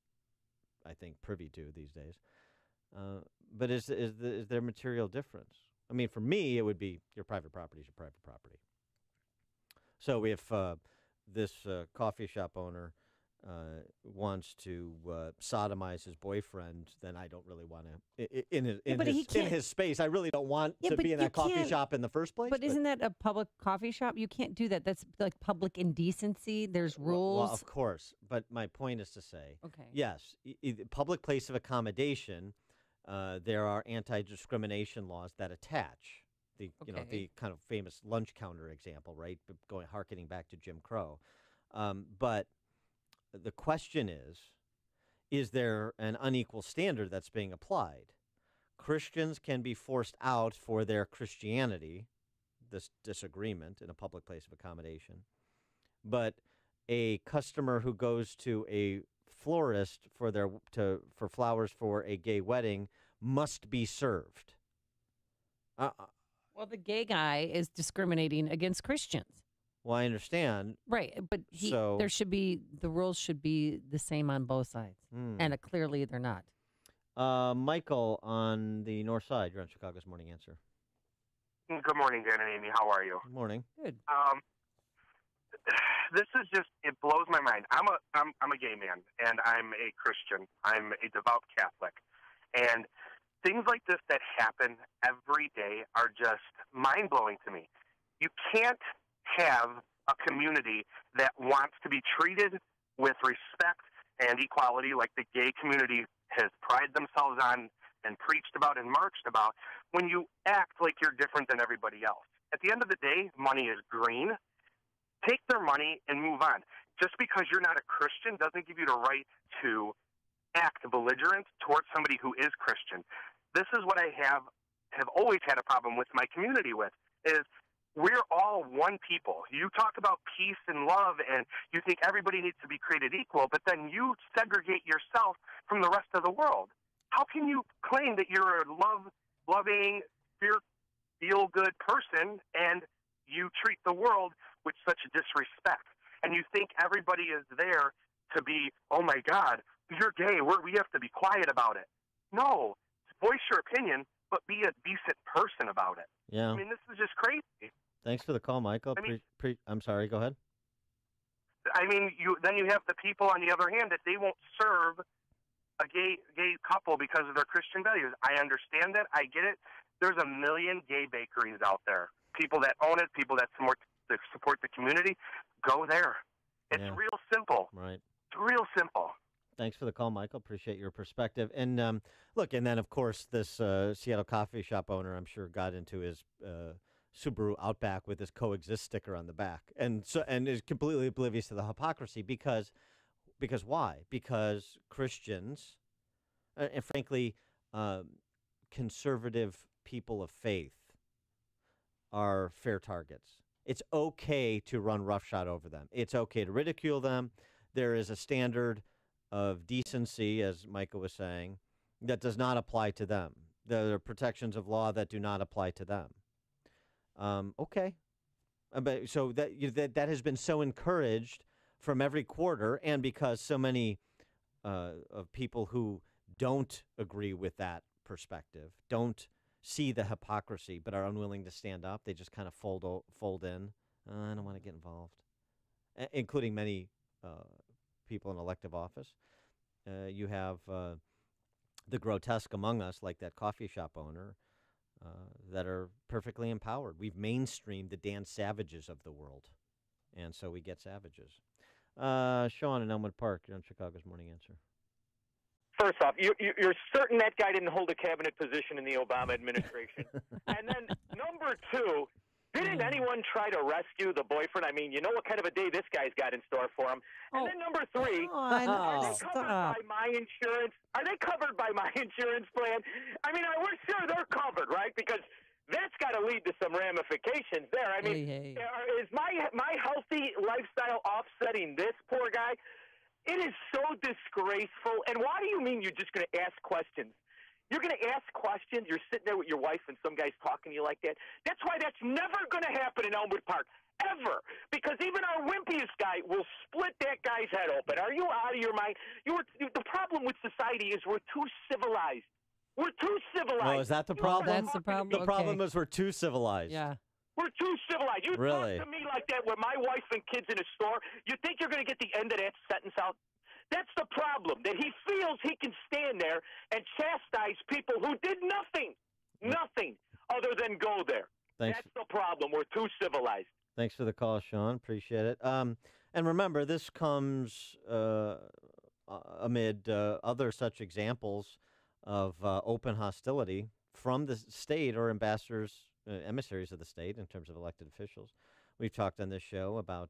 I think, privy to these days. But is there material difference? I mean, for me, it would be your private property is your private property. So if this coffee shop owner wants to sodomize his boyfriend, then I don't really want to in his space. I really don't want to be in that coffee shop in the first place. But isn't that a public coffee shop? You can't do that. That's like public indecency. There's rules. Well, of course. But my point is to say, okay, yes, public place of accommodation. There are anti-discrimination laws that attach. The kind of famous lunch counter example, right? Harkening back to Jim Crow. But the question is there an unequal standard that's being applied? Christians can be forced out for their Christianity, this disagreement in a public place of accommodation. But a customer who goes to a florist for flowers for a gay wedding must be served. Well, the gay guy is discriminating against Christians. Well, I understand. Right, but the rules should be the same on both sides, and clearly they're not. Michael on the north side, you're on Chicago's Morning Answer. Good morning, Dan and Amy. How are you? Good morning. Good. This is just, it blows my mind. I'm a gay man, and I'm a Christian. I'm a devout Catholic. And things like this that happen every day are just mind-blowing to me. You can't have a community that wants to be treated with respect and equality like the gay community has prided themselves on and preached about and marched about when you act like you're different than everybody else. At the end of the day, money is green. Take their money and move on. Just because you're not a Christian doesn't give you the right to act belligerent towards somebody who is Christian. This is what I have always had a problem with my community with, is we're all one people. You talk about peace and love, and you think everybody needs to be created equal, but then you segregate yourself from the rest of the world. How can you claim that you're a loving, feel-good person, and you treat the world with such disrespect? And you think everybody is there to be, oh my God, you're gay, we have to be quiet about it. No, voice your opinion, but be a decent person about it. Yeah. I mean, this is just crazy. Thanks for the call, Michael. I mean- I'm sorry. Go ahead. I mean, then you have the people on the other hand that they won't serve a gay couple because of their Christian values. I understand that. I get it. There's a million gay bakeries out there. People that own it, people that support the community, go there. It's real simple. Right. It's real simple. Thanks for the call, Michael. Appreciate your perspective. And look, and then of course this Seattle coffee shop owner, I'm sure, got into his Subaru Outback with his coexist sticker on the back, and is completely oblivious to the hypocrisy because why? Because Christians, and frankly, conservative people of faith are fair targets. It's okay to run roughshod over them. It's okay to ridicule them. There is a standard of decency, as Michael was saying, that does not apply to them. There are protections of law that do not apply to them. Okay. But so that has been so encouraged from every quarter, and because so many of people who don't agree with that perspective, don't see the hypocrisy, but are unwilling to stand up, they just kind of fold in. I don't want to get involved, including many people in elective office. You have the grotesque among us, like that coffee shop owner, that are perfectly empowered. We've mainstreamed the Dan Savages of the world, and so we get savages. Sean in Elmwood Park, you're on Chicago's Morning Answer. First off, you're certain that guy didn't hold a cabinet position in the Obama administration. And then number two, didn't anyone try to rescue the boyfriend? I mean, you know what kind of a day this guy's got in store for him. And then number three, are they covered by my insurance? Are they covered by my insurance plan? I mean, we're sure they're covered, right? Because that's got to lead to some ramifications there. I mean, is my healthy lifestyle offsetting this poor guy? It is so disgraceful. And why do you mean you're just going to ask questions? You're going to ask questions. You're sitting there with your wife and some guy's talking to you like that. That's why that's never going to happen in Elmwood Park, ever. Because even our wimpiest guy will split that guy's head open. Are you out of your mind? The problem with society is we're too civilized. We're too civilized. Oh, is that the problem? That's the problem? The problem is we're too civilized. Yeah. We're too civilized. You Really? talk to me like that with my wife and kids in a store, you think you're going to get the end of that sentence out? That's the problem, that he feels he can stand there and chastise people who did nothing other than go there. Thanks. That's the problem. We're too civilized. Thanks for the call, Sean. Appreciate it. And remember, this comes amid other such examples of open hostility from the state or ambassadors, emissaries of the state in terms of elected officials. We've talked on this show about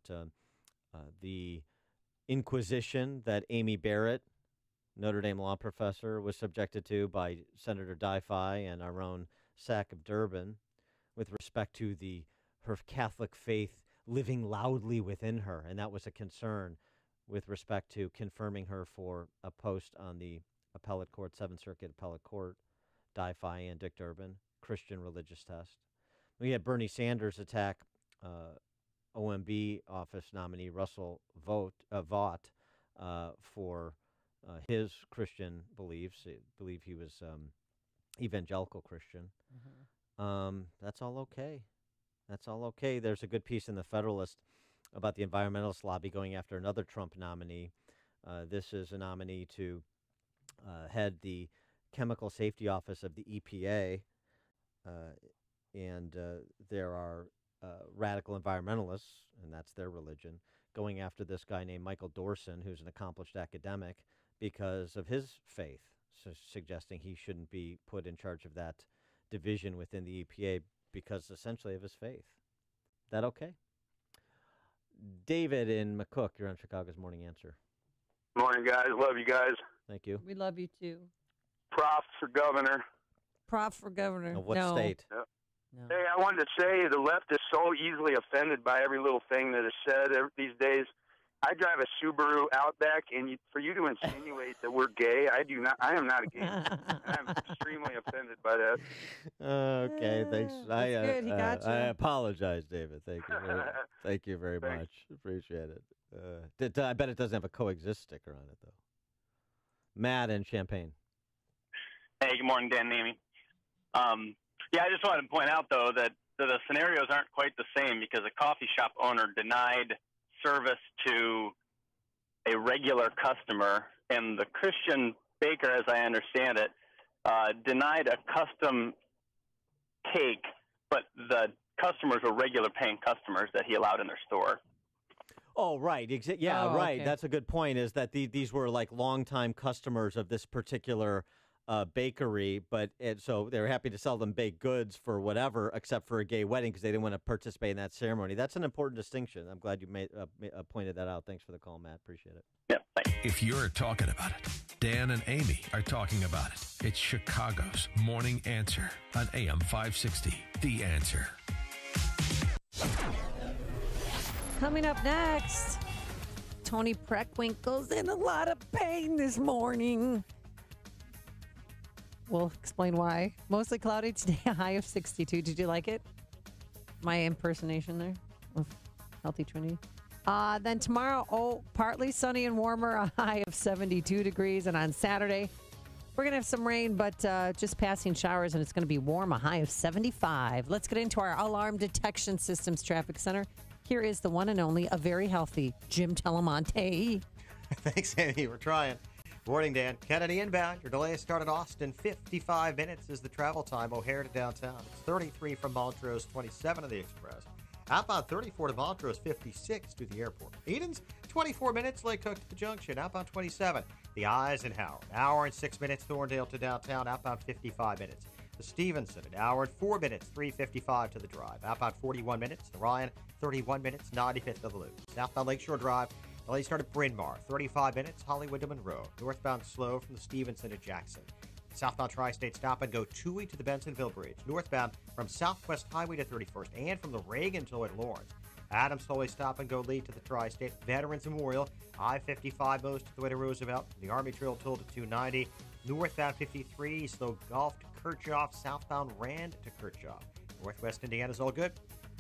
the inquisition that Amy Barrett, Notre Dame law professor, was subjected to by Senator Di-Fi and our own Sack of Durbin with respect to her Catholic faith living loudly within her. And that was a concern with respect to confirming her for a post on the appellate court, Seventh Circuit appellate court, Di-Fi and Dick Durbin, Christian religious test. We had Bernie Sanders attack OMB office nominee Russell Vought for his Christian beliefs. I believe he was evangelical Christian. That's all okay. That's all okay. There's a good piece in the Federalist about the environmentalist lobby going after another Trump nominee. This is a nominee to head the Chemical Safety Office of the EPA, and there are radical environmentalists, and that's their religion, going after this guy named Michael Dorson, who's an accomplished academic, because of his faith, suggesting he shouldn't be put in charge of that division within the EPA because essentially of his faith. That okay? David in McCook, you're on Chicago's Morning Answer. Morning, guys. Love you guys. Thank you. We love you too. Prof for governor. Prof for governor. Of what no. state? Yep. No. Hey, I wanted to say the left is so easily offended by every little thing that is said these days. I drive a Subaru Outback, and for you to insinuate that we're gay, I am not a gay man. I'm extremely offended by that. Okay, thanks. Good. He got you. I apologize, David. Thank you. Thank you very much. Appreciate it. I bet it doesn't have a coexist sticker on it, though. Matt in Champaign. Hey, good morning, Dan and Amy. I just wanted to point out, though, that the scenarios aren't quite the same because a coffee shop owner denied service to a regular customer, and the Christian baker, as I understand it, denied a custom cake, but the customers were regular paying customers that he allowed in their store. Oh, right. Oh, right. okay. That's a good point, is that these were like longtime customers of this particular bakery, so they were happy to sell them baked goods for whatever, except for a gay wedding because they didn't want to participate in that ceremony. That's an important distinction. I'm glad you pointed that out. Thanks for the call, Matt. Appreciate it. Yeah, thanks. If you're talking about it, Dan and Amy are talking about it. It's Chicago's Morning Answer on AM 560. The Answer. Coming up next, Tony Preckwinkle's in a lot of pain this morning. We'll explain why. Mostly cloudy today, a high of 62. Did you like it? My impersonation there of Healthy Trinity. Then tomorrow, partly sunny and warmer, a high of 72 degrees. And on Saturday, we're going to have some rain, but just passing showers, and it's going to be warm, a high of 75. Let's get into our Alarm Detection Systems Traffic Center. Here is the one and only, a very healthy Jim Telemonte. Thanks, Amy. We're trying. Morning, Dan. Kennedy inbound. Your delay started Austin. 55 minutes is the travel time. O'Hare to downtown. It's 33 from Montrose, 27 of the Express. Outbound 34 to Montrose, 56 to the airport. Edens, 24 minutes. Lake Cook to the junction. Outbound 27. The Eisenhower, an hour and 6 minutes. Thorndale to downtown. Outbound 55 minutes. The Stevenson, an hour and 4 minutes. 3:55 to the drive. Outbound 41 minutes. The Ryan, 31 minutes. 95th to the loop. Southbound Lakeshore Drive. Delay start at Bryn Mawr, 35 minutes, Hollywood to Monroe. Northbound slow from the Stevenson to Jackson. Southbound Tri-State stop and go Toohey to the Bensonville Bridge. Northbound from Southwest Highway to 31st and from the Reagan to at Lawrence. Adams slowly stop and go lead to the Tri-State Veterans Memorial. I-55 moves to the way to Roosevelt. The Army Trail toll to 290. Northbound 53, slow Gulf to Kirchhoff. Southbound Rand to Kirchhoff. Northwest Indiana's all good.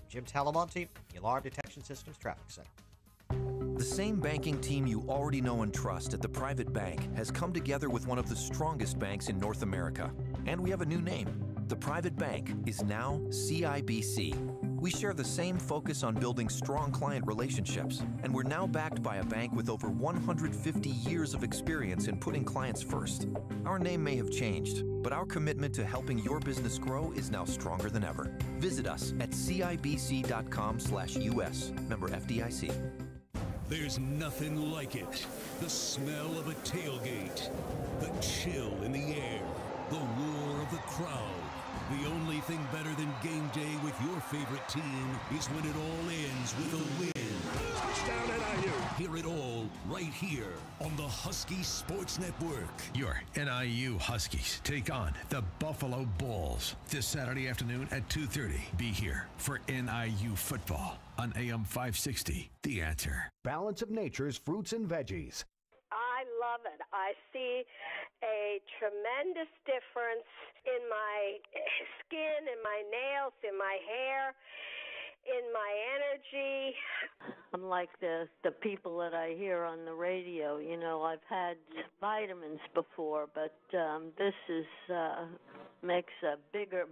Jim Talamonte, the Alarm Detection Systems Traffic Center. The same banking team you already know and trust at the Private Bank has come together with one of the strongest banks in North America. And we have a new name. The Private Bank is now CIBC. We share the same focus on building strong client relationships, and we're now backed by a bank with over 150 years of experience in putting clients first. Our name may have changed, but our commitment to helping your business grow is now stronger than ever. Visit us at CIBC.com/US. Member FDIC. There's nothing like it. The smell of a tailgate, the chill in the air, the roar of the crowd. The only thing better than game day with your favorite team is when it all ends with a win. Touchdown NIU. Hear it all right here on the Husky Sports Network. Your NIU Huskies take on the Buffalo Bulls this Saturday afternoon at 2:30. Be here for NIU football on AM 560. The Answer. Balance of Nature's fruits and veggies. I love it. I see a tremendous difference in my skin, in my nails, in my hair, in my energy. Unlike the people that I hear on the radio, you know, I've had vitamins before, but this is makes a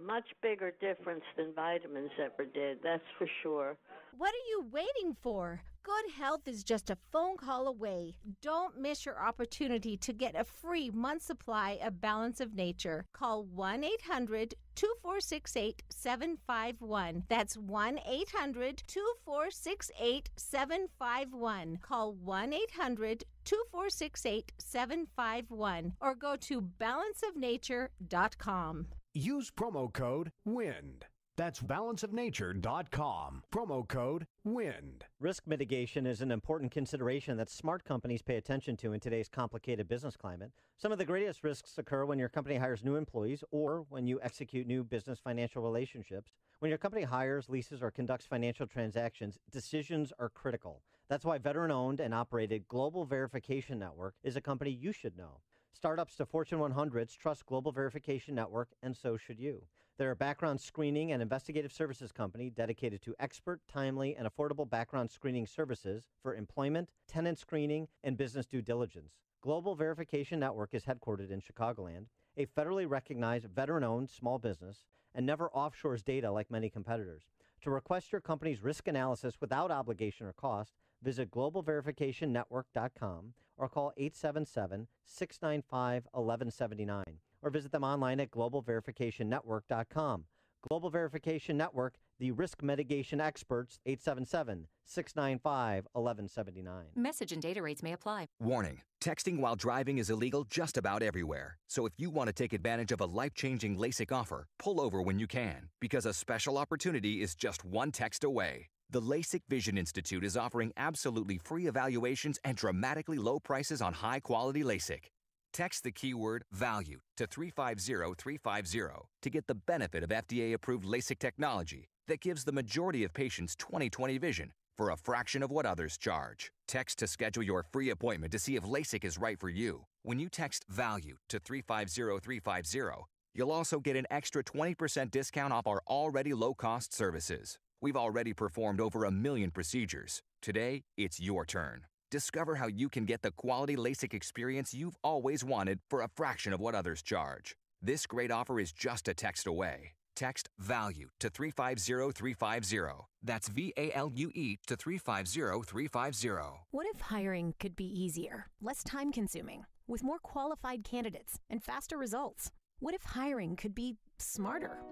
much bigger difference than vitamins ever did. That's for sure. What are you waiting for? Good health is just a phone call away. Don't miss your opportunity to get a free month supply of Balance of Nature. Call 1-800-2468-751. That's 1-800-2468-751. Call 1-800-2468-751 or go to balanceofnature.com. Use promo code WIND. That's balanceofnature.com. Promo code WIND. Risk mitigation is an important consideration that smart companies pay attention to in today's complicated business climate. Some of the greatest risks occur when your company hires new employees or when you execute new business financial relationships. When your company hires, leases, or conducts financial transactions, decisions are critical. That's why veteran-owned and operated Global Verification Network is a company you should know. Startups to Fortune 100s trust Global Verification Network, and so should you. They're a background screening and investigative services company dedicated to expert, timely, and affordable background screening services for employment, tenant screening, and business due diligence. Global Verification Network is headquartered in Chicagoland, a federally recognized veteran-owned small business, and never offshores data like many competitors. To request your company's risk analysis without obligation or cost, visit globalverificationnetwork.com or call 877-695-1179 or visit them online at globalverificationnetwork.com. Global Verification Network, the risk mitigation experts, 877-695-1179. Message and data rates may apply. Warning, texting while driving is illegal just about everywhere. So if you want to take advantage of a life-changing LASIK offer, pull over when you can, because a special opportunity is just one text away. The LASIK Vision Institute is offering absolutely free evaluations and dramatically low prices on high-quality LASIK. Text the keyword VALUE to 350-350 to get the benefit of FDA-approved LASIK technology that gives the majority of patients 20/20 vision for a fraction of what others charge. Text to schedule your free appointment to see if LASIK is right for you. When you text VALUE to 350-350, you'll also get an extra 20% discount off our already low-cost services. We've already performed over 1 million procedures. Today, it's your turn. Discover how you can get the quality LASIK experience you've always wanted for a fraction of what others charge. This great offer is just a text away. Text VALUE to 350-350. That's VALUE to 350-350. What if hiring could be easier, less time-consuming, with more qualified candidates and faster results? What if hiring could be smarter?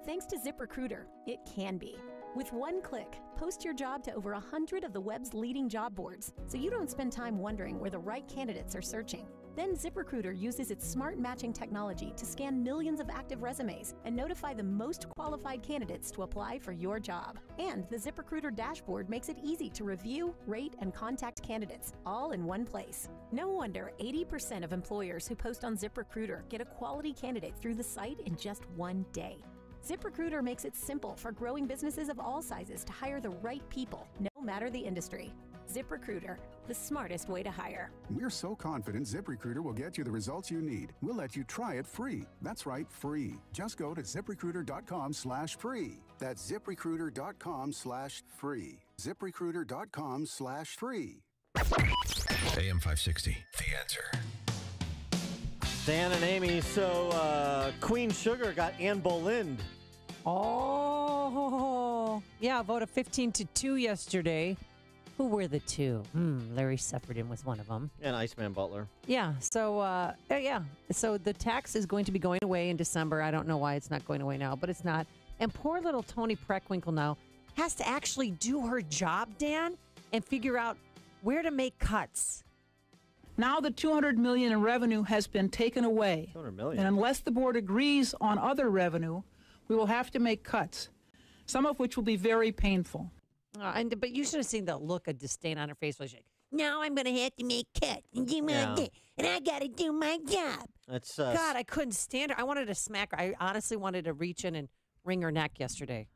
Thanks to ZipRecruiter, it can be. With one click, post your job to over 100 of the web's leading job boards, so you don't spend time wondering where the right candidates are searching. Then ZipRecruiter uses its smart matching technology to scan millions of active resumes and notify the most qualified candidates to apply for your job. And the ZipRecruiter dashboard makes it easy to review, rate, and contact candidates, all in one place. No wonder 80% of employers who post on ZipRecruiter get a quality candidate through the site in just one day. ZipRecruiter makes it simple for growing businesses of all sizes to hire the right people, no matter the industry. ZipRecruiter, the smartest way to hire. We're so confident ZipRecruiter will get you the results you need. We'll let you try it free. That's right, free. Just go to ZipRecruiter.com/free. That's ZipRecruiter.com/free. ZipRecruiter.com/free. AM 560, The Answer. Dan and Amy, so Queen Sugar got Anne Boleyn. Oh, yeah, a vote of 15-2 yesterday. Who were the two? Larry Seferdin was one of them. And Iceman Butler. Yeah, so so the tax is going to be going away in December. I don't know why it's not going away now, but it's not. And poor little Toni Preckwinkle now has to actually do her job, Dan, and figure out where to make cuts. Now the $200 million in revenue has been taken away. $200 million. And unless the board agrees on other revenue, we will have to make cuts, some of which will be very painful. But you should have seen the look of disdain on her face. She's like, now I'm going to have to make cuts. And I got to do my job. That's God, I couldn't stand her. I wanted to smack her. I honestly wanted to reach in and wring her neck yesterday.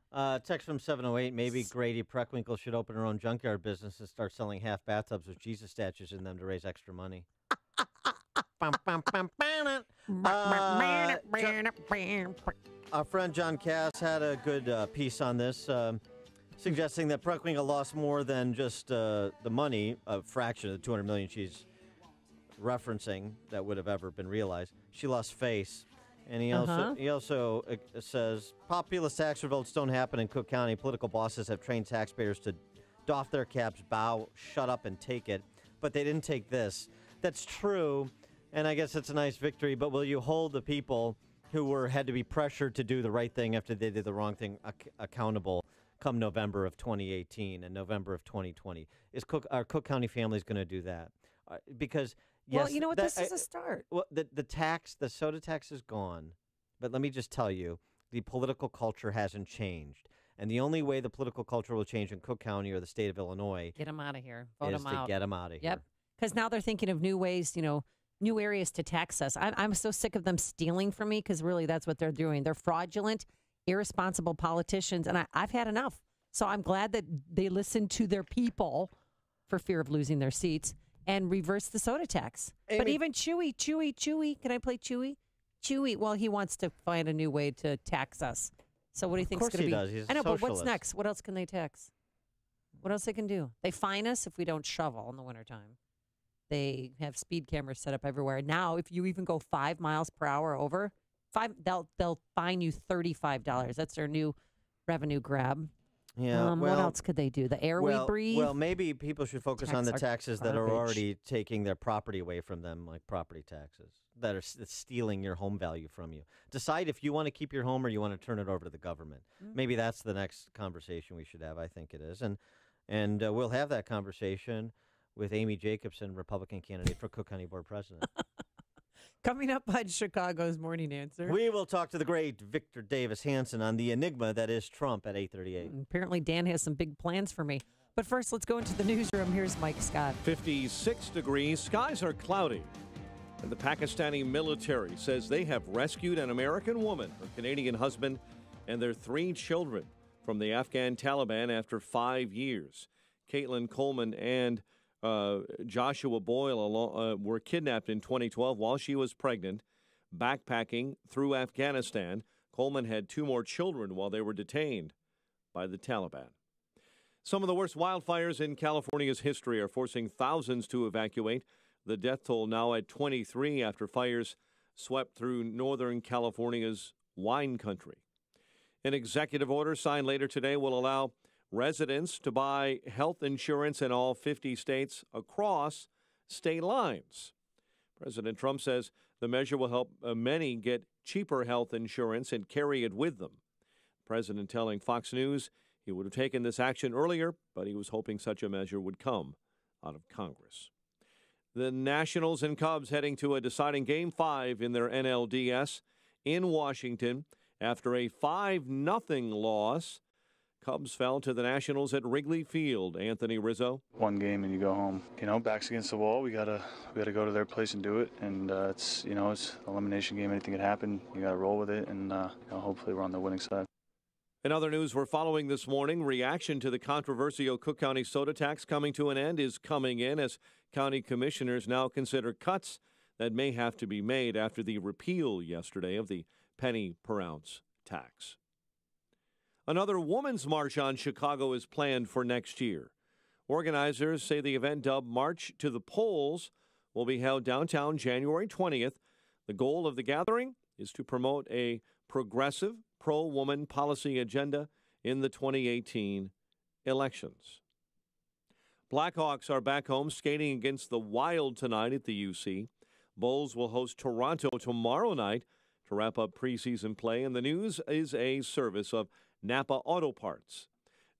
Text from 708, maybe Grady Preckwinkle should open her own junkyard business and start selling half bathtubs with Jesus statues in them to raise extra money. Our friend John Cass had a good piece on this, suggesting that Preckwinkle lost more than just the money, a fraction of the $200 million she's referencing that would have ever been realized. She lost face. And he also says populist tax revolts don't happen in Cook County. Political bosses have trained taxpayers to doff their caps, bow, shut up, and take it. But they didn't take this. That's true, and I guess it's a nice victory. But will you hold the people who had to be pressured to do the right thing after they did the wrong thing accountable come November of 2018 and November of 2020? Are Cook County families going to do that? Because yes, well, you know what? This is a start. Well, the soda tax is gone, but let me just tell you, the political culture hasn't changed, and the only way the political culture will change in Cook County or the state of Illinois, get them out of here, vote is them to out. get them out of here. Yep, because now they're thinking of new ways, new areas to tax us. I'm so sick of them stealing from me because really that's what they're doing. They're fraudulent, irresponsible politicians, and I've had enough. So I'm glad that they listened to their people for fear of losing their seats and reverse the soda tax. Amy, but even Chewy, can I play Chewy? Chewy, well, he wants to find a new way to tax us. So what do you think is going to be? Of course he does. He's I know, a but what's socialist. next? What else can they tax? What else they can do? They fine us if we don't shovel in the wintertime. They have speed cameras set up everywhere. Now, if you even go 5 miles per hour over, they'll fine you $35. That's their new revenue grab. Yeah. What else could they do? The air we breathe? Well, maybe people should focus on the Tax our taxes that are garbage. already taking their property away from them, like property taxes, that are stealing your home value from you. Decide if you want to keep your home or you want to turn it over to the government. Maybe that's the next conversation we should have. I think it is. And we'll have that conversation with Amy Jacobson, Republican candidate for Cook County Board President. Coming up on Chicago's Morning Answer. We will talk to the great Victor Davis Hanson on the enigma that is Trump at 8:38. Apparently, Dan has some big plans for me. But first, let's go into the newsroom. Here's Mike Scott. 56 degrees. Skies are cloudy. And the Pakistani military says they have rescued an American woman, her Canadian husband, and their 3 children from the Afghan Taliban after 5 years. Caitlin Coleman and Joshua Boyle were kidnapped in 2012 while she was pregnant, backpacking through Afghanistan. Coleman had 2 more children while they were detained by the Taliban. Some of the worst wildfires in California's history are forcing thousands to evacuate. The death toll now at 23 after fires swept through Northern California's wine country. An executive order signed later today will allow residents to buy health insurance in all 50 states across state lines. President Trump says the measure will help many get cheaper health insurance and carry it with them. The president telling Fox News he would have taken this action earlier, but he was hoping such a measure would come out of Congress. The Nationals and Cubs heading to a deciding Game 5 in their NLDS in Washington after a 5-0 loss. Cubs fell to the Nationals at Wrigley Field. Anthony Rizzo. One game and you go home. Backs against the wall. We gotta go to their place and do it. And it's an elimination game. Anything can happen. You gotta roll with it, and hopefully we're on the winning side. In other news we're following this morning, reaction to the controversial Cook County soda tax coming to an end is coming in as county commissioners now consider cuts that may have to be made after the repeal yesterday of the penny per ounce tax. Another women's march on Chicago is planned for next year. Organizers say the event, dubbed March to the Polls, will be held downtown January 20th. The goal of the gathering is to promote a progressive, pro-woman policy agenda in the 2018 elections. Blackhawks are back home skating against the Wild tonight at the UC. Bulls will host Toronto tomorrow night to wrap up preseason play, and the news is a service of Napa Auto Parts.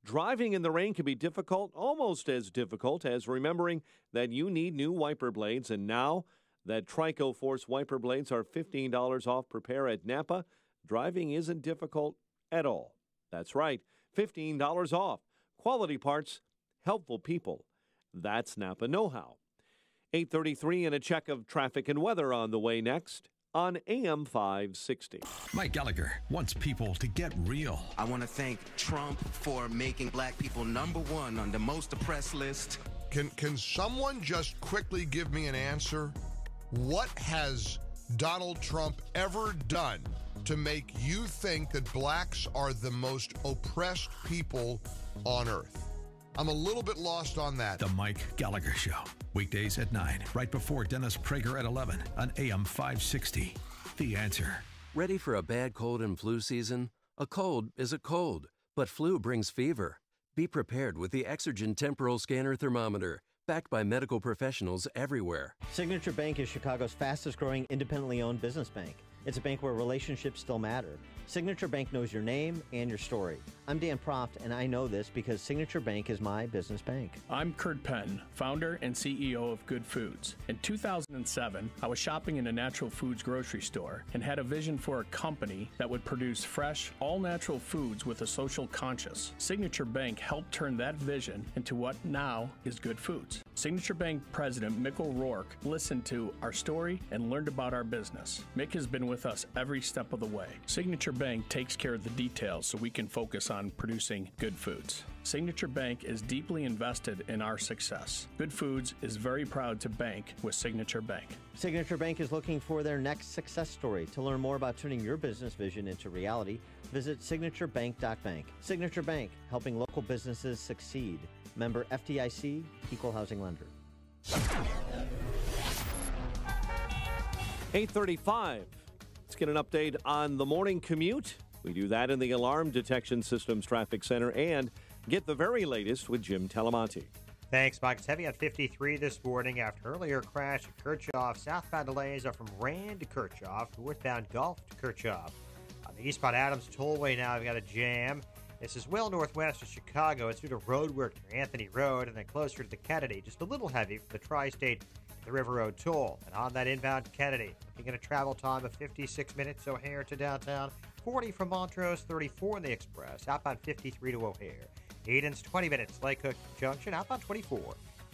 Driving in the rain can be difficult, almost as difficult as remembering that you need new wiper blades, and now that Trico Force wiper blades are $15 off per pair at Napa, driving isn't difficult at all. That's right, $15 off. Quality parts, helpful people. That's Napa know-how. 8:33 and a check of traffic and weather on the way next on AM 560. Mike Gallagher wants people to get real. I want to thank Trump for making black people #1 on the most oppressed list. Can someone just quickly give me an answer? What has Donald Trump ever done to make you think that blacks are the most oppressed people on earth? I'm a little bit lost on that. The Mike Gallagher Show. Weekdays at 9, right before Dennis Prager at 11 on AM 560. The Answer. Ready for a bad cold and flu season? A cold is a cold, but flu brings fever. Be prepared with the Exergen Temporal Scanner Thermometer, backed by medical professionals everywhere. Signature Bank is Chicago's fastest growing independently owned business bank. It's a bank where relationships still matter. Signature Bank knows your name and your story. I'm Dan Proft, and I know this because Signature Bank is my business bank. I'm Kurt Penn, founder and CEO of Good Foods. In 2007, I was shopping in a natural foods grocery store and had a vision for a company that would produce fresh, all-natural foods with a social conscience. Signature Bank helped turn that vision into what now is Good Foods. Signature Bank President Mick O'Rourke listened to our story and learned about our business. Mick has been with us every step of the way. Signature Bank takes care of the details so we can focus on producing good foods. Signature Bank is deeply invested in our success. Good Foods is very proud to bank with Signature Bank. Signature Bank is looking for their next success story. To learn more about turning your business vision into reality, visit signaturebank.bank. Signature Bank, helping local businesses succeed. Member FDIC, Equal Housing Lender. 8:35. Let's get an update on the morning commute. We do that in the Alarm Detection Systems Traffic Center and get the very latest with Jim Talamonte. Thanks, Mike. It's heavy on 53 this morning after earlier crash at Kirchhoff. Southbound delays are from Rand to Kirchhoff, northbound Gulf to Kirchhoff. On the eastbound Adams Tollway now, we've got a jam. This is well northwest of Chicago. It's due to road work near Anthony Road and then closer to the Kennedy. Just a little heavy for the Tri-State, the River Road toll. And on that inbound Kennedy, looking at a travel time of 56 minutes O'Hare to downtown, 40 from Montrose, 34 in the Express, outbound 53 to O'Hare. Eden's 20 minutes, Lake Hook Junction, outbound 24.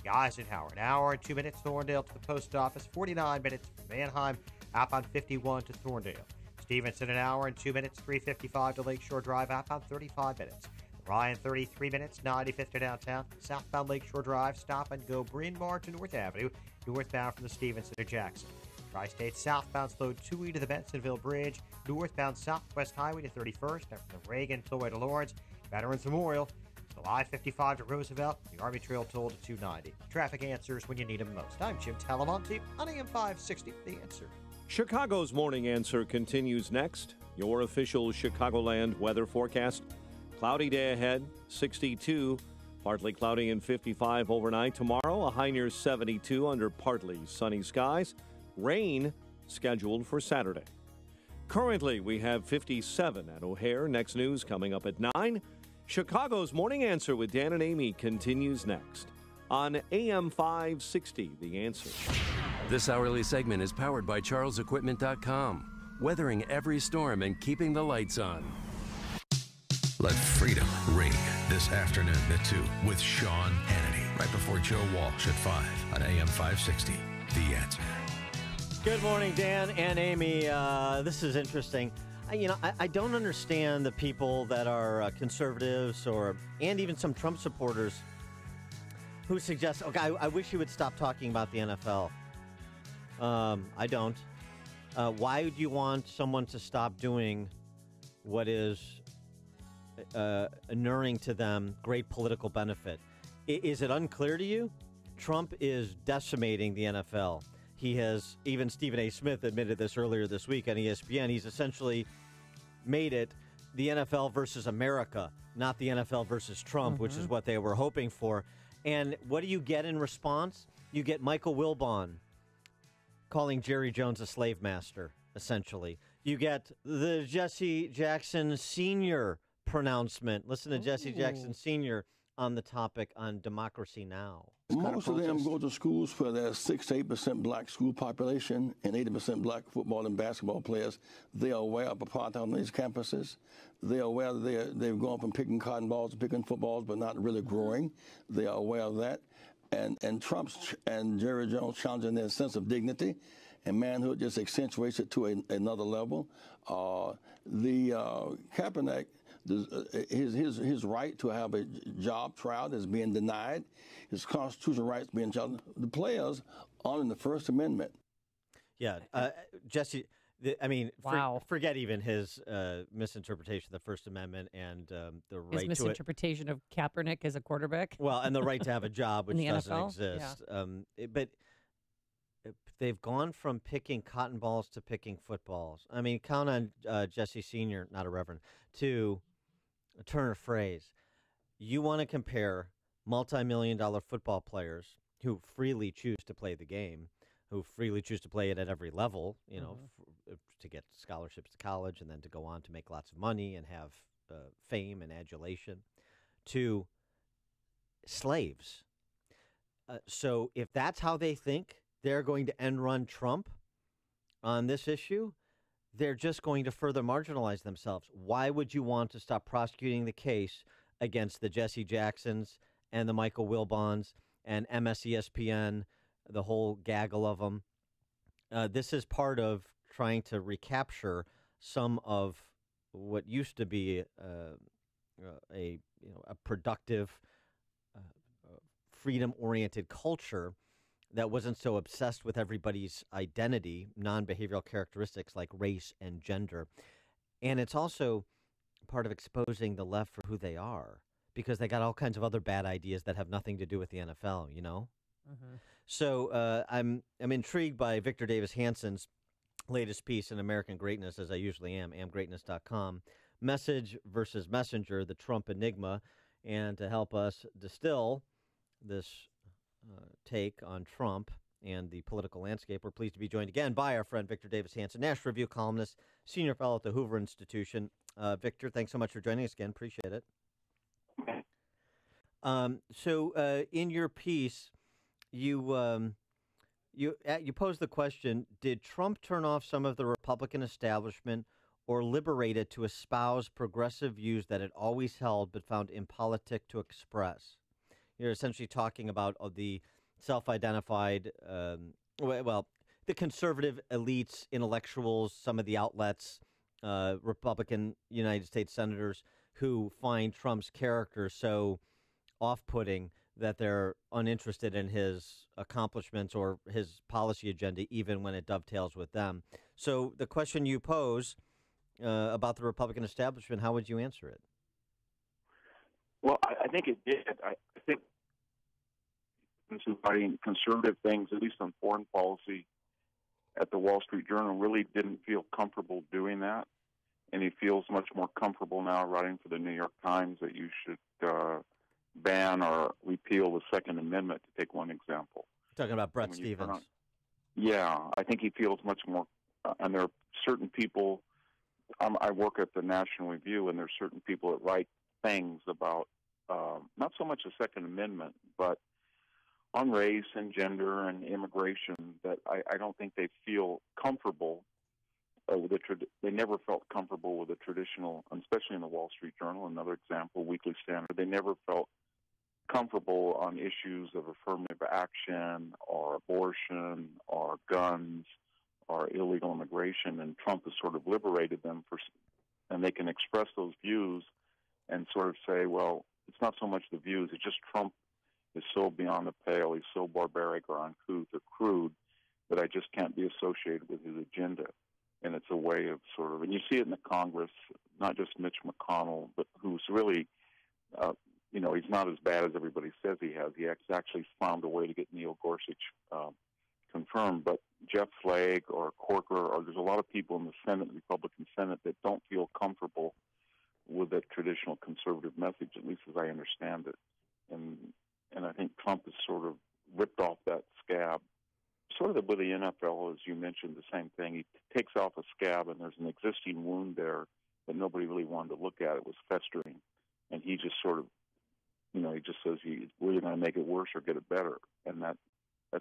The Eisenhower, an hour and 2 minutes, Thorndale to the post office, 49 minutes from Manheim, outbound 51 to Thorndale. Stevenson, an hour and 2 minutes, 3:55 to Lakeshore Drive, outbound 35 minutes. Ryan, 33 minutes, 95th to downtown. Southbound Lakeshore Drive, stop and go Bryn Mawr to North Avenue, northbound from the Stevenson to Jackson. Tri-State southbound slow 2E to the Bensonville Bridge, northbound Southwest Highway to 31st, and from the Reagan Tollway to Lawrence, Veterans Memorial, still I-55 to Roosevelt, the Army Trail toll to 290. Traffic answers when you need them most. I'm Jim Talamonte on AM 560, The Answer. Chicago's Morning Answer continues next. Your official Chicagoland weather forecast. Cloudy day ahead, 62. Partly cloudy and 55 overnight. Tomorrow, a high near 72 under partly sunny skies. Rain scheduled for Saturday. Currently, we have 57 at O'Hare. Next news coming up at 9. Chicago's Morning Answer with Dan and Amy continues next on AM 560, The Answer. This hourly segment is powered by CharlesEquipment.com. Weathering every storm and keeping the lights on. Let freedom ring this afternoon at 2 with Sean Hannity. Right before Joe Walsh at 5 on AM 560, The Answer. Good morning, Dan and Amy. This is interesting. I don't understand the people that are conservatives and even some Trump supporters who suggest, okay, I wish you would stop talking about the NFL. I don't. Why would you want someone to stop doing what is inuring to them great political benefit? Is it unclear to you? Trump is decimating the NFL. He has, even Stephen A. Smith admitted this earlier this week on ESPN, he's essentially made it the NFL versus America, not the NFL versus Trump, which is what they were hoping for. And what do you get in response? You get Michael Wilbon calling Jerry Jones a slave master, essentially. You get the Jesse Jackson Sr. pronouncement. Listen to Jesse Jackson Sr. on the topic on Democracy Now! Most of them go to schools where there's 6 to 8% black school population and 80% black football and basketball players. They are aware of apartheid on these campuses. They are aware that they've gone from picking cotton balls to picking footballs, but not really growing. They are aware of that. And Trump's and Jerry Jones challenging their sense of dignity and manhood just accentuates it to another level. Kaepernick, his right to have a job trial is being denied. His constitutional rights being challenged. The players honoring the First Amendment. Yeah, Jesse. Forget even his misinterpretation of the First Amendment and the right his misinterpretation of Kaepernick as a quarterback. Well, and the right to have a job, which doesn't NFL? exist. Yeah. But they've gone from picking cotton balls to picking footballs. I mean, count on Jesse Sr., not a reverend, to turn a phrase. You want to compare multi-million-dollar football players who freely choose to play the game, who freely choose to play it at every level, you know, to get scholarships to college and then to go on to make lots of money and have fame and adulation, to slaves. So if that's how they think they're going to end run Trump on this issue, they're just going to further marginalize themselves. Why would you want to stop prosecuting the case against the Jesse Jacksons and the Michael Wilbons and MSESPN, the whole gaggle of them? This is part of trying to recapture some of what used to be a productive, freedom-oriented culture that wasn't so obsessed with everybody's identity, non-behavioral characteristics like race and gender. And it's also part of exposing the left for who they are, because they got all kinds of other bad ideas that have nothing to do with the NFL, you know? Mm-hmm. So I'm intrigued by Victor Davis Hanson's latest piece in American Greatness, as I usually amgreatness.com, Message versus Messenger, the Trump Enigma. And to help us distill this take on Trump and the political landscape, we're pleased to be joined again by our friend Victor Davis Hanson, National Review columnist, senior fellow at the Hoover Institution. Victor, thanks so much for joining us again. Appreciate it. So in your piece, you posed the question, did Trump turn off some of the Republican establishment or liberate it to espouse progressive views that it always held but found impolitic to express? You're essentially talking about the self-identified, the conservative elites, intellectuals, some of the outlets, Republican United States senators who find Trump's character so off-putting that they're uninterested in his accomplishments or his policy agenda, even when it dovetails with them. So the question you pose about the Republican establishment, how would you answer it? Well, I think it did. I think fighting conservative things, at least on foreign policy, at the Wall Street Journal, really didn't feel comfortable doing that. And he feels much more comfortable now writing for the New York Times that you should ban or repeal the Second Amendment, to take one example. Talking about Brett Stevens. Yeah, I think he feels much more, and there are certain people, I work at the National Review, and there are certain people that write things about, not so much the Second Amendment, but on race and gender and immigration, that I don't think they feel comfortable with they never felt comfortable with the traditional, especially in the Wall Street Journal, another example, Weekly Standard. They never felt comfortable on issues of affirmative action or abortion or guns or illegal immigration, and Trump has sort of liberated them and they can express those views and sort of say, well, it's not so much the views, it's just Trump is so beyond the pale, he's so barbaric or uncouth or crude that I just can't be associated with his agenda. And it's a way of sort of, and you see it in the Congress, not just Mitch McConnell, but who's really, he's not as bad as everybody says he has. He actually found a way to get Neil Gorsuch confirmed. But Jeff Flake or Corker, or there's a lot of people in the Senate, the Republican Senate, that don't feel comfortable with that traditional conservative message, at least as I understand it. And I think Trump has sort of ripped off that scab. Sort of with the NFL, as you mentioned, the same thing. He takes off a scab, and there's an existing wound there that nobody really wanted to look at. It was festering. And he just sort of, he just says, we're either going to make it worse or get it better. And that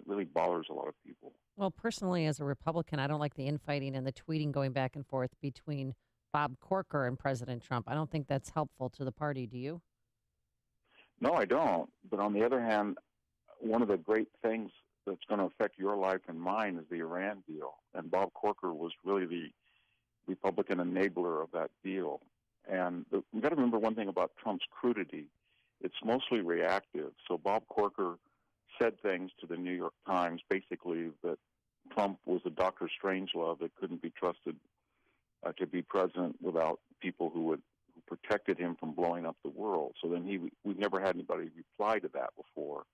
really bothers a lot of people. Well, personally, as a Republican, I don't like the infighting and the tweeting going back and forth between Bob Corker and President Trump. I don't think that's helpful to the party. Do you? No, I don't. But on the other hand, one of the great things that's going to affect your life and mine is the Iran deal. And Bob Corker was really the Republican enabler of that deal. And we've got to remember one thing about Trump's crudity. It's mostly reactive. So Bob Corker said things to the New York Times, basically that Trump was a Dr. Strangelove that couldn't be trusted to be president without people who protected him from blowing up the world. So then we've never had anybody reply to that before.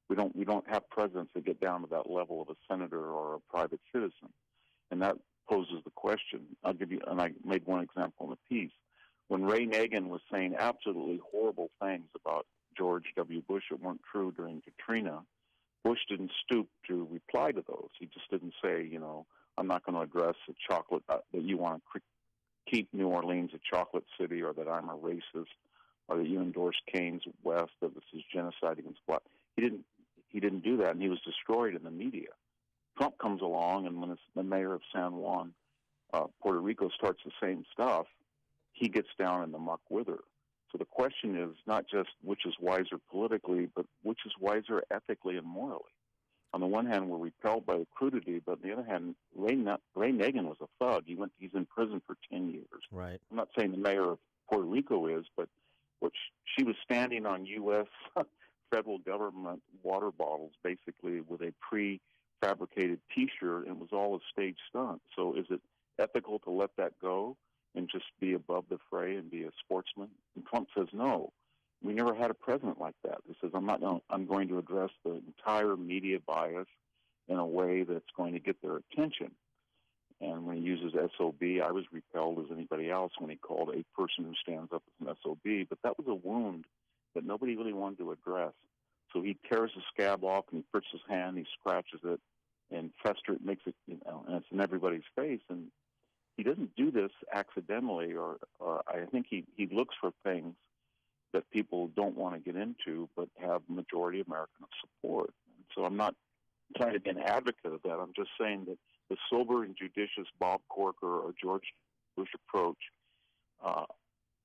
We don't have presidents that get down to that level of a senator or a private citizen, and that poses the question. I'll give you, and I made one example in the piece. When Ray Nagin was saying absolutely horrible things about George W. Bush that weren't true during Katrina, Bush didn't stoop to reply to those. He just didn't say, I'm not going to address the chocolate, that you want to keep New Orleans a chocolate city, or that I'm a racist, or that you endorse Keynes West, that this is genocide against black. He didn't do that, and he was destroyed in the media. Trump comes along, and when it's the mayor of San Juan, Puerto Rico, starts the same stuff, he gets down in the muck with her. So the question is not just which is wiser politically, but which is wiser ethically and morally. On the one hand, we're repelled by the crudity, but on the other hand, Ray Nagin was a thug. He's in prison for 10 years. Right. I'm not saying the mayor of Puerto Rico is, but she was standing on U.S. federal government water bottles, basically, with a prefabricated T-shirt, and it was all a stage stunt. So is it ethical to let that go and just be above the fray and be a sportsman? And Trump says no. We never had a president like that. He says, I'm going to address the entire media bias in a way that's going to get their attention. And when he uses SOB, I was repelled as anybody else when he called a person who stands up as an SOB. But that was a wound that nobody really wanted to address. So he tears the scab off and he puts his hand, he scratches it, and makes it, and it's in everybody's face. And he doesn't do this accidentally, or I think he looks for things that people don't want to get into but have majority American support. So I'm not trying to be an advocate of that. I'm just saying that the sober and judicious Bob Corker or George Bush approach,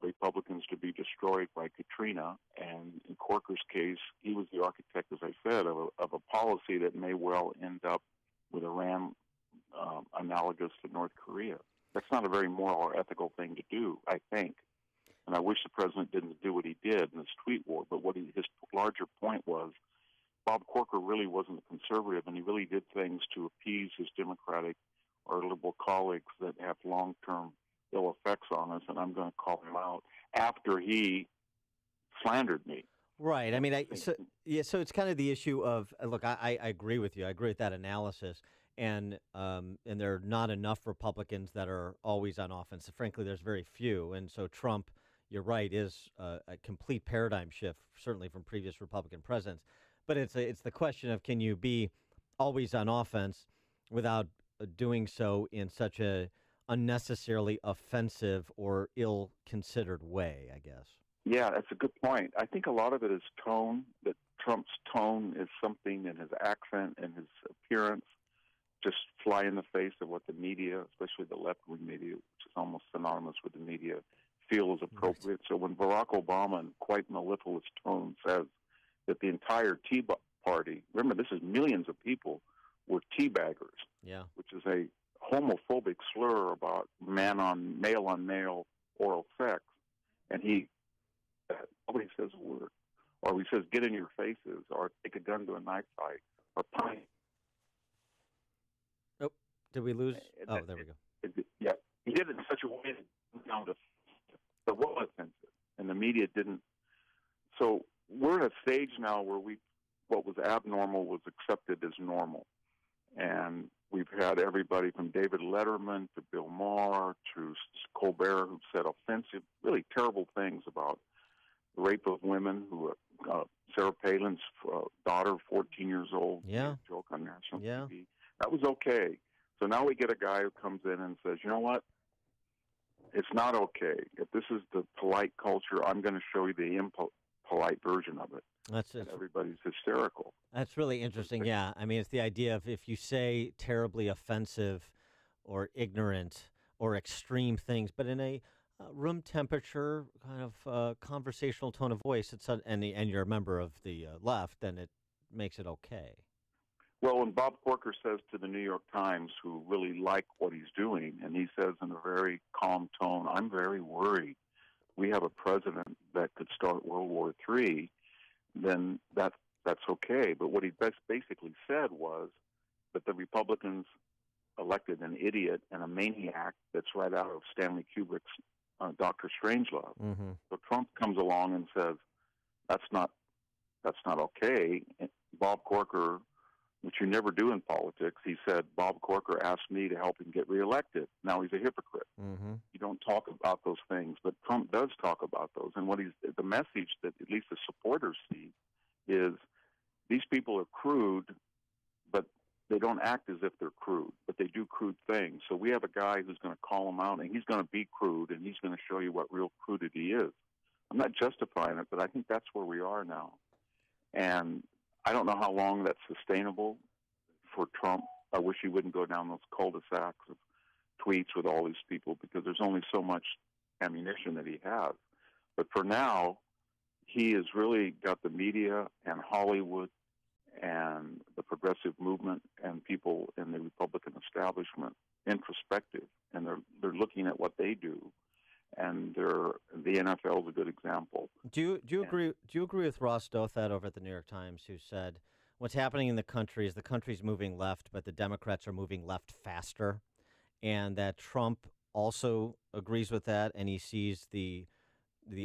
Republicans to be destroyed by Katrina, and in Corker's case, he was the architect, as I said, of a policy that may well end up with Iran analogous to North Korea. That's not a very moral or ethical thing to do, I think. And I wish the president didn't do what he did in this tweet war. But his larger point was, Bob Corker really wasn't a conservative, and he really did things to appease his Democratic or liberal colleagues that have long-term ill effects on us, and I'm going to call him out after he slandered me. Right. I mean, so it's kind of the issue of, look, I agree with you. I agree with that analysis. And there are not enough Republicans that are always on offense. Frankly, there's very few. And so Trump, you're right, is a complete paradigm shift, certainly from previous Republican presidents. But it's the question of, can you be always on offense without doing so in such a unnecessarily offensive or ill-considered way, I guess. Yeah, that's a good point. I think a lot of it is tone, that Trump's tone is something in his accent and his appearance just fly in the face of what the media, especially the left-wing media, which is almost synonymous with the media, feel is appropriate. Right. So when Barack Obama, in quite mellifluous tone, says that the entire Tea Party, remember this is millions of people, were teabaggers, which is a homophobic slur about male-on-male oral sex, and nobody says a word. Or he says, get in your faces, or take a gun to a knife fight, or punch. Oh, did we lose? There we go. Yeah, he did it in such a way that it was offensive, and the media didn't. So we're at a stage now where what was abnormal was accepted as normal. And we've had everybody from David Letterman to Bill Maher to Colbert who said offensive, really terrible things about the rape of women, Sarah Palin's daughter, 14 years old, joke on national TV. That was okay. So now we get a guy who comes in and says, you know what? It's not okay. If this is the polite culture, I'm going to show you the impolite version of it. And everybody's hysterical. That's really interesting. Yeah. I mean, it's the idea of if you say terribly offensive or ignorant or extreme things, but in a room temperature kind of conversational tone of voice, and you're a member of the left, then it makes it okay. Well, when Bob Corker says to the New York Times, who really like what he's doing, and he says in a very calm tone, I'm very worried we have a president that could start World War III, then that's okay. But what he basically said was that the Republicans elected an idiot and a maniac that's right out of Stanley Kubrick's Dr. Strangelove. Mm-hmm. So Trump comes along and says, that's not okay. Bob Corker, which you never do in politics, he said, Bob Corker asked me to help him get reelected. Now he's a hypocrite. Mm-hmm. You don't talk about those things, but Trump does talk about those. And the message that at least the supporters see is these people are crude, but they don't act as if they're crude, but they do crude things. So we have a guy who's going to call them out, and he's going to be crude, and he's going to show you what real crudity is. I'm not justifying it, but I think that's where we are now. And I don't know how long that's sustainable for Trump. I wish he wouldn't go down those cul-de-sacs of tweets with all these people, because there's only so much ammunition that he has. But for now, he has really got the media and Hollywood and the progressive movement and people in the Republican establishment introspective, and they're looking at what they do, and the NFL is a good example. Do you agree with Ross Douthat over at the New York Times, who said what's happening in the country is the country's moving left, but the Democrats are moving left faster, and that Trump also agrees with that, and he sees the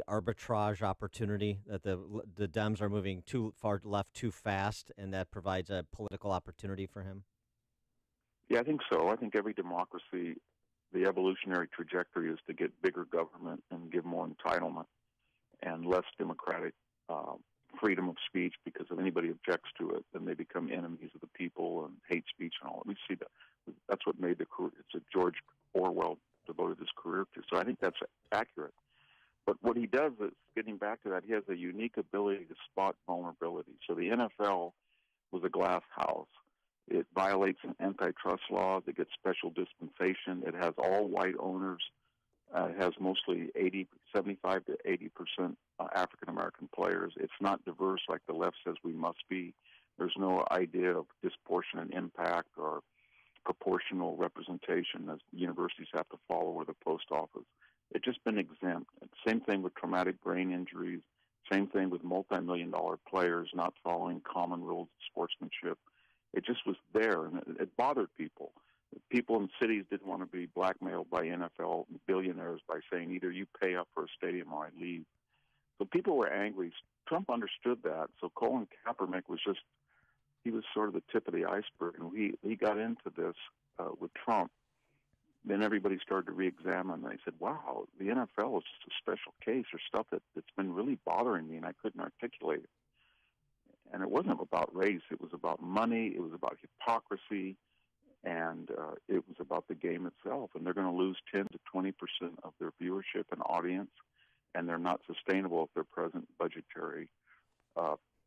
arbitrage opportunity that the Dems are moving too far left too fast, and that provides a political opportunity for him? Yeah, I think so. I think every democracy, the evolutionary trajectory is to get bigger government and give more entitlement and less democratic freedom of speech, because if anybody objects to it, then they become enemies of the people and hate speech and all. We see that. That's what made it's a George Orwell devoted his career to. So I think that's accurate. But what he does is, getting back to that, he has a unique ability to spot vulnerability. So the NFL was a glass house. It violates an antitrust law. It gets special dispensation. It has all white owners. It has mostly 75 to 80% African-American players. It's not diverse like the left says we must be. There's no idea of disproportionate impact or proportional representation as universities have to follow, or the post office. It's just been exempt. Same thing with traumatic brain injuries. Same thing with multi-million-dollar players not following common rules of sportsmanship. It just was there, and it bothered people. People in cities didn't want to be blackmailed by NFL billionaires by saying either you pay up for a stadium or I leave. So people were angry. Trump understood that. So Colin Kaepernick was sort of the tip of the iceberg, and he got into this with Trump. Then everybody started to re-examine, and they said, wow, the NFL is just a special case, or stuff that's been really bothering me, and I couldn't articulate it. And it wasn't about race. It was about money. It was about hypocrisy. And it was about the game itself. And they're going to lose 10 to 20% of their viewership and audience, and they're not sustainable with their present budgetary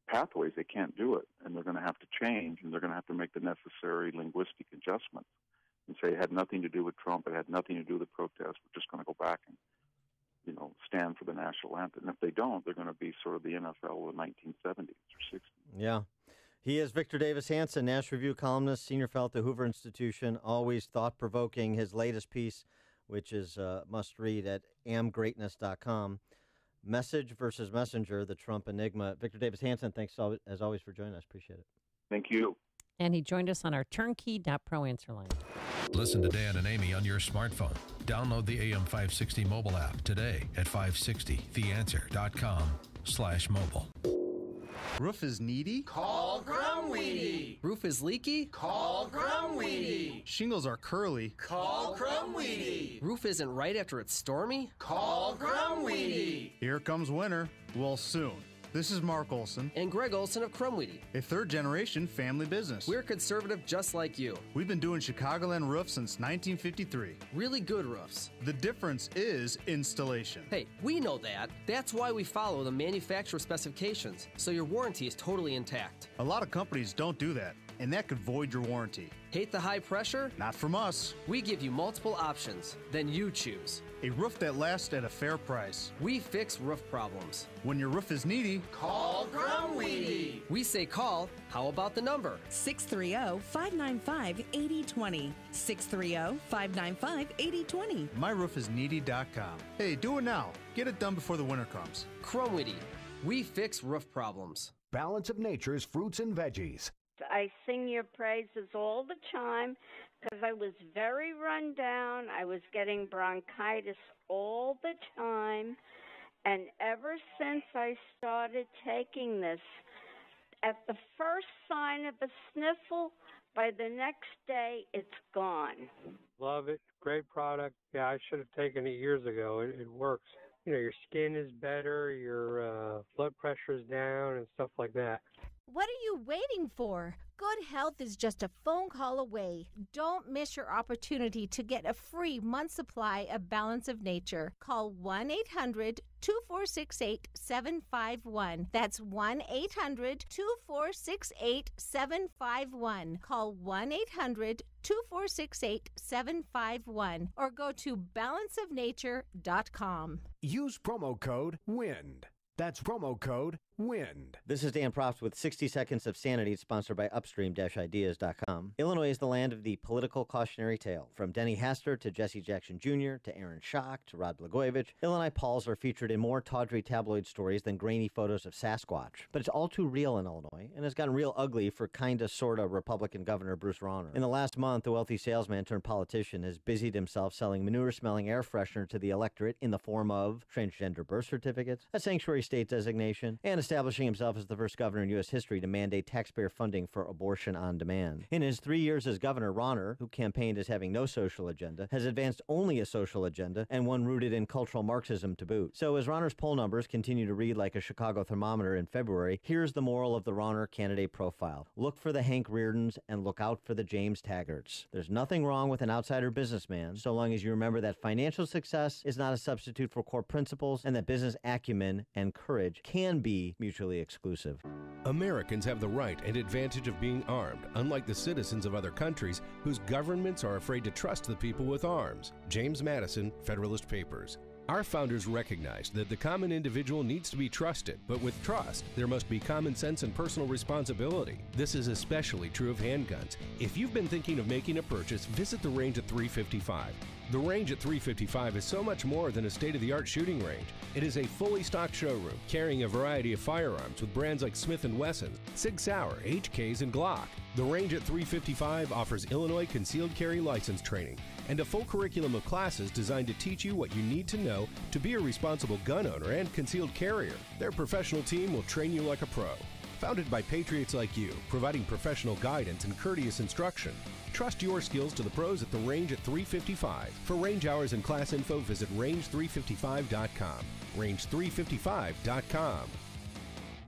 pathways. They can't do it. And they're going to have to change, and they're going to have to make the necessary linguistic adjustments and say it had nothing to do with Trump. It had nothing to do with the protest. We're just going to go back and stand for the national anthem. And if they don't, they're going to be sort of the NFL of the 1970s or 60s. Yeah. He is Victor Davis Hanson, National Review columnist, senior fellow at the Hoover Institution, always thought-provoking. His latest piece, which is must-read at amgreatness.com, Message versus Messenger, the Trump Enigma. Victor Davis Hanson, thanks as always for joining us. Appreciate it. Thank you. And he joined us on our turnkey.pro answer line. Listen to Dan and Amy on your smartphone. Download the AM 560 mobile app today at 560theanswer.com/mobile. Roof is needy? Call Crumweedy. Roof is leaky? Call Crumweedy. Shingles are curly? Call Crumweedy. Roof isn't right after it's stormy? Call Crumweedy. Here comes winter. Well, soon. This is Mark Olson. And Greg Olson of Crumweedy. A third-generation family business. We're conservative just like you. We've been doing Chicagoland roofs since 1953. Really good roofs. The difference is installation. Hey, we know that. That's why we follow the manufacturer specifications, so your warranty is totally intact. A lot of companies don't do that, and that could void your warranty. Hate the high pressure? Not from us. We give you multiple options. Then you choose. A roof that lasts at a fair price. We fix roof problems. When your roof is needy, call Crumweedy. We say call. How about the number? 630-595-8020. 630-595-8020. myroofisneedy.com. Hey, do it now. Get it done before the winter comes. Crumweedy. We fix roof problems. Balance of Nature's fruits and veggies. I sing your praises all the time because I was very run down. I was getting bronchitis all the time. And ever since I started taking this, At the first sign of a sniffle, by the next day, it's gone. Love it. Great product. Yeah, I should have taken it years ago. It works. You know, your skin is better, your blood pressure is down, and stuff like that. What are you waiting for? Good health is just a phone call away. Don't miss your opportunity to get a free month supply of Balance of Nature. Call 1-800-2468-751. That's 1-800-2468-751. Call 1-800-2468-751 or go to balanceofnature.com. Use promo code WIND. That's promo code WIND. This is Dan Proft with 60 Seconds of Sanity, sponsored by Upstream-Ideas.com. Illinois is the land of the political cautionary tale. From Denny Hastert to Jesse Jackson Jr. to Aaron Schock to Rod Blagojevich, Illini Pauls are featured in more tawdry tabloid stories than grainy photos of Sasquatch. But it's all too real in Illinois, and has gotten real ugly for kinda sorta Republican Governor Bruce Rauner. In the last month, the wealthy salesman turned politician has busied himself selling manure-smelling air freshener to the electorate in the form of transgender birth certificates, a sanctuary state designation, and establishing himself as the first governor in U.S. history to mandate taxpayer funding for abortion on demand. In his 3 years as governor, Rauner, who campaigned as having no social agenda, has advanced only a social agenda, and one rooted in cultural Marxism to boot. So as Rauner's poll numbers continue to read like a Chicago thermometer in February, here's the moral of the Rauner candidate profile. Look for the Hank Reardons and look out for the James Taggarts. There's nothing wrong with an outsider businessman, so long as you remember that financial success is not a substitute for core principles, and that business acumen and courage can be mutually exclusive. Americans have the right and advantage of being armed, unlike the citizens of other countries whose governments are afraid to trust the people with arms. James Madison, Federalist Papers. Our founders recognized that the common individual needs to be trusted, but with trust, there must be common sense and personal responsibility. This is especially true of handguns. If you've been thinking of making a purchase, visit the Range at 355. The Range at 355 is so much more than a state-of-the-art shooting range. It is a fully stocked showroom carrying a variety of firearms with brands like Smith & Wesson, Sig Sauer, HKs, and Glock. The Range at 355 offers Illinois concealed carry license training and a full curriculum of classes designed to teach you what you need to know to be a responsible gun owner and concealed carrier. Their professional team will train you like a pro. Founded by patriots like you, providing professional guidance and courteous instruction. Trust your skills to the pros at the Range at 355. For range hours and class info, visit range355.com. range355.com.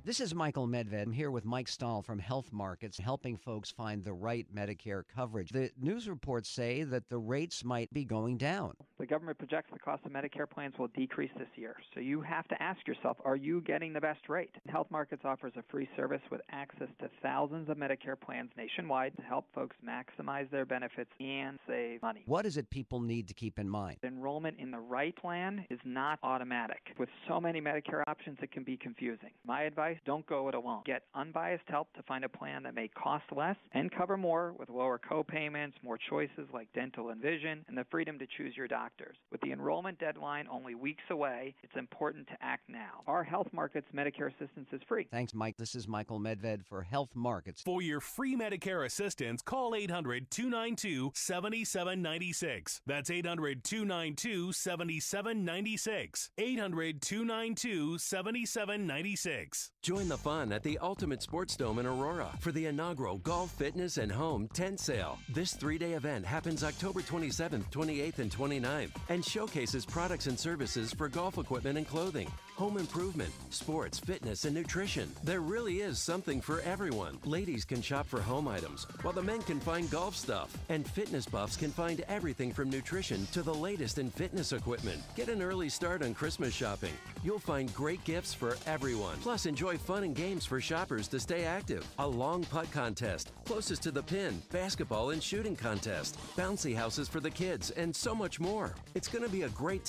This is Michael Medved. I'm here with Mike Stahl from Health Markets, helping folks find the right Medicare coverage. The news reports say that the rates might be going down. The government projects the cost of Medicare plans will decrease this year. So you have to ask yourself, are you getting the best rate? Health Markets offers a free service with access to thousands of Medicare plans nationwide to help folks maximize their benefits and save money. What is it people need to keep in mind? Enrollment in the right plan is not automatic. With so many Medicare options, it can be confusing. My advice, don't go it alone. Get unbiased help to find a plan that may cost less and cover more with lower co-payments, more choices like dental and vision, and the freedom to choose your doctors. With the enrollment deadline only weeks away, it's important to act now. Our Health Markets Medicare assistance is free. Thanks, Mike. This is Michael Medved for Health Markets. For your free Medicare assistance, call 800-292-7796. That's 800-292-7796. 800-292-7796. Join the fun at the Ultimate Sports Dome in Aurora for the inaugural Golf, Fitness, and Home Tent Sale. This 3-day event happens October 27th, 28th, and 29th and showcases products and services for golf equipment and clothing, home improvement, sports, fitness, and nutrition. There really is something for everyone. Ladies can shop for home items, while the men can find golf stuff. And fitness buffs can find everything from nutrition to the latest in fitness equipment. Get an early start on Christmas shopping. You'll find great gifts for everyone. Plus, enjoy fun and games for shoppers to stay active. A long putt contest, closest to the pin, basketball and shooting contest, bouncy houses for the kids, and so much more. It's going to be a great